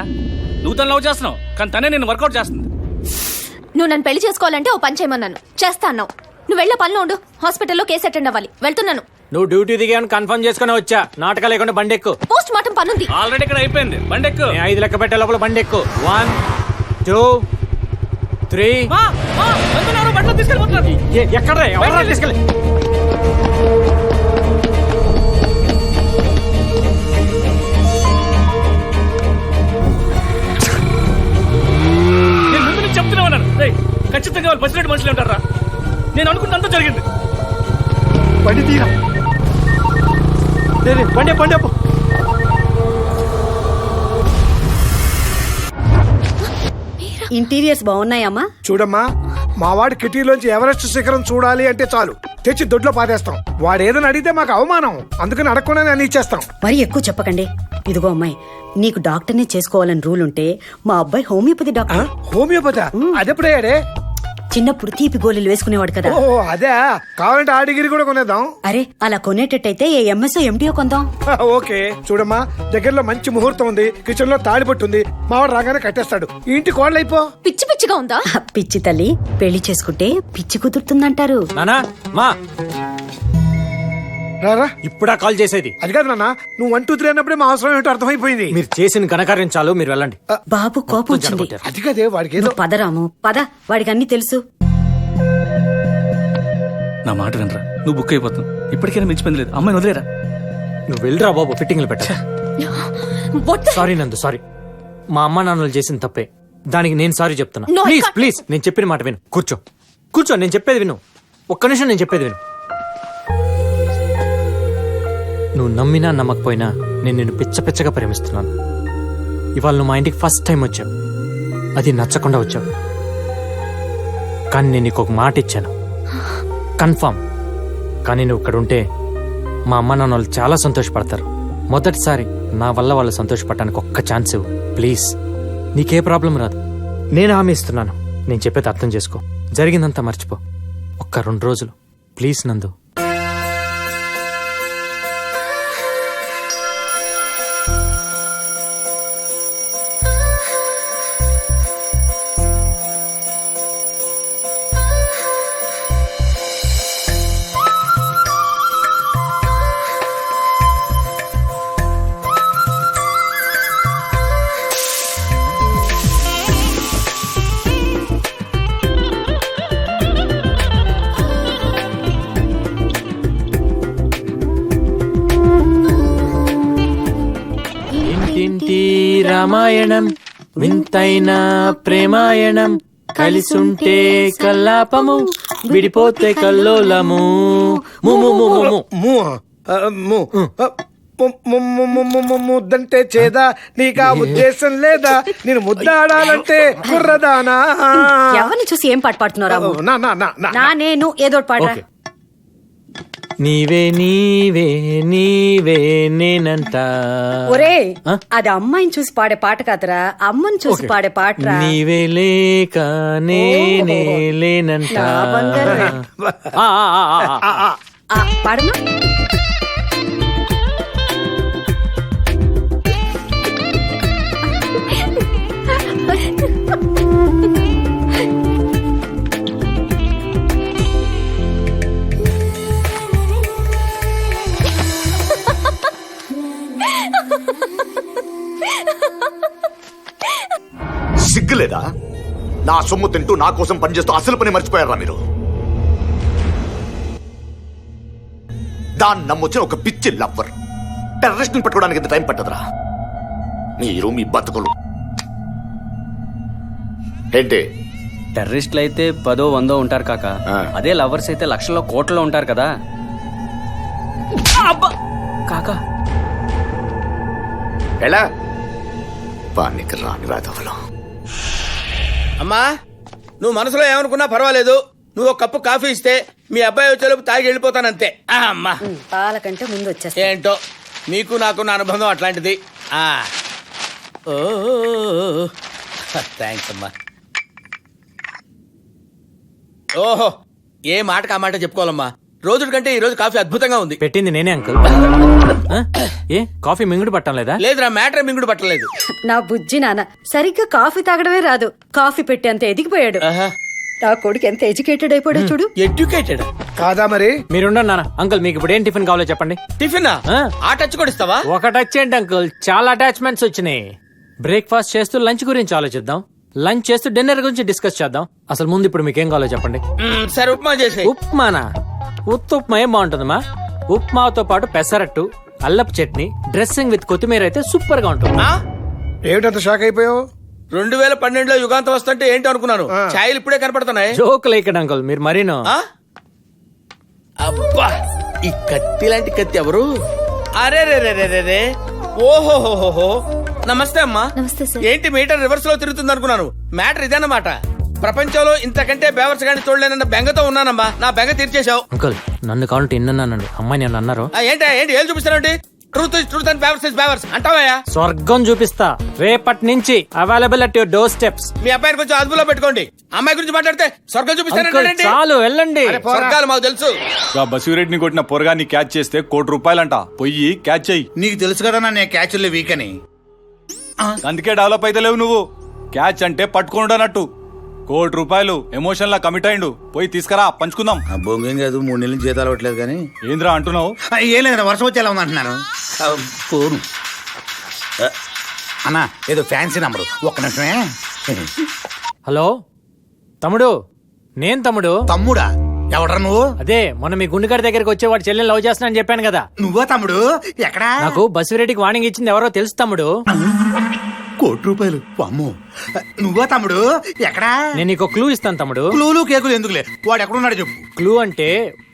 నువ్వు తను లవ్ చేస్తున్నావు, కానీ తనే నేను వర్కౌట్ చేస్తుంది. నువ్వు నన్ను పెళ్లి చేసుకోవాలంటే ఓ పని చేయమన్నాను, చేస్తా అన్నావు. నువ్వు వెళ్ళే పనిలో ఉండు. హాస్పిటల్లో కేసు అటెండ్ అవ్వాలి. వెళ్తున్నాను. నువ్వు డ్యూటీ దిగాను కన్ఫర్మ్ చేసుకుని వచ్చా. నాటకాలు లేకుండా బండెక్కు. పోస్ట్ మార్టం పనుంది. ఆల్రెడీ ఇక్కడ అయిపోయింది. బండెక్కు. 5 లెక్క పెట్టే లోపల బండెక్కు. 1 2 3. ఎక్కడ తీసుకెళ్ళి? చెప్తున్నా ఉన్నాను. ఖచ్చితంగా వాళ్ళు బస్సు మనుషులు ఉంటారా? నేను అనుకున్నంత జరిగింది. బండి తీరా. బండి బండి. ఇంటీరియర్స్ బాగున్నాయమ్మా? చూడమ్మా, మా వాడి కిటీలోంచి ఎవరెస్ట్ శిఖరం చూడాలి అంటే చాలు తెచ్చి దొడ్లో పాదేస్తాం. వాడు ఏదైనా అడిగితే మాకు అవమానం, అందుకని అడగకుండానే అన్ని ఇచ్చేస్తాం. మరి ఎక్కువ చెప్పకండి. ఇదిగో అమ్మాయి, నీకు డాక్టర్నే చేసుకోవాలని రూల్ ఉంటే మా అబ్బాయి హోమియోపతి డాక్టర్. హోమియోపతి? అదెప్పుడయ్యాడే? చిన్నప్పుడు తీపి గోళీలు వేసుకునేవాడు కదా. ఓ అదే, కావాలంటే ఆ డిగ్రీ కూడా కొనేద్దాం. అరే అలా కొనేటట్టయితే ఏ ఎంఎస్ఓ ఎండిఓ కొందాం. ఓకే. చూడమ్మా, దగ్గరలో మంచి ముహూర్తం ఉంది, కిచెన్ లో తాడిపట్టుంది, మావాడు రాగానే కట్టేస్తాడు. ఈ ఇంటి కోడలైపో. పిచ్చి పిచ్చిగా ఉందా? పిచ్చి తల్లి, పెళ్లి చేసుకుంటే పిచ్చి కుదురుతుందంటారు. నానా మా రారా. ఇప్పుడా కాల్ చేసేది? అది కాదు నాన్న, నువ్వు 1 2 3 అన్నప్పుడే మా అవసరం ఏంటో అర్థమైపోయింది. మీరు చేసిన ఘనకార్యం చాలు, మీరు వెళ్ళండి. బాబు కోపం వచ్చింది. అది కదే వాడికి ఏదో. పదరాము పద, వాడికి అన్ని తెలుసు. నా మాట వినరా, నువ్వు బుక్ అయిపోతావు. ఇప్పటికైనా మించిపోయింది లేదు. అమ్మాయిని వదిలేరా. నువ్వు వెళ్ళరా బాబు, ఫిట్టింగ్లు పెట్ట. సారీ నందు, సారీ. మా అమ్మ నాన్నలు చేసిన తప్పే, దానికి నేను సారీ చెప్తున్నా. ప్లీజ్ ప్లీజ్, నేను చెప్పిన మాట విను. కూర్చో కూర్చో, నేను చెప్పేది విను. ఒక్క నిమిషం, నేను చెప్పేది విను. నువ్వు నమ్మినా నమ్మకపోయినా నేను నిన్ను పిచ్చ పిచ్చగా ప్రేమిస్తున్నాను. ఇవాళ నువ్వు మా ఇంటికి ఫస్ట్ టైం వచ్చావు, అది నచ్చకుండా వచ్చావు. కానీ నేను నీకు ఒక మాట ఇచ్చాను, కన్ఫర్మ్. కానీ నువ్వు ఇక్కడ ఉంటే మా అమ్మ నాన్న వాళ్ళు చాలా సంతోషపడతారు. మొదటిసారి నా వల్ల వాళ్ళు సంతోషపడటానికి ఒక్క ఛాన్స్ ఇవ్వు ప్లీజ్. నీకే ప్రాబ్లం రాదు, నేను హామీ ఇస్తున్నాను. నేను చెప్పేది అర్థం చేసుకో, జరిగిందంతా మర్చిపో. ఒక్క 2 రోజులు ప్లీజ్ నందు. ఇంటింటి రామాయణం, వింతైన ప్రేమాయణం, కలిసుంటే కల్లాపము, విడిపోతే కల్లోలము. ముద్దంటే చేదా, నీకా ఉద్దేశం లేదా? నేను ముద్దాడాలంటే కుర్రదానా? ఎవరిని చూసి ఏం పాట పాడుతున్నారా? నా నేను ఏదో పాడరా. నీవే నీవే నీవే నేనంట. ఒరే, అది అమ్మాయిని చూసి పాడే పాట కాదరా, అమ్మని చూసి పాడే పాటరా. నీవే లేక నేనే లేనంట. పాడమా. సిగ్గులేదా? నా సొమ్ము తింటూ నా కోసం పనిచేస్తూ అసలు పని మర్చిపోయారా మీరు? దాన్ని నమ్మొచ్చిన ఒక పిచ్చి లవ్వర్ టెర్రరిస్ట్ ని పట్టుకోవడానికి ఎంత టైం పట్టదురా? మీరు మీ బతుకులు ఏంటి? టెర్రరిస్టులు అయితే 10 100 ఉంటారు కాక, అదే లవర్స్ అయితే లక్షల్లో కోట్లలో ఉంటారు కదా కాకా. ఎలా పానికి రాని రాధవలో. అమ్మా, నువ్వు మనసులో ఏమనుకున్నా పర్వాలేదు. నువ్వు ఒక కప్పు కాఫీ ఇస్తే మీ అబ్బాయి వచ్చేలోపు తాగి వెళ్ళిపోతానంతే. అమ్మా, పాల కంటే ముందు వచ్చేస్తా. ఏంటో మీకు నాకున్న అనుబంధం అట్లాంటిది. థ్యాంక్స్ అమ్మా. ఓహో, ఏ మాటకు ఆ మాట చెప్పుకోవాలమ్మా. రోజు కంటే ఈ రోజు కాఫీ అద్భుతంగా ఉంది. పెట్టింది నేనే అంకుల్. ఏ కాఫీ మింగుడు పట్టం లేదా? లేదురా, మ్యాటర్ మింగుడు పట్టలేదు. నా బుజ్జి నాన్న సరిగ్గా కాఫీ తాగడమే రాదు, కాఫీ పెట్టి అంత ఎదిగిపోయాడు. నా కొడుకు ఎంత ఎడ్యుకేటెడ్ అయిపోయాడు చూడు. ఎడ్యుకేటెడ్ కాదా మరి? మీరుండండి నాన్న. అంకుల్ మీకు ఇప్పుడు ఏం టిఫిన్ కావాలో చెప్పండి. టిఫిన్ ఆ టచ్ కూడా ఇస్తావా? ఒక టచ్ ఏంటి అంకుల్, చాలా అటాచ్మెంట్స్ వచ్చినాయి. బ్రేక్ఫాస్ట్ చేస్తూ లంచ్ గురించి ఆలోచిద్దాం, లంచ్ చేస్తూ డిన్నర్ గురించి డిస్కస్ చేద్దాం. అసలు ముందు ఇప్పుడు మీకేం కావాలో చెప్పండి. సరే ఉప్మా చేసి. ఉప్మానా? ఉప్మా ఏం బాగుంటుందమ్మా? ఉప్మాతో పాటు పెసరట్టు, అల్లపు చట్నీ, డ్రెస్సింగ్ విత్ కొత్తిమీర అయితే సూపర్ గా ఉంటుంది. ఏమిటంత షాక్ అయిపోయావు? 2012లో యుగాంతం వస్తుంటే ఏంటో అనుకున్నాను. ఛాయలు ఇప్పుడే కనపడుతున్నాయి. జోక్ లేకడు అంకుల్ మీరు మరీను. అబ్బా, ఈ కత్తి లాంటి కత్తి ఎవరు? అరే రే రే రే రే, ఓహోహోహో. నమస్తే అమ్మా. నమస్తే సార్. ఏంటి మీటర్ రివర్స్ లో తిరుగుతుంది అనుకున్నాను. మ్యాటర్ ఇదన్నమాట. ప్రపంచంలో ఇంతకంటే బేవర్స్ గాని తోడలేనన్న బెంగతో ఉన్నానమ్మా. నా బెంగ తీర్చేశావు. అంకుల్ నన్ను కావాలంటే ఇన్నానండి, అమ్మాయి నేను అన్నారు. ఏంటి ఏం చూపిస్తానండి? ట్రూత్ ఇస్ ట్రూత్ అండ్ బేవర్స్ ఇస్ బేవర్స్ అంటావా? స్వర్గం చూపిస్తా రేపటి నుంచి, available at your door steps. మీ అబ్బాయిని కొంచెం అదుపులో పెట్టుకోండి. అమ్మాయి గురించి మాట్లాడితే స్వర్గం చూపిస్తానండి. చాలు వెళ్ళండి. స్వర్గాలు మాకు తెలుసు. బసిరెడ్డిని కొట్టిన పొరగాన్ని క్యాచ్ చేస్తే ₹1,00,00,000 పొయ్యి క్యాచ్ చెయ్యి. నీకు తెలుసు కదా నేను క్యాచ్లే వీక్ అని. అందుకే డెవలప్ అయితే లేవు నువ్వు. క్యాచ్ అంటే పట్టుకుంటానట్టు. ₹1,00,00,000 ఎమోషన్ లా కమిట్ అయిండు. పోయి తీసుకురా, పంచుకుందాం. బొంగేం కాదు, 3 నెలలు జీతాలు అవ్వట్లేదు కానీ. ఏంద్రా అంటున్నావు? ఏం లేదు, వర్షం వచ్చేలా ఉందంటున్నాను. ఫోను అన్నా, ఏదో ఫ్యాన్సీ నంబరు. ఒక్క నిమిషమే. హలో తమ్ముడు, నేను తమ్ముడు. తమ్ముడా? ఎవడరా నువ్వు? అదే మొన్న మీ గుండెగాడి దగ్గరికి వచ్చే వాడు చెల్లెని లవ్ చేస్తున్నా అని చెప్పాను కదా. నువ్వా తమ్ముడు? ఎక్కడా? నాకు బసిరెడ్డికి వార్నింగ్ ఇచ్చింది ఎవరో తెలుసు తమ్ముడు. ₹1,00,00,000. అమ్మో, నువ్వా తమ్ముడు? ఎక్కడా? నేను నీకు క్లూ ఇస్తాను తమ్ముడు. క్లూలు కేకులు ఎందుకులే, వాడు ఎక్కడున్నాడో చెప్పు. క్లూ అంటే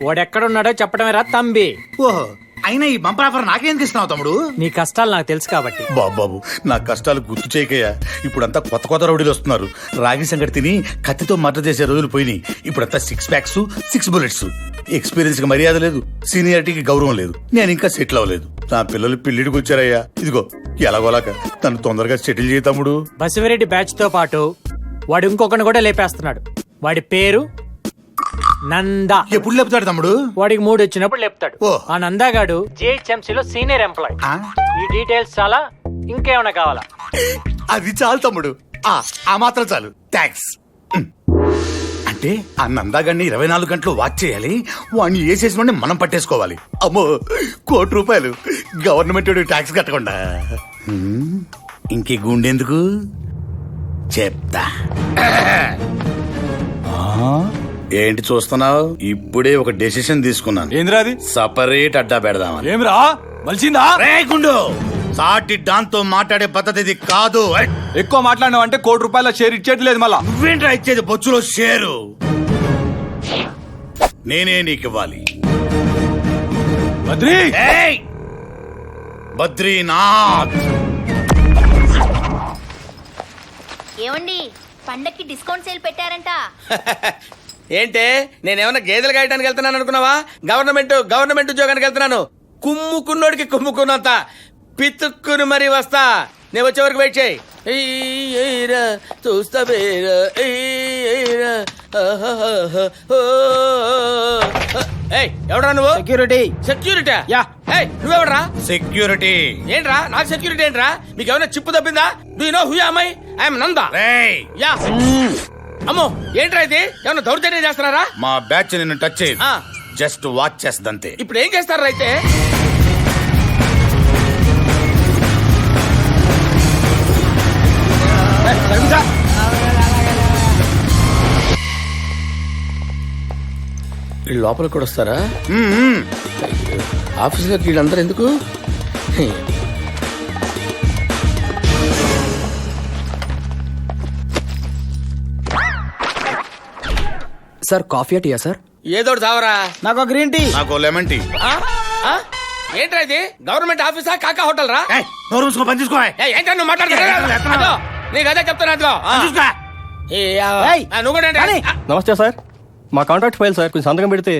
వాడెక్కడున్నాడో చెప్పడమే రా తంబి. ఓహో, అయినా ఈ బంపర్ ఆఫర్ నాకేందుకు ఇస్తున్నావు తమ్ముడు? నీ కష్టాలు నాకు తెలుసు కాబట్టి. బాబు, నా కష్టాలు గుర్తు చేయకయ్యా. ఇప్పుడంతా కొత్త కొత్త రౌడీలు వస్తున్నారు. రాగి సంగటి తిని కత్తితో మర్డర్ చేసే రోజులు పోయినాయి. ఇప్పుడంతా 6 ప్యాక్స్ 6 బుల్లెట్స్. ఎక్స్పీరియన్స్ కి మర్యాద లేదు, సీనియారిటీకి గౌరవం లేదు. నేను ఇంకా సెటిల్ అవ్వలేదు. నా పిల్లలు పెళ్లిడికి వచ్చారయ్యా. ఇదిగో ఎలాగోలాక నన్ను తొందరగా సెటిల్ చేయి తమ్ముడు. బసిరెడ్డి బ్యాచ్ తో పాటు వాడు ఇంకొకరిని కూడా లేపేస్తున్నాడు. వాడి పేరు నందా. ఎప్పుడు లేపుతాడు తమ్ముడు? వాడికి 3 వచ్చినప్పుడు లేపుతాడు. ఆ నందాగాడు జిహెచ్ఎంసీలో సీనియర్ ఎంప్లాయ్. ఈ డీటెయిల్స్ చాలా, ఇంకేమైనా కావాలా? అది చాలు తమ్ముడు, ఆ మాత్రం చాలు. థ్యాంక్స్. అంటే ఆ నందాగాడిని 24 గంటలు వాచ్ చేయాలి. వాడిని ఏ చేసిన మనం పట్టేసుకోవాలి. అమ్మో, ₹1,00,00,000 గవర్నమెంట్ ట్యాక్స్ కట్టకుండా. ఇంకే గుండెందుకు చెప్తా. ఏంటి చూస్తున్నావు? ఇప్పుడే ఒక డెసిషన్ తీసుకున్నాను. ఏంద్రా అది? సపరేట్ అడ్డా పెడదామని. ఏమ్రా మలిసిందా? గుండు, సాటి డాన్తో మాట్లాడే పద్ధతి ఇది కాదు. ఎక్కువ మాట్లాడినావు అంటే ₹1,00,00,000 షేర్ ఇచ్చేది లేదు. మళ్ళా నువ్వేంట్రా ఇచ్చేది? బొచ్చులో షేరు నేనే నీకు ఇవ్వాలి. బద్రీ, బద్రీనాథ్. ఏమండి, పండక్కి డిస్కౌంట్ సేల్ పెట్టారంట. ఏంటే, నేనేమన్నా గేదెలు కాయడానికి వెళ్తున్నాను అనుకున్నావా? గవర్నమెంట్ ఉద్యోగానికి వెళ్తున్నాను. కుమ్ముకున్నోడికి కుమ్ముకున్నంత పితుక్కుని మరీ వస్తా. నేను వచ్చే వరకు వెయిట్ చేయి. చూస్తా ఎవడరా నువ్వు? సెక్యూరిటీ. నువ్వెవడరా? సెక్యూరిటీ ఏంట్రా? నాకు సెక్యూరిటీ ఏంట్రా? మీకు ఏమైనా చిప్పు తప్పిందా? Do you know who am I? I'm Nanda. Yeah. అమ్మో, ఏంట్రా ఇది? ఏమన్నా దౌర్జన్యం చేస్తున్నారా? మా బ్యాచ్ నిన్ను టచ్ చేయదు, జస్ట్ వాచ్ చేస్తుందంతే. ఇప్పుడు ఏం చేస్తారా అయితే? వీళ్ళు లోపలికి కూడా వస్తారా? ఆఫీసులోకి వీళ్ళందరూ ఎందుకు? సార్ కాఫీ టీయా సార్? ఏదో చావరా. నాకు గ్రీన్ టీ. నాకు లెమన్ టీ. ఏంట్రా ఇది? గవర్నమెంట్ ఆఫీసా కాకా హోటల్ రా? నోరు మూసుకో, పని చూసుకో. ఏంటో నువ్వు మాట్లాడుతున్నా? నీకు అదే చెప్తున్నా. నువ్వు కూడా నమస్తే సార్, మా కాంట్రాక్ట్ ఫైల్ సార్, కొంచెం సంతకం పెడితే.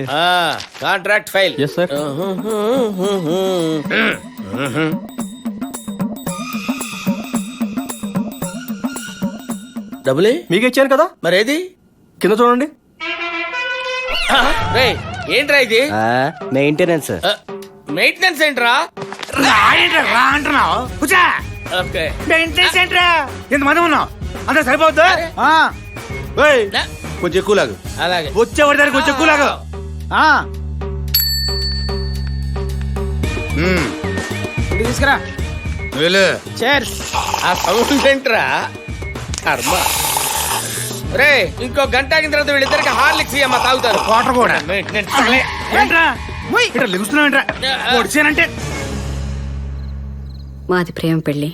Contract file? Yes sir. డబ్బులే మీకు ఇచ్చాను కదా, మరేది కింద చూడండి. రేయ్, ఏంట్రా ఇది? మెయింటెనెన్స్. మెయింటెనెన్స్ ఏంట్రా? రా అంటున్నావు కూర్చో. ఓకే. మెయింటెనెన్స్ ఏంట్రా? ఎంతమంది ఉన్నావు? అందరూ సరిపోద్దా? కొంచెం ఎక్కువ లాగు. అలాగే. వచ్చేవాడి దానికి కొంచెం ఎక్కువ లాగా. తీసుకురా. ఆ సౌండ్ ఏంట్రా? కర్మ. రే, ఇంకో గంట ఆగిన తర్వాత వీళ్ళిద్దరికి హార్లిక్స్ ఇయ్యమ్మా, తాగుతారు. వాటర్ కూడా. మెయింటెనెన్స్. ఏంట్రా ఇక్కడ లిగుస్తున్నావేంట్రా? పొడిచానంటే. మాది ప్రేమ పెళ్లి.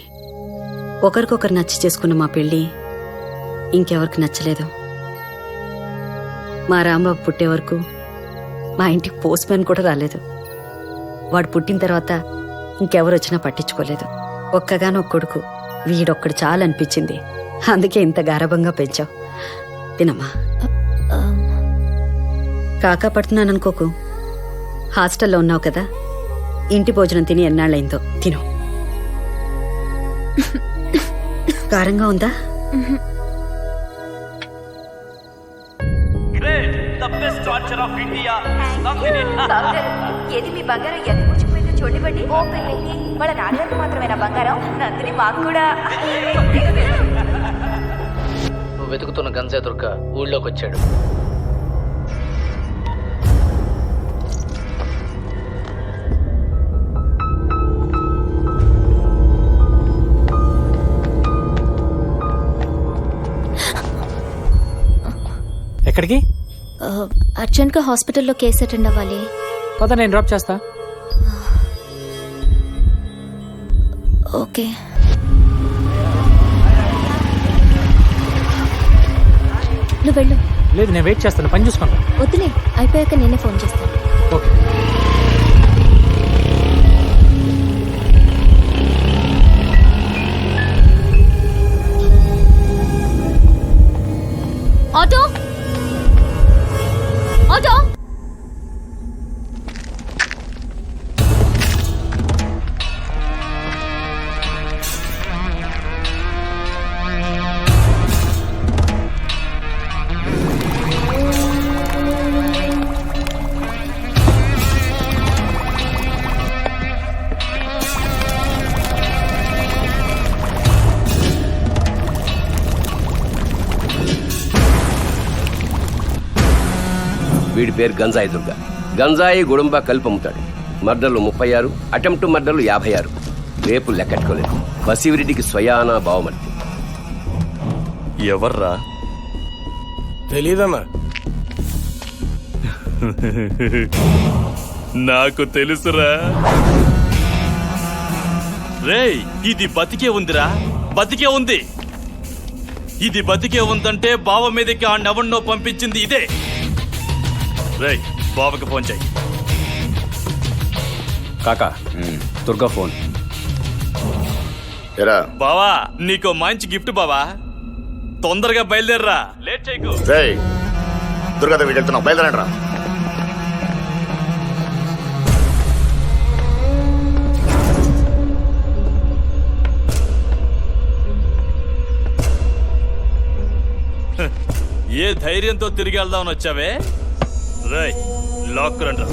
ఒకరికొకరు నచ్చి చేసుకున్న మా పెళ్లి ఇంకెవరికి నచ్చలేదు. మా రాంబాబు పుట్టే వరకు మా ఇంటికి పోస్ట్ మ్యాన్ కూడా రాలేదు. వాడు పుట్టిన తర్వాత ఇంకెవరు వచ్చినా పట్టించుకోలేదు. ఒక్కగానొక్క కొడుకు, వీడొక్కడు చాలు అనిపించింది. అందుకే ఇంత గారభంగా పెంచావు. తినమ్మా. కాకా పడుతున్నాననుకోకు. హాస్టల్లో ఉన్నావు కదా, ఇంటి భోజనం తిని ఎన్నాళ్ళైందో. తిను. కారంగా ఉందా? ఏది మీ బంగారం ఎంత పుచ్చిపోయిందో చూడండి. వాళ్ళ నాన్నగారికి మాత్రమేనా బంగారం? నందిని మాకు కూడా. నువ్వు వెతుకుతున్న గంజా దుర్గ ఊళ్ళోకి వచ్చాడు. ఎక్కడికి? అర్జెంట్గా హాస్పిటల్లో కేసు అటెండ్ అవ్వాలి. పద, నేను డ్రాప్ చేస్తా. ఓకే. నువ్వు వెళ్ళు. లేదు, నేను వెయిట్ చేస్తాను. పని చూసుకుంటా. వద్దులే, అయిపోయాక నేనే ఫోన్ చేస్తాను. ఓకే. Auto, auto. వీడి పేరు గంజాయి దుర్గ. గంజాయి గుడుంబ కలిపి అమ్ముతాడు. మర్డర్లు 36, అటెంప్ట్ మర్డర్లు 56, రేపు లెక్కెట్టుకోలేదు. బసివిరెడ్డికి స్వయానా బావమర్తి. ఎవర్రా? తెలీదమ్మా. నాకు తెలుసురా. రేయ్, ఇది బతికే ఉందిరా, బతికే ఉంది. ఇది బతికే ఉందంటే బావ మీదకి ఆ నవన్నో పంపించింది ఇదే. రేయ్, బావకి ఫోన్ చెయ్యి. కాకా, దుర్గా ఫోన్. బావా, నీకో మంచి గిఫ్ట్ బావా. తొందరగా బయలుదేరరా, లేట్ చేయకు. దుర్గాదేవి వెళ్తున్నావు, బయలుదేరండి రా. ఏ ధైర్యంతో తిరిగి వెళ్దామని వచ్చావే? రేయ్, లాక్ రండి.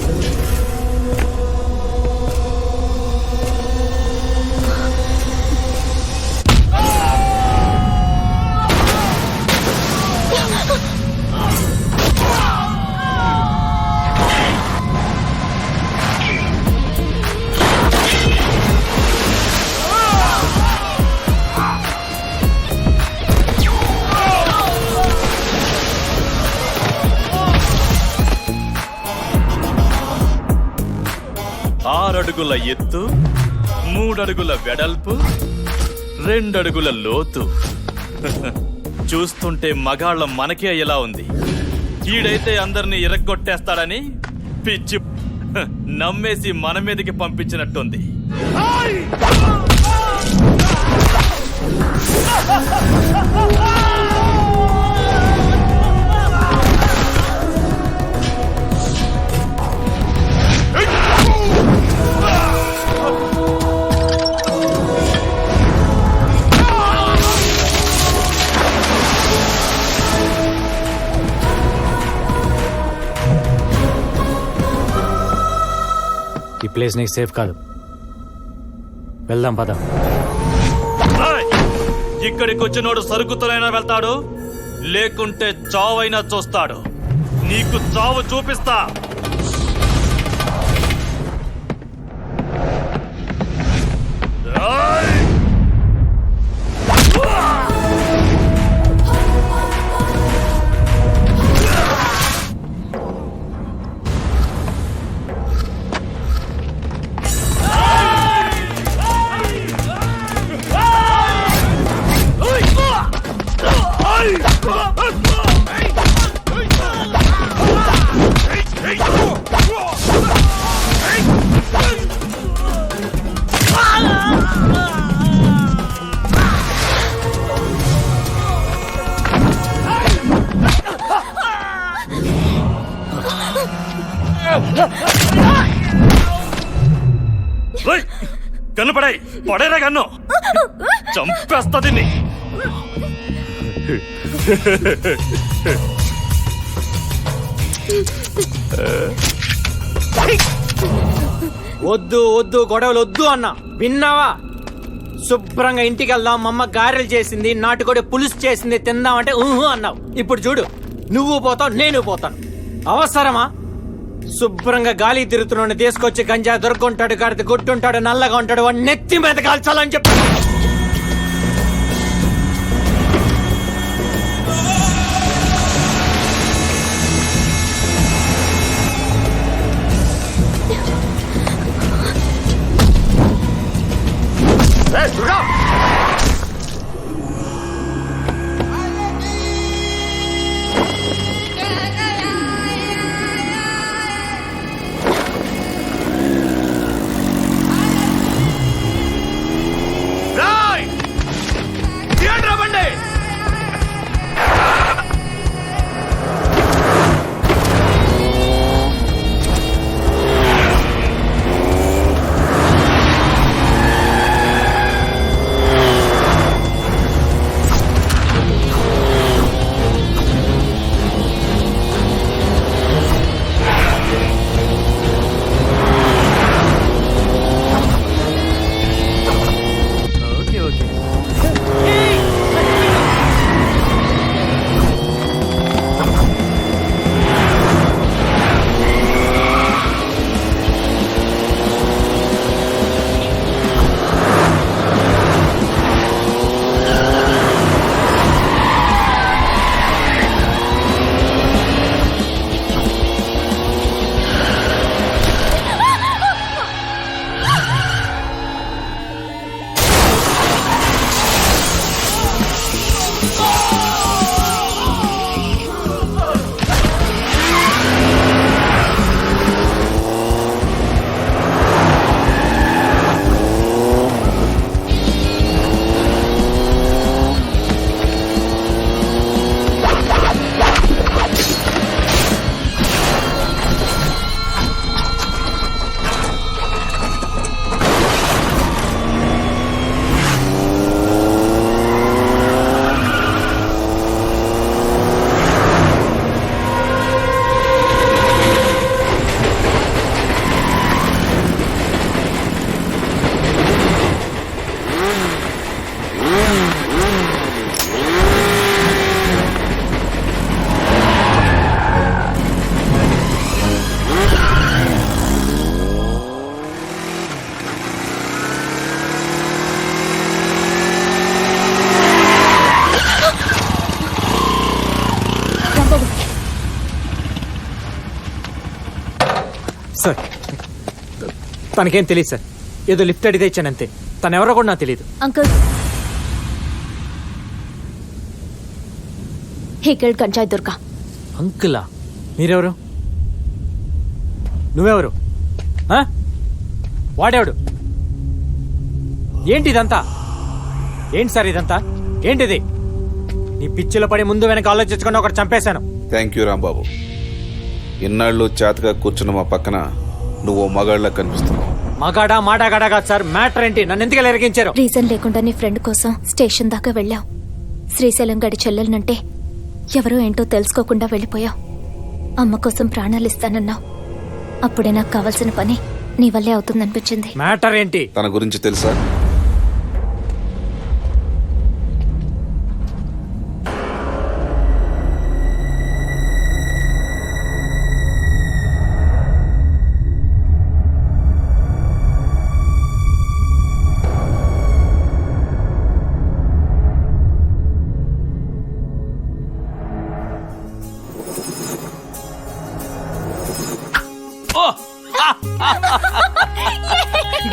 అడుగుల ఎత్తు, 3 అడుగుల వెడల్పు, 2 అడుగుల లోతు. చూస్తుంటే మగాళ్ళం మనకే ఎలా ఉంది. ఈడైతే అందరినీ ఇరగ్గొట్టేస్తాడని పిచ్చి నమ్మేసి మన మీదకి పంపించినట్టుంది. ప్లేస్ నీకు సేఫ్ కాదు. వెళ్దాం పద. ఏయ్! ఇక్కడికి వచ్చినోడు సరుకుతోనైనా వెళ్తాడు, లేకుంటే చావైనా చూస్తాడు. నీకు చావు చూపిస్తా. ఏయ్! కనపడాయి పడేరా కన్ను చంపేస్తా దీన్ని. వద్దు వద్దు గొడవలు వద్దు అన్నా, విన్నావా? శుభ్రంగా ఇంటికి వెళ్దాం, మా అమ్మ గారెలు చేసింది, నాటుకోడి పులుసు చేసింది, తిందామంటే ఊహు అన్నావు. ఇప్పుడు చూడు, నువ్వు పోతావు, నేను పోతాను. అవసరమా? శుభ్రంగా గాలి తిరుగుతున్నాడు తీసుకొచ్చి గంజా దొరుకుంటాడు, కడితే గుట్టుంటాడు, నల్లగా ఉంటాడు, వాడు నెత్తి మీద కాల్చాలని చెప్పి. సార్ తనకేం తెలియదు సార్, ఏదో లిఫ్ట్ అడిగితే ఇచ్చానంతే. తను ఎవరో కూడా నాకు తెలియదు. అంకుల్ ఇక్కడ గంజాయి దుర్గా. అంకులా? మీరెవరు? నువ్వెవరు? వాడేవాడు? ఏంటి ఇదంతా? ఏంటి సార్ ఇదంతా? ఏంటిది? నీ పిచ్చిలో పడి ముందు వెనక ఆలోచించకుండా ఒకటి చంపేశాను. Thank you Rambabu. ఇన్నాళ్ళు చేతగా కూర్చున్న మా పక్కన నువ్వు మగాళ్ళ కనిపిస్తున్నావు. మగాడా మాడాగాడా కాదు సార్, మ్యాటర్ ఏంటి? నన్ను ఎందుకు ఇలా ఎరిగించారు? రీజన్ లేకుండా నీ ఫ్రెండ్ కోసం స్టేషన్ దాకా వెళ్ళావు. శ్రీశైలం గడి చెల్లెలనంటే ఎవరో ఏంటో తెలుసుకోకుండా వెళ్ళిపోయావు. అమ్మ కోసం ప్రాణాలు ఇస్తానన్నావు. అప్పుడే నాకు కావాల్సిన పని నీ వల్లే అవుతుందనిపించింది. మ్యాటర్ ఏంటి? తన గురించి తెలుసా?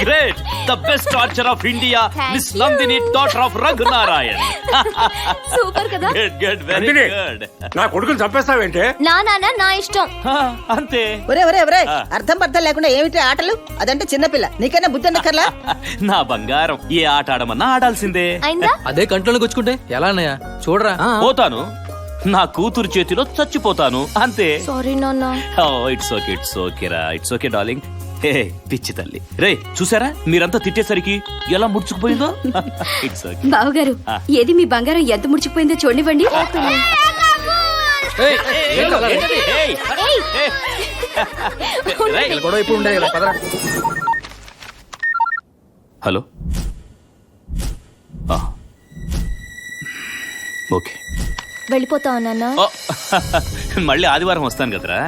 Great, the best torture of India, miss Nandini daughter of Raghunarayan. Super కదా. Good, very good. నా కొడుకుని చంపేస్తావేంటే? నా నాన్న నా ఇష్టం. అంతే. ఒరే ఒరే ఒరే, అర్థం పర్థం లేకుండా ఏమిటి ఆటలు? అదంటే చిన్నపిల్ల, నీకైనా బుద్ధి ఉండక్కర్లా? నా బంగారం, ఏ ఆట ఆడమన్నా ఆడాల్సిందే. అయిందా? అదే కంట్రోల్కి వచ్చుకుంటే ఎలా అన్నయ్య? చూడరా. పోతాను, నా కూతురు చేతిలో చచ్చిపోతాను, అంతే. సారీ నాన్న. ఇట్స్ ఓకే, ఇట్స్ ఓకే రా, ఇట్స్ ఓకే డార్లింగ్. హే పిచ్చి తల్లి. రే చూసారా, మీరంతా తిట్టేసరికి ఎలా ముడుచుకుపోయిందో. It's okay. బావగారు, ఏది మీ బంగారం ఎంత ముడిచిపోయిందో చూడండి. హలో. ఓకే, వెళ్ళిపోతావా నాన్న? మళ్ళీ ఆదివారం వస్తాను కదరా.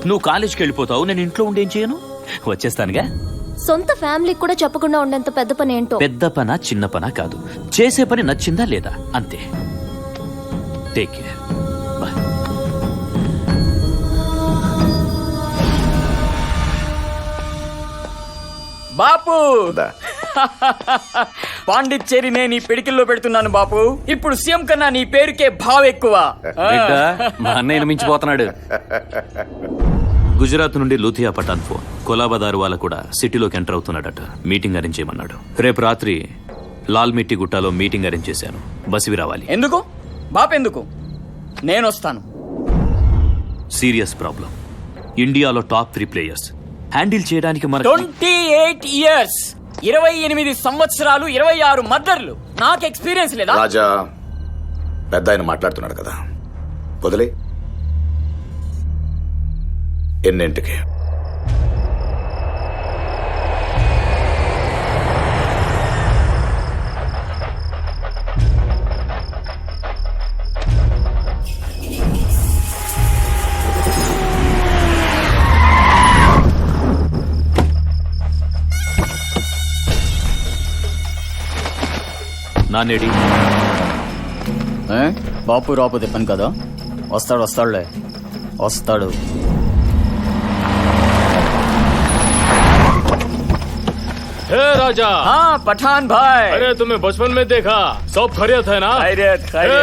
నువ్వు కాలేజ్కి వెళ్ళిపోతావు, నేను ఇంట్లో ఉండి ఏం చేయను, వచ్చేస్తానుగా. సొంత ఫ్యామిలీకి కూడా చెప్పకుండా ఉండేంత పెద్ద పని ఏంటో. పెద్ద పనా చిన్న పనా కాదు, చేసే పని నచ్చిందా లేదా అంతే. Take care, bye. Bapu, Pondicherry నేను ఈ పిడికిల్లో పెడుతున్నాను బాపు. ఇప్పుడు సీఎం కన్నా నీ పేరుకే భావ ఎక్కువ. మా అన్నయ్యను మించిపోతున్నాడు. గుజరాత్ నుండి లూథియా పఠాన్ ఫోన్. కొలాబదారు వాళ్ళ కూడా సిటీలోకి ఎంటర్ అవుతున్నాడట. మీటింగ్ అరేంజ్ చేయమన్నాడు. రేపు రాత్రి లాల్ మిట్టి గుట్టాలో మీటింగ్ అరేంజ్ చేశాను. బసివి రావాలి. ఎందుకు బాపు? ఎందుకు? నేను వస్తాను. Serious problem. ఇండియాలో టాప్ 3 ప్లేయర్స్ హ్యాండిల్ చేయడానికి మన 28 years, 28 సంవత్సరాలు, 26 మర్డర్లు. నాకు ఎక్స్పీరియన్స్ లేదా? రాజా, పెద్ద ఆయన మాట్లాడుతున్నాడు కదా, వదిలే. ఎన్నింటికి? నానేడి బాపు రాపు పని కదా. వస్తాడులే, వస్తాడు. రాజా. हाँ पठान भाई, अरे तुम्हें बचपन में देखा, सब खैरियत है ना? खैरियत।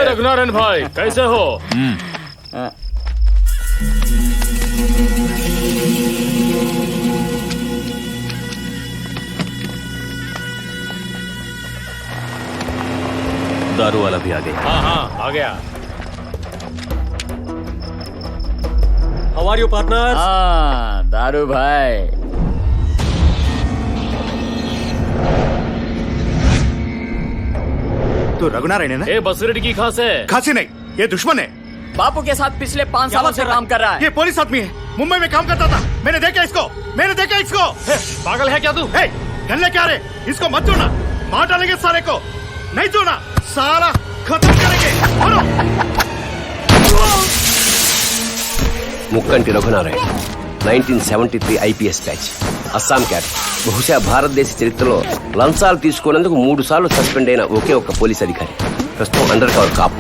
रघुनारायण भाई कैसे हो? दारू वाला भी आ गया. हाँ आ गया. How are you partners? हाँ दारू भाई. तो रघुनारायण है ना? ए बसरेडी की खास है? खांसी नहीं, ये दुश्मन है. बापू के साथ पिछले 5 सालों से काम कर रहा है. ये पुलिस आदमी है, मुंबई में काम करता था. मैंने देखा इसको. पागल है क्या तू? गन लेके आ रहे, इसको मत छोड़ना. मार डालेंगे सारे को. नहीं छोड़ना, सारा खत्म करेंगे. मारो. ముక్కంటి రఘునారాయణ, 1973 ఐపీఎస్ బ్యాచ్, అస్సాం క్యాడర్. బహుశా భారతదేశ చరిత్రలో లంచాలు తీసుకున్నందుకు 3 సార్లు సస్పెండ్ అయిన ఒకే ఒక్క పోలీస్ అధికారి. ప్రస్తుతం అండర్ కవర్ కాప్.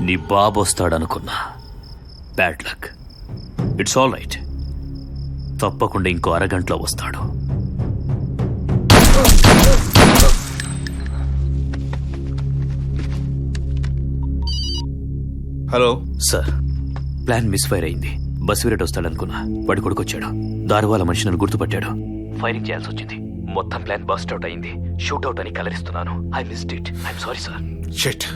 నీ బాబు వస్తాడనుకున్నా. Bad luck. It's all right. తప్పకుండా ఇంకో అరగంటలో వస్తాడు. హలో సార్, ప్లాన్ మిస్ఫైర్ అయింది. బసిరెడ్డి వస్తాడనుకున్నా, వాడి కొడుకొచ్చాడు. దారువాల మనిషి నన్ను గుర్తుపట్టాడు. ఫైరింగ్ చేయాల్సి వచ్చింది. మొత్తం ప్లాన్ బస్ట్ అవుట్ అయింది. షూట్ అవుట్ అని కలరిస్తున్నాను. I missed it. I'm sorry sir. Shit.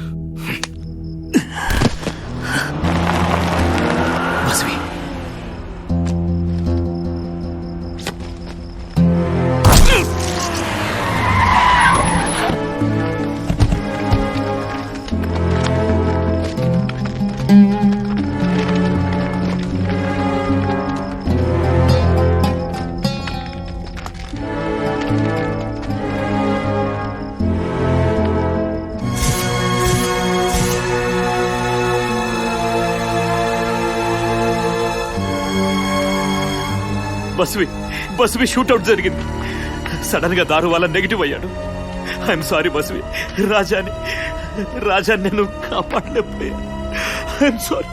Basvi shootout జరిగింది. సడన్ గా దారు వల్ల నెగిటివ్ అయ్యాడు. I'm sorry Basvi. రాజాని నేను కాపాడలేకపోయా. I'm sorry.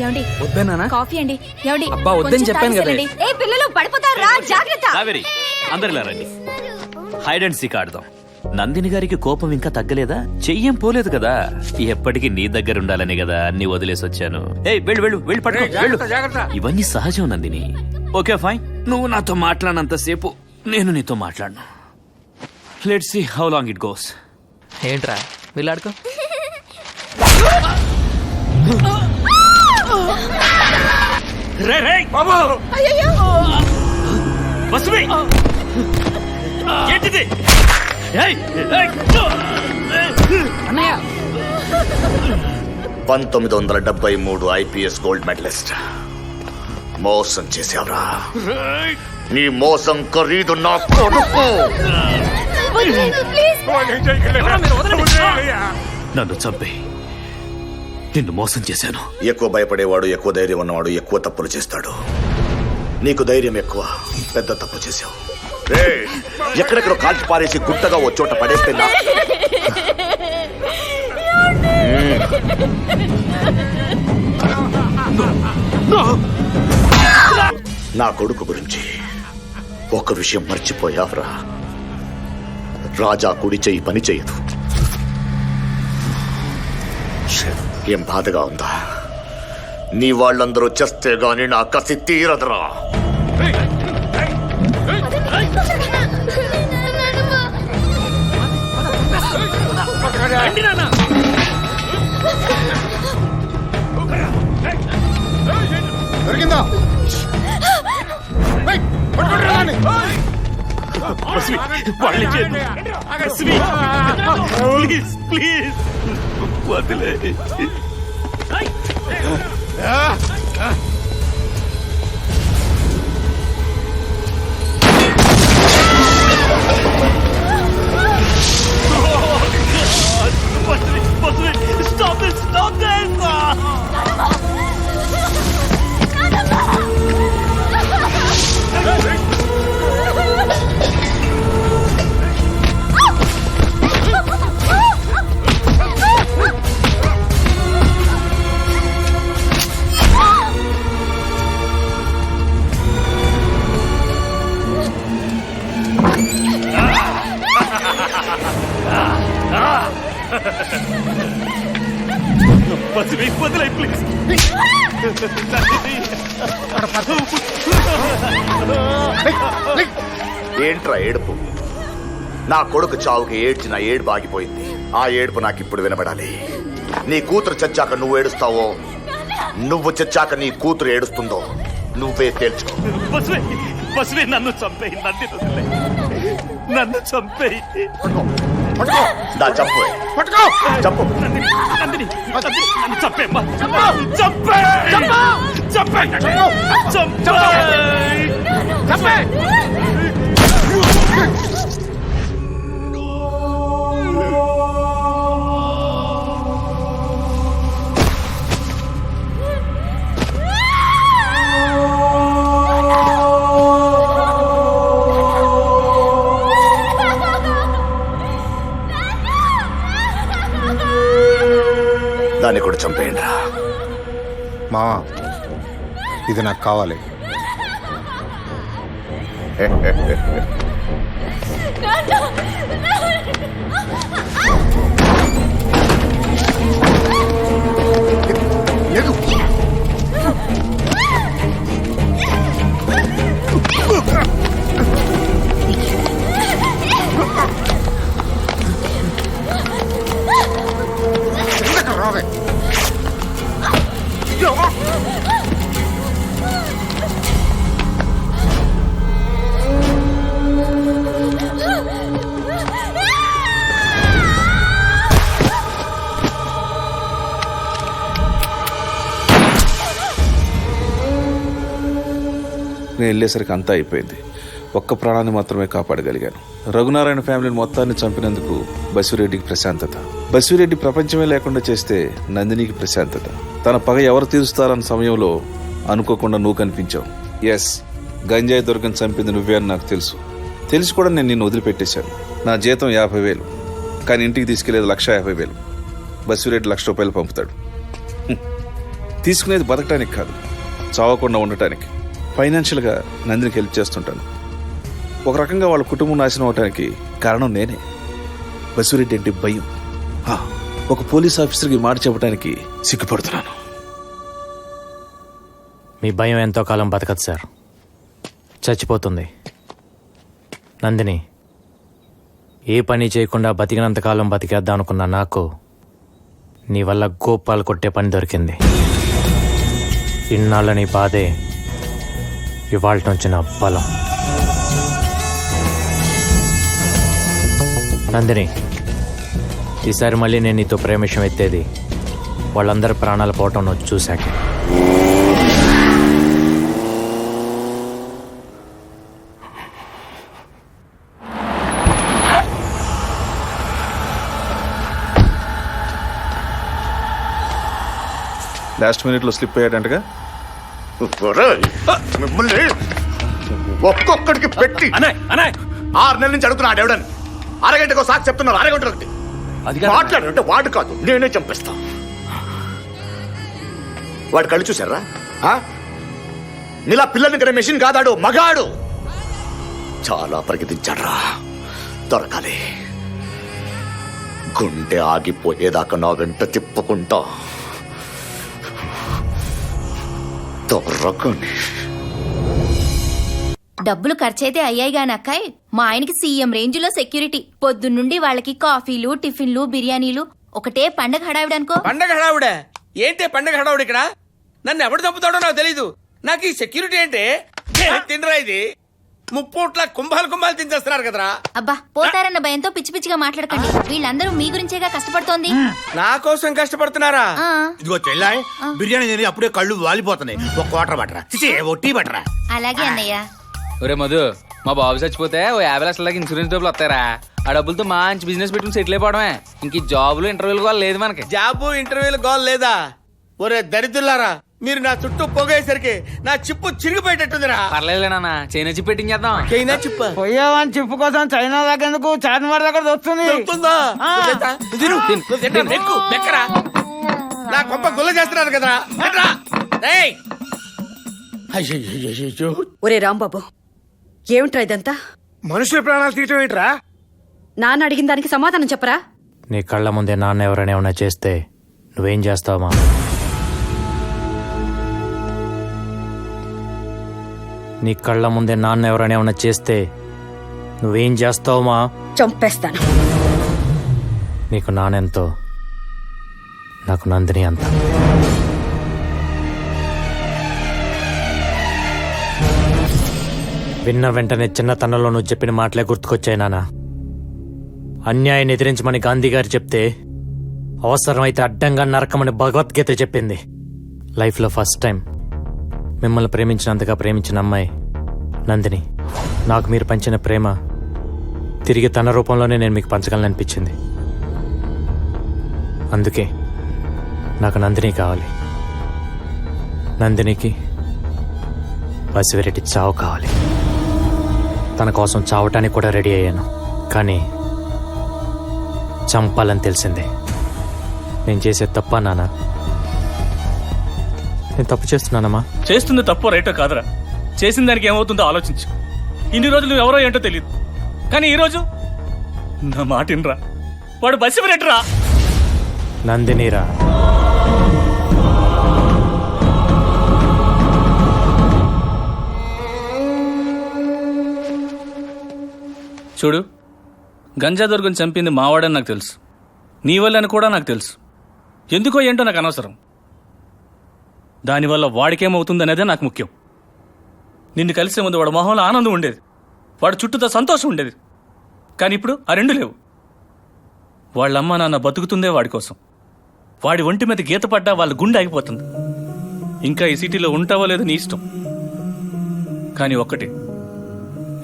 ఏమండి వద్దనా? కాఫీ అండి. ఏమండి అబ్బా, వద్దని కొంచెం చెప్పాను కదా. తాగేసేయండి. ఏ పిల్లలు పడిపోతారా, జాగ్రత్త. కావేరి అందరిలా రండి, హైడ్ అండ్ సీక్ ఆడదాం. నందిని గారికి కోపం ఇంకా తగ్గలేదా? చెయ్యం పోలేదు కదా. ఎప్పటికీ నీ దగ్గర ఉండాలని కదా అన్ని వదిలేసి వచ్చాను. వెళ్ళు పట్టుకో, వెళ్ళు. ఇవన్నీ సహజం నందిని. ఓకే ఫైన్, నువ్వు నాతో మాట్లాడినంతసేపు నేను నీతో మాట్లాడను. Let's see how long it goes. ఏంట్రా వీళ్ళాడుకో. బస్వి ఏంటిది? 1973 ఐపీఎస్ గోల్డ్ మెడలిస్ట్. మోసం చేశావురా. నీ మోసం ఖరీదు నా కొడుకు. నన్ను చంపే, నిన్ను మోసం చేశాను. ఎక్కువ భయపడేవాడు, ఎక్కువ ధైర్యం ఉన్నవాడు ఎక్కువ తప్పులు చేస్తాడు. నీకు ధైర్యం ఎక్కువ, పెద్ద తప్పు చేశావు. ఎక్కడెక్కడో కాల్చి పారేసి గుట్టగా ఓ చోట పడేస్తే నా కొడుకు గురించి ఒక విషయం మర్చిపోయావురా. రాజా కుడి చెయ్యి పని చేయదు. ఏం బాధగా ఉందా? నీ వాళ్ళందరూ చేస్తే గాని నా కసి తీరదురా. దొరికిందా? ప్లీజ్ వదిలే. Stop this! వదిలే ప్లీజ్. ఏంట్రా ఏడుపు? నా కొడుకు చావుకి ఏడ్చిన ఏడుపు ఆగిపోయింది. ఆ ఏడుపు నాకు ఇప్పుడు వినబడాలి. నీ కూతురు చచ్చాక నువ్వు ఏడుస్తావో, నువ్వు చచ్చాక నీ కూతురు ఏడుస్తుందో నువ్వే తేల్చుకో. బస్వే నన్ను చంపేయి, నన్ను చంపేయి. నా చంపు చంపు. నందిని నన్ను చంపేమ్మా. చంపే. దాన్ని కూడా చంపేయండి రా. మావా, ఇది నాకు కావాలి. నేను వెళ్ళేసరికి అంతా అయిపోయింది. ఒక్క ప్రాణాన్ని మాత్రమే కాపాడగలిగాను. రఘునారాయణ ఫ్యామిలీని మొత్తాన్ని చంపినందుకు బసిరెడ్డికి ప్రశాంతత. బసిరెడ్డి ప్రపంచమే లేకుండా చేస్తే నందినికి ప్రశాంతత. తన పగ ఎవరు తీరుస్తారన్న సమయంలో అనుకోకుండా నువ్వు కనిపించావు. ఎస్, గంజాయి దుర్గం చంపింది నువ్వే అని నాకు తెలుసు. తెలిసి కూడా నేను నిన్ను వదిలిపెట్టేశాను. నా జీతం 50,000, కానీ ఇంటికి తీసుకెళ్లేది 1,50,000. బసిరెడ్డి 1,00,000 రూపాయలు పంపుతాడు. తీసుకునేది బతకటానికి కాదు, చావకుండా ఉండటానికి. ఫైనాన్షియల్గా నందినికి హెల్ప్ చేస్తుంటాను. ఒక రకంగా వాళ్ళ కుటుంబం నాశనం అవడానికి కారణం నేనే. బసిరెడ్డి అంటే భయం. ఒక పోలీస్ ఆఫీసర్కి మాట చెప్పడానికి సిగ్గుపడుతున్నాను. మీ భయం ఎంతో కాలం బతకదు సార్, చచ్చిపోతుంది. నందిని, ఏ పని చేయకుండా బతికినంతకాలం బతికేద్దాం అనుకున్న నాకు నీ వల్ల గోపాలు కొట్టే పని దొరికింది. ఇన్నాళ్ళ నీ బాధే ఇవాళ నుంచి నా బలం. నందిని, ఈసారి మళ్ళీ నేను నీతో ప్రేమ విషయం ఎత్తేది వాళ్ళందరి ప్రాణాలు పోవటం నువ్వు చూశాక. లాస్ట్ మినిట్లో స్లిప్ అయ్యాడంటగా. మిమ్మల్ని ఒక్కొక్కడికి పెట్టి 6 నెలల నుంచి అడుగుతున్నాడు ఎవడని. అరగంటకు సాక్షి చెప్తున్నారు, అరగంటకి మాట్లాడంటే వాడు కాదు నేనే చంపేస్తా. వాడు కళ్ళు చూసారా? నీలా పిల్లల్ని కదా మెషిన్ కాదాడు, మగాడు. చాలా పరిగెత్తించాడ్రా, దొరకాలి. గుండె ఆగిపోయేదాకా నా వెంట తిప్పుకుంటా దొరకని. డబ్బులు ఖర్చయితే అయ్యాయి గాని అక్కాయ్, మా ఆయనకి సీఎం రేంజ్ లో సెక్యూరిటీ. పొద్దున్నుండి వాళ్ళకి కాఫీలు, టిఫిన్లు, బిర్యానీలు, ఒకటే పండగ హడావిడ అనుకో. పండగ హడావుడే ఏంటే? పండగ హడావుడు ఇక్కడ. నన్ను ఎవడు చంపుతాడో నాకు తెలీదు. నాకు ఈ సెక్యూరిటీ అంటే తినరా ఇది. ముప్పూట్ల కుంభాలు తినేస్తున్నారు కదరా. అబ్బా, పోతారన్న భయంతో పిచ్చి పిచ్చిగా మాట్లాడకండి. వీళ్ళందరూ మీ గురించేగా కష్టపడుతోంది. నా కోసం కష్టపడుతున్నారా? ఇదిగో చెల్లాయి, బిర్యానీ తిని అప్పుడే కళ్ళు వాలిపోతున్నాయి. ఒక క్వార్టర్ బట్టరా, ఓ టీ బట్టరా. అలాగే అన్నయ్య. ఒరే మధు, మా బాబు చచ్చిపోతే ఓ 50 లక్షలకి ఇన్సూరెన్స్ డబ్బులు వస్తారా? ఆ డబ్బులతో మంచి బిజినెస్ పెట్టుకుని సెటిల్ అయిపోవడమే. ఇంక జాబులు ఇంటర్వ్యూలు కూడా లేదు మనకి. జాబు ఇంటర్వ్యూలు గోల్ లేదా? ఒరే దరిద్రులారా, మీరు నా చుట్టూ పొగేసరికి నా చిప్పు చిరిగిపోయేటట్టుందిరా. పర్లేదులే నాన్న, చైనా చిప్ పెట్టించేద్దాం. చైనా చిప్ప పోయావని చిప్పు కోసం చైనా దగ్గరకు చార్మినార్ దగ్గర వస్తుంది. నా కొంప గుల్ల చేస్తున్నారు కదరా. ఒరే రాంబాబు, ఏమిట్రా ఇదంతా? మనుషుల ప్రాణాలు తీయటం ఏంట్రా? నాన్న అడిగిన దానికి సమాధానం చెప్పరా? నీ కళ్ళ ముందే నాన్న ఎవరైనా ఏమైనా చేస్తే నువ్వేం చేస్తావమ్మా? నీ కళ్ళ ముందే నాన్న ఎవరైనా ఏమైనా చేస్తే నువ్వేం చేస్తావమ్మా? చంపేస్తాను. నీకు నానెంతో, నాకు నందిని అంత. విన్న వెంటనే చిన్నతనంలో నువ్వు చెప్పిన మాటలే గుర్తుకొచ్చాయి నాన్న. అన్యాయాన్ని ఎదిరించమని గాంధీ గారు చెప్తే, అవసరమైతే అడ్డంగా నరకమని భగవద్గీత చెప్పింది. లైఫ్లో ఫస్ట్ టైం మిమ్మల్ని ప్రేమించినంతగా ప్రేమించిన అమ్మాయి నందిని. నాకు మీరు పంచిన ప్రేమ తిరిగి తన రూపంలోనే నేను మీకు పంచగలననిపించింది. అందుకే నాకు నందిని కావాలి. నందినికి బసిరెడ్డి చావు కావాలి. తన కోసం చావటానికి కూడా రెడీ అయ్యాను, కానీ చంపాలని తెలిసిందే. నేను చేసే తప్ప నాన్న? నేను తప్పు చేస్తున్నానమ్మా? చేస్తుంది తప్పో రైటో కాదురా, చేసిన దానికి ఏమవుతుందో ఆలోచించు. ఇన్ని రోజులు నువ్వు ఎవరో ఏంటో తెలియదు, కానీ ఈరోజు నా మాట వినరా. వాడు బసిరెడ్డిరా. నందినిరా. చూడు, గంజా దుర్గం చంపింది మావాడని నాకు తెలుసు, నీ వల్లని కూడా నాకు తెలుసు. ఎందుకో ఏంటో నాకు అనవసరం. దానివల్ల వాడికేమవుతుందనేదే నాకు ముఖ్యం. నిన్ను కలిసే ముందు వాడు మొహంలో ఆనందం ఉండేది, వాడు చుట్టూతో సంతోషం ఉండేది. కానీ ఇప్పుడు ఆ రెండు లేవు. వాళ్ళమ్మ నాన్న బతుకుతుందే వాడి కోసం. వాడి ఒంటి మీద గీత పడ్డా వాళ్ళ గుండె ఆగిపోతుంది. ఇంకా ఈ సిటీలో ఉంటావో లేదో నీ ఇష్టం, కానీ ఒక్కటి,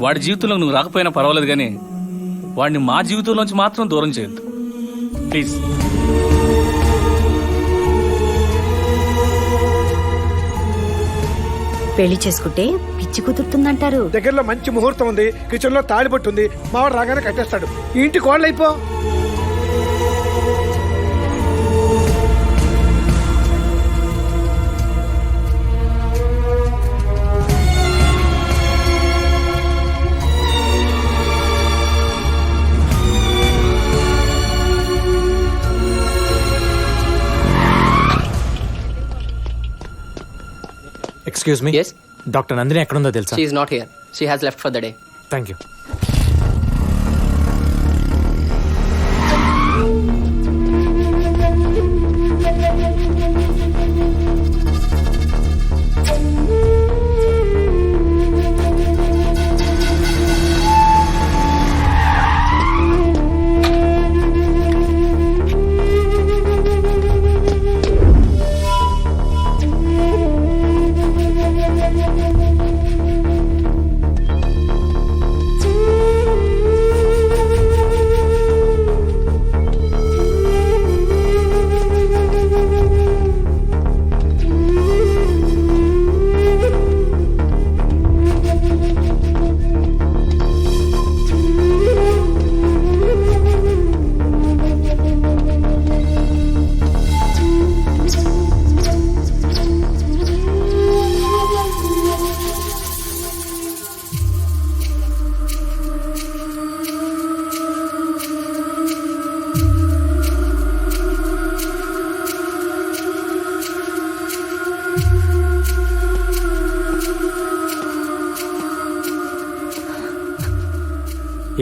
వాడి జీవితంలో నువ్వు రాకపోయినా పర్వాలేదు, కానీ వాడిని మా జీవితంలోంచి మాత్రం దూరం చేయొద్దు ప్లీజ్. పెళ్లి చేసుకుంటే పిచ్చి కుదురుతుందంటారు. దగ్గరలో మంచి ముహూర్తం ఉంది, కిచెన్ లో తాడిపట్టు ఉంది, మావాడు రాగానే కట్టేస్తాడు. ఈ ఇంటి కోళ్ళు అయిపో. ఎక్స్క్యూజ్ మీ, డాక్టర్ నందిని ఎక్కడుందో తెలుసా? She is not here, she has left for the day. Thank you.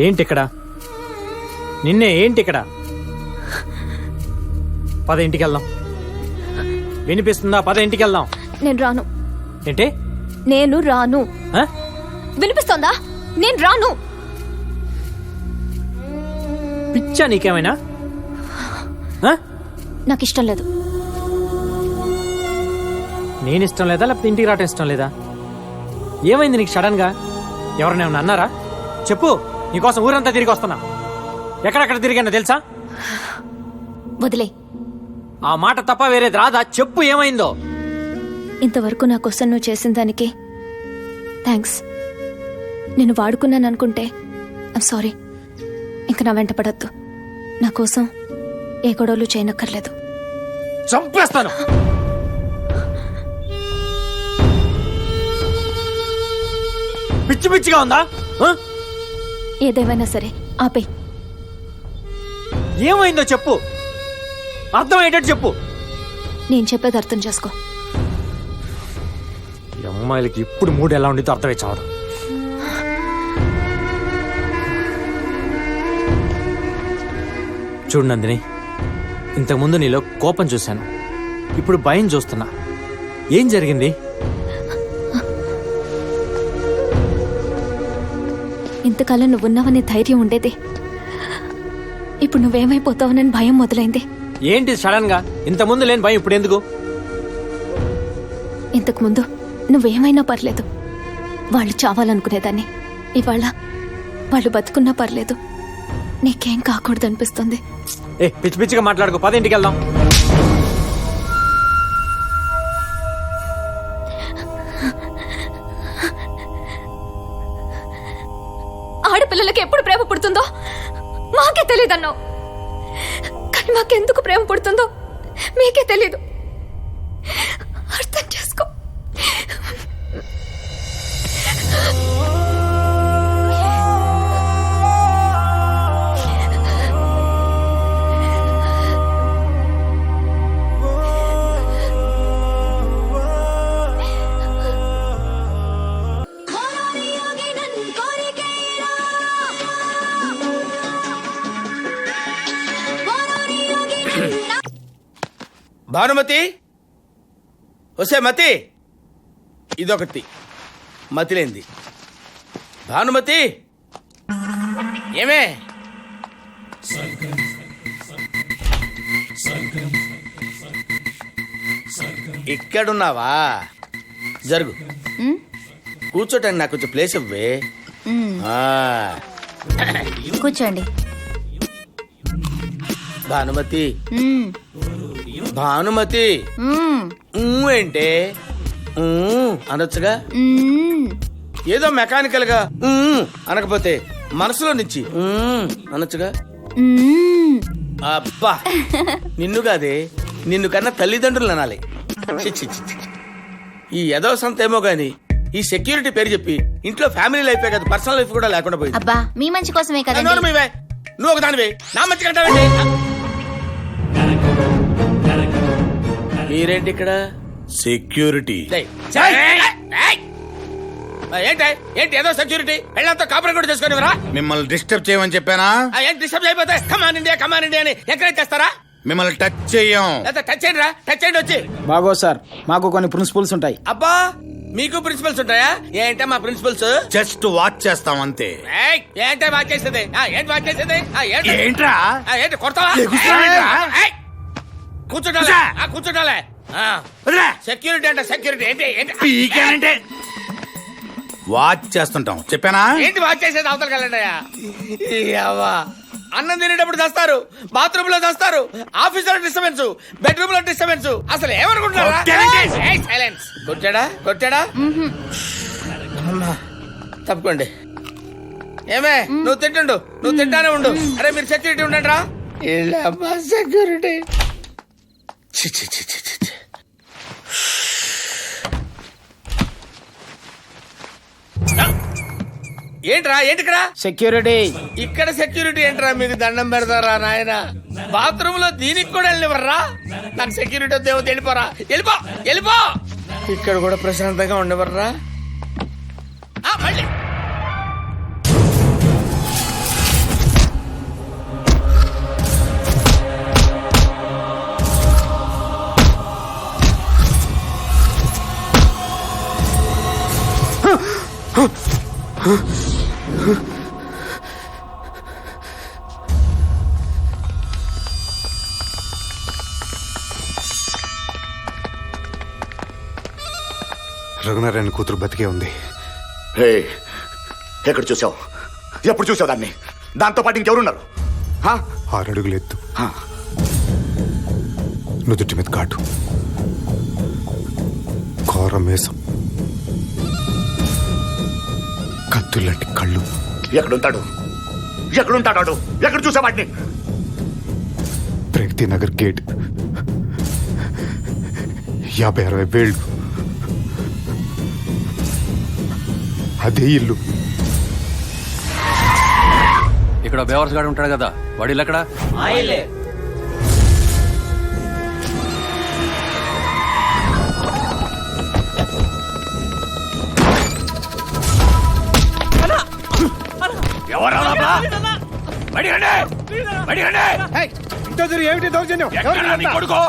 ఏంటి ఇక్కడ? నిన్నే ఏంటి ఇక్కడ? పద ఇంటికి వెళ్దాం. వినిపిస్తుందా? పద ఇంటికి వెళ్దాం. నేను రాను. ఏంటి? నేను రాను. వినిపిస్తోందా? నేను రాను. పిచ్చా నీకేమైనా? నాకు ఇష్టం లేదు. నేను ఇష్టం లేదా లేకపోతే ఇంటికి రావటం ఇష్టం లేదా? ఏమైంది నీకు సడన్ గా? ఎవరైనా ఏమన్నా అన్నారా? చెప్పు. నీకోసం ఊరంతా తిరిగి వస్తున్నా. ఎక్కడెక్కడ తిరిగానో తెలుసా? వదిలే. ఆ మాట తప్ప వేరేది రాదా? చెప్పు ఏమైందో. ఇంతవరకు నా కోసం నువ్వు చేసిన దానికి థ్యాంక్స్. నేను వాడుకున్నాను అనుకుంటే ఐమ్ సారీ. ఇంక నా వెంట పడొద్దు. నా కోసం ఏ గొడవలు చేయనక్కర్లేదు. చంపేస్తాను. పిచ్చి పిచ్చిగా ఉందా? ఏదేమైనా సరే ఆపే. ఏమైందో చెప్పు. అర్థమయ్యేటట్టు చెప్పు. నేను చెప్పేది అర్థం చేసుకో. ఈ అమ్మాయిలకి ఇప్పుడు మూడు ఎలా ఉండితో అర్థమై చావడం. చూడు నందిని, ఇంతకుముందు నీలో కోపం చూశాను, ఇప్పుడు భయం చూస్తున్నా. ఏం జరిగింది? ఇంతకాలం నువ్వున్నావనే ధైర్యం ఉండేది. ఇప్పుడు నువ్వేమైపోతావనని భయం మొదలైంది. ఏంటి సడన్ గా? ఇంతకుముందు లేని భయం ఇప్పుడు ఎందుకు? ఇంతకుముందు నువ్వేమైనా పర్లేదు, వాళ్ళు చావాలనుకునేదాన్ని. ఇవాళ వాళ్ళు బతుకున్నా పర్లేదు, నీకేం కాకూడదు అనిపిస్తుంది. పిచ్చి పిచ్చిగా మాట్లాడుకో. పద ఇంటికి వెళ్దాం. ఆడపిల్లలకి ఎప్పుడు ప్రేమ పుడుతుందో మాకే తెలియదన్నావు, కానీ మాకెందుకు ప్రేమ పుడుతుందో మీకే తెలీదు. అర్థం చేసుకో. భానుమతి, వసే మతి, ఇదొకటి మతిలేంది. భానుమతి, ఏమే ఇక్కడున్నావా? జరుగు. కూర్చోటానికి నాకు కొంచెం ప్లేస్ ఇవ్వే. కూర్చోండి. భానుమతి భానుమతి ఏంటే అనొచ్చుగా. ఏదో మెకానికల్ గా అనకపోతే మనసులో నుంచి అనొచ్చుగా. అబ్బా నిన్ను కాదే, నిన్ను కన్నా తల్లిదండ్రులు అనాలి. చి, చి, చి, చి. ఈ ఎదో సంత ఏమో గాని ఈ సెక్యూరిటీ పేరు చెప్పి ఇంట్లో ఫ్యామిలీ లైఫే కదా పర్సనల్ లైఫ్ కూడా లేకుండా పోయింది. అబ్బా మీ మంచి కోసమే కదా. నువ్వు ఒక దానివే, నా మంచి కంటావండి. మీరేంటి ఇక్కడ? సెక్యూరిటీ. ఏంటి ఏదో సెక్యూరిటీ? వెళ్ళంతా కాపురం కూడా చేసుకునివరా? మిమ్మల్ని డిస్టర్బ్ చేయమని చెప్పానా? ఏంటి డిస్టర్బ్ అయిపోతే కమాన్ ఇండియా అని ఎంకరేజ్ చేస్తారా? మిమ్మల్ని టచ్ చెయ్యం. టచ్ చేయండి రా, టచ్ చేయండి వచ్చి. బాగో సార్, మాకు కొన్ని ప్రిన్సిపల్స్ ఉంటాయి. అబ్బా మీకు ప్రిన్సిపల్స్ ఉంటాయా? ఏంటా మా ప్రిన్సిపల్స్? జస్ట్ వాచ్ చేస్తాం అంతే. ఏంటా వాచ్ చేసేది? ఏంటి వాచ్ చేసేది? ఏంట్రా? ఏంటి కొడతావా? కూర్చోటాలే. సెక్యూరిటీ అంటే సెక్యూరిటీ ఏంటి? వాచ్ చేస్తుంటాం చెప్పానా? ఏంటి వాచ్ చేసేది? అవతలకి వెళ్ళండి. అన్నం తినేటప్పుడు చేస్తారు, బాత్రూమ్ లో చేస్తారు, ఆఫీస్ లో డిస్టర్బెన్స్, బెడ్రూమ్ లో డిస్టర్బెన్స్. అసలు ఏమనుకుంటున్నారా? సైలెన్స్. కొట్టాడా? తప్పుకోండి. ఏమే నువ్వు తింటానే ఉండు. అరే మీరు సెక్యూరిటీ ఉండండి రా. సెక్యూరిటీ ఏంట్రా? ఏంటి ఇక్కడ సెక్యూరిటీ? ఇక్కడ సెక్యూరిటీ ఏంట్రా? మీకు దండం పెడతారా నాయన? బాత్రూమ్ లో దీనికి కూడా వెళ్ళివర్రా? నాకు సెక్యూరిటీ వద్దేమో, వెళ్ళిపో. ఇక్కడ కూడా ప్రశాంతంగా ఉండవర్రా? మళ్ళీ రఘునారాయణ కూతురు బతికే ఉంది. ఎక్కడ చూసావు? ఎప్పుడు చూసావు దాన్ని? దాంతో పాటు ఇంకెవరున్నారు? 6 అడుగులు ఎత్తు, నుదుటి మీద కాటు, కోర మేసం, కత్తులాంటి కళ్ళు. ఎక్కడుంటాడు? ఎక్కడ చూసావు వాటిని? ప్రగతి నగర్ గేట్, 50-60 వేళ్ళు. అదే ఇల్లు. ఇక్కడ బేవర్స్ గాడు ఉంటాడు కదా, వాడి ఇల్లు ఎక్కడ? ఏమిటి దౌర్జన్యం? కొడుకో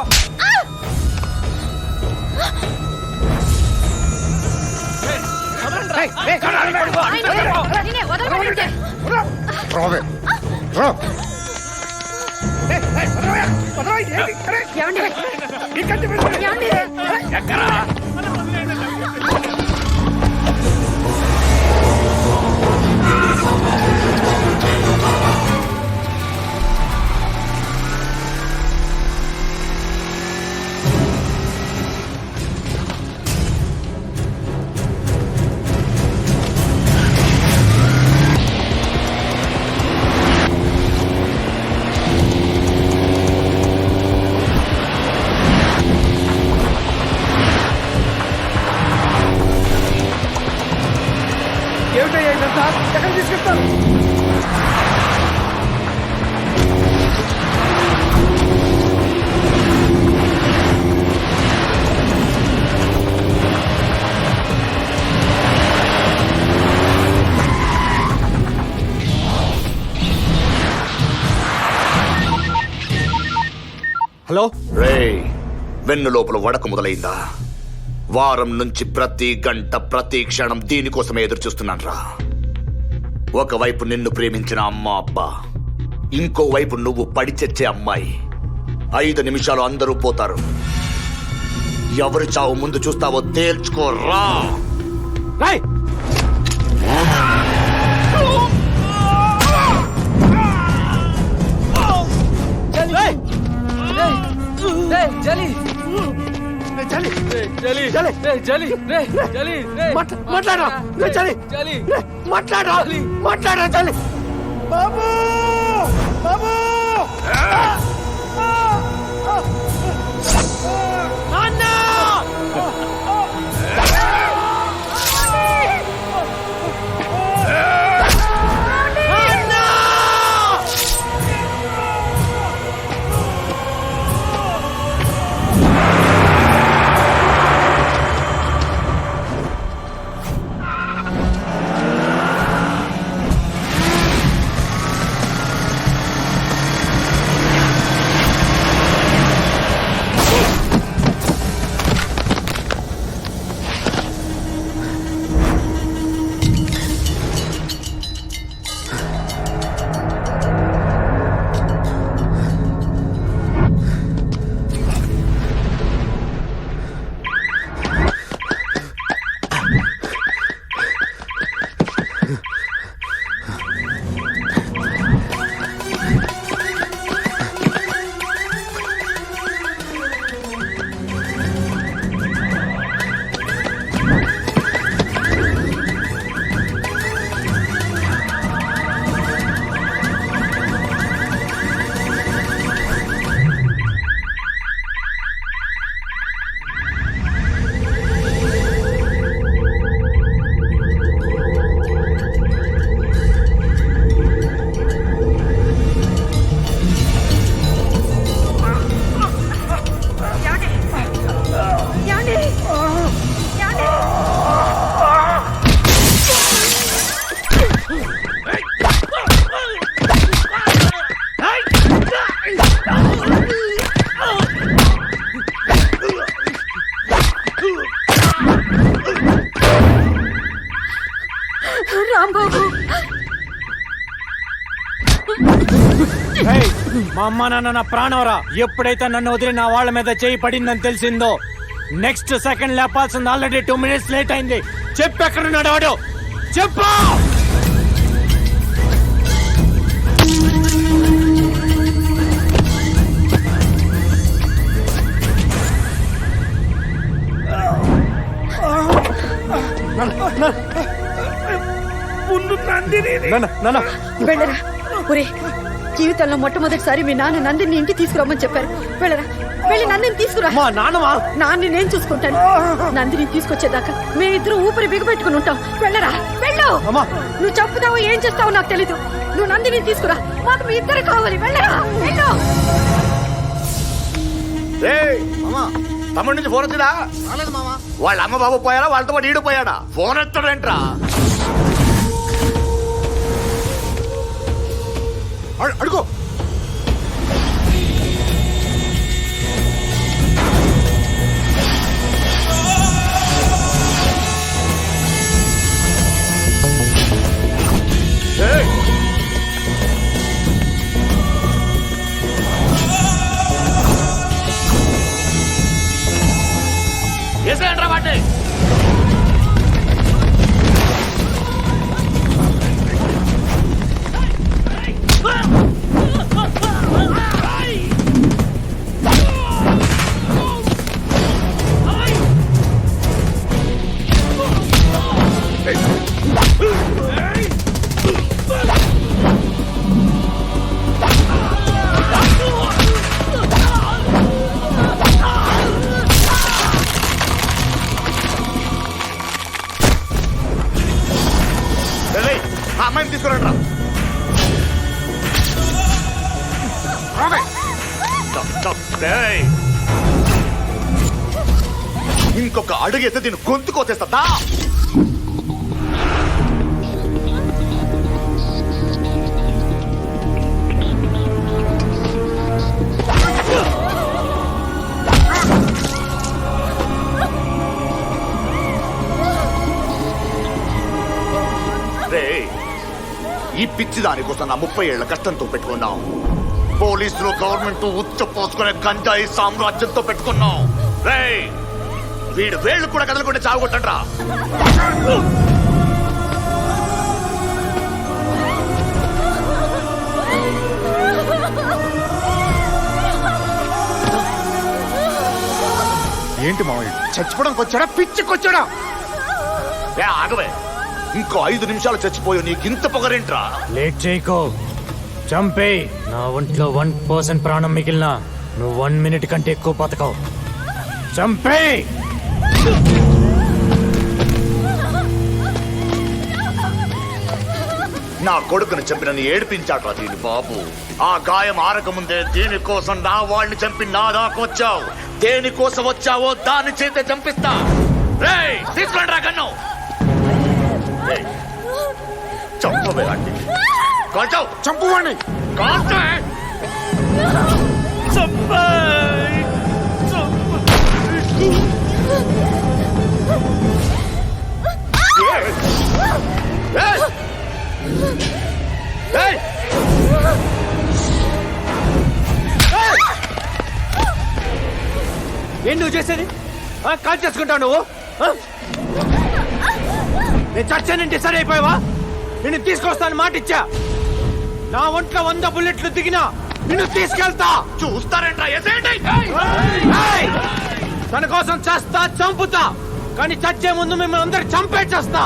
ఏమిటయ్యా ఇదంతా? ఎక్కడ తీసుకెళ్తాను? హలో వెన్ను లోపల వడక మొదలైందా? వారం నుంచి ప్రతి గంట ప్రతి క్షణం దీనికోసమే ఎదురు చూస్తున్నాను రా. ఒకవైపు నిన్ను ప్రేమించిన అమ్మ అబ్బా, ఇంకోవైపు నువ్వు పడి చచ్చే అమ్మాయి. 5 నిమిషాలు అందరూ పోతారు. ఎవరి చావు ముందు చూస్తావో తేల్చుకోరా. మాట్లాడా బాబు బాబు రాంబాబు మా అమ్మ నాన్న నా ప్రాణవరా. ఎప్పుడైతే నన్ను వదిలి నా వాళ్ళ మీద చేయి పడిందని తెలిసిందో నెక్స్ట్ సెకండ్ లేపాల్సింది ఆల్రెడీ 2 minutes లేట్ అయింది. చెప్పు ఎక్కడున్నాడు వాడు, చెప్పు. వెళ్ళరా ఒరే, జీవితంలో మొట్టమొదటిసారి మీ నాన్న నందిని ఇంటికి తీసుకురమ్మని చెప్పారు. వెళ్ళరా, వెళ్ళి నందిని తీసుకురా. నాన్ని నేను చూసుకుంటాను. నందిని తీసుకొచ్చేదాకా మేమిద్దరం ఊపిరి బిగపెట్టుకుని ఉంటాం. వెళ్ళరా, వెళ్ళు. నువ్వు చంపుతావో ఏం చేస్తావో నాకు తెలీదు. నువ్వు నందిని తీసుకురా, మాకు మీ ఇద్దరు కావాలి. వెళ్ళరా, వెళ్ళు. తమ్ముడి నుంచి ఫోన్ వచ్చిందా? వాళ్ళ అమ్మ బాబు పోయారా, వాళ్ళతో పాటు ఈడు పోయాడా? ఫోన్ ఎత్తాడేంట్రా? అడుగు. ఏసేంట్రా వాటి? అమ్మాయిని తీసుకురండి రా. ఇంకొక అడుగేస్తే దీన్ని గొంతు కోసేస్తా. ఈ పిచ్చి దానికోసం నా 30 ఏళ్ల కష్టంతో పెట్టుకున్నాం. పోలీసులు, గవర్నమెంట్ ఉచ్చ పోసుకునే గంజాయి సామ్రాజ్యంతో పెట్టుకున్నాం. వీడు వేళ్లు కూడా కదలకుండా చావుకొట్టండ్రా. ఏంటి మావయ్య చచ్చిపోవడానికి వచ్చాడా పిచ్చికొచ్చాడా? ఏ ఆగవే, ఇంకో 5 నిమిషాలు చచ్చిపోయి నీకింత పొగరేంట్రా? లేట్ చేయకో, చంపే. నా ఒంట్లో 1% ప్రాణం మిగిలినా నువ్వు 1 మినిట్ కంటే ఎక్కువ బతకవు. చంపే. నా కొడుకుని చంపిన ఏడిపించాడ్రా దీని బాబు. ఆ గాయం ఆరకముందే దీనికోసం నా వాళ్ళని చంపి నా దాకొచ్చావు. దేనికోసం వచ్చావో దాని చేతే చంపిస్తా. రేయ్, తీసుకోండి రా గన్ను. చంపవే అంటే కాల్చావు. చంపువాణ్ణి కాల్చే. ఏం నువ్వు చేసేది? కాల్ చేసుకుంటావు నువ్వు? నేను చచ్చానంటే సరే అయిపోయావా? నిన్ను తీసుకొస్తాను మాట ఇచ్చా. నా ఒంట్లో 100 బుల్లెట్లు దిగినా నిన్ను తీసుకెళ్తా. చూస్తారేంట్రా? తన కోసం చేస్తా, చంపుతా. కానీ చచ్చే ముందు మిమ్మల్ని అందరు చంపే చేస్తా.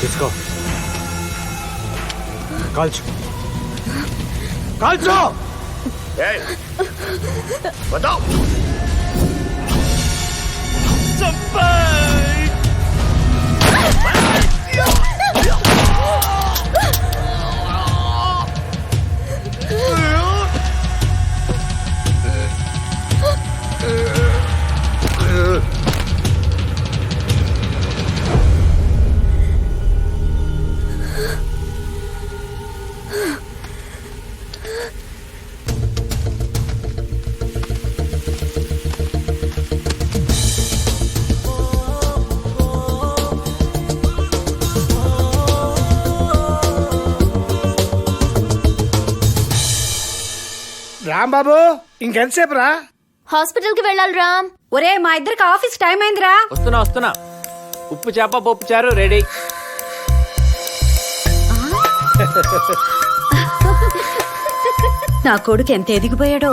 తీసుకో, కాల్చు. కాల్చు. बताओ. రాంబాబు ఇంకెంతసేపు రా? హాస్పిటల్ కి వెళ్ళాలి రామ్. ఒరే, మా ఇద్దరికి ఆఫీస్ టైం అయిందిరా. వస్తున్నా. ఉప్పు చేప పప్పు చారు రెడీ. నా కొడుకు ఎంత ఎదిగిపోయాడో.